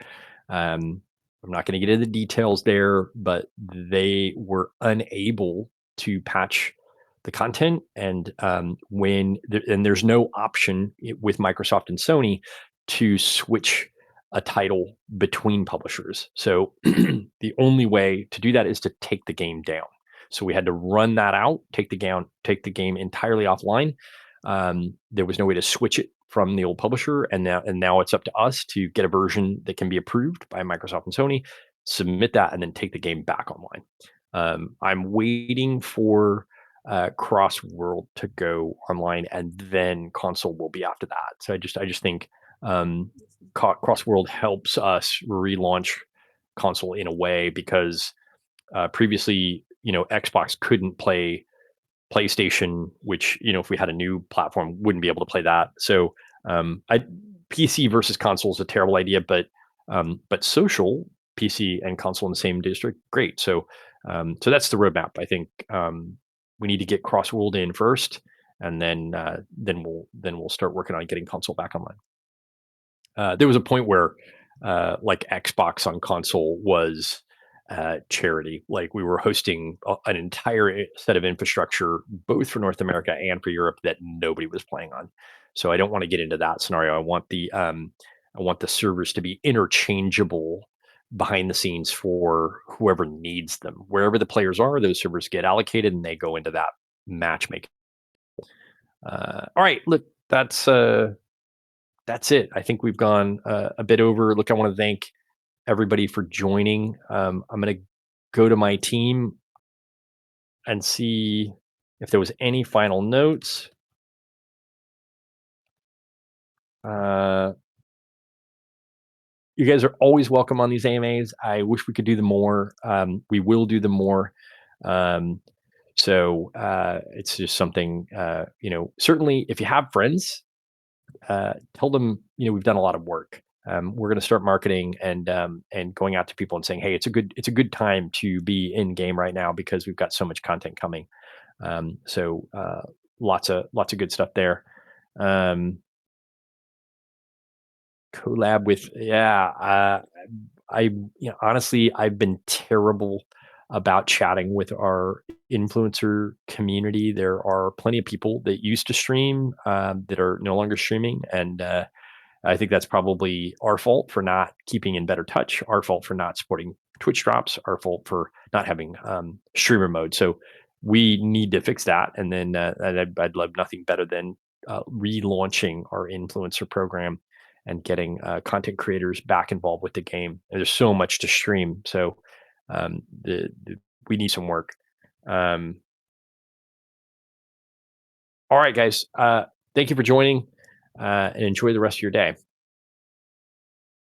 I'm not going to get into the details there, but they were unable to patch the content, and there's no option with Microsoft and Sony to switch a title between publishers. So the only way to do that is to take the game down. So we had to run that out, take the game entirely offline. There was no way to switch it from the old publisher, and now it's up to us to get a version that can be approved by Microsoft and Sony, submit that, and then take the game back online. I'm waiting for cross world to go online, and then console will be after that. So I just think um, cross world helps us relaunch console in a way, because previously, Xbox couldn't play PlayStation, which, if we had a new platform, wouldn't be able to play that. So I PC versus console is a terrible idea, but social PC and console in the same district, great. So that's the roadmap. I think we need to get cross world in first, and then we'll start working on getting console back online. There was a point where like Xbox on console was charity. Like, we were hosting an entire set of infrastructure, both for North America and for Europe, that nobody was playing on. So I don't want to get into that scenario. I want the servers to be interchangeable behind the scenes for whoever needs them. Wherever the players are, those servers get allocated and they go into that matchmaking. All right, look, that's it. I think we've gone a bit over. Look, I want to thank everybody for joining. I'm going to go to my team and see if there was any final notes. Uh, you guys are always welcome on these AMAs. I wish we could do them more. We will do them more. Um, so it's just something, certainly if you have friends, tell them, we've done a lot of work. We're going to start marketing and going out to people and saying, hey, it's a good time to be in game right now, because we've got so much content coming. So lots of good stuff there. Collab with, yeah. Honestly, I've been terrible about chatting with our influencer community. There are plenty of people that used to stream that are no longer streaming, and I think that's probably our fault for not keeping in better touch, our fault for not supporting Twitch drops, our fault for not having streamer mode. So we need to fix that. And then I'd love nothing better than relaunching our influencer program and getting content creators back involved with the game. And there's so much to stream. So we need some work. All right, guys. Thank you for joining, and enjoy the rest of your day.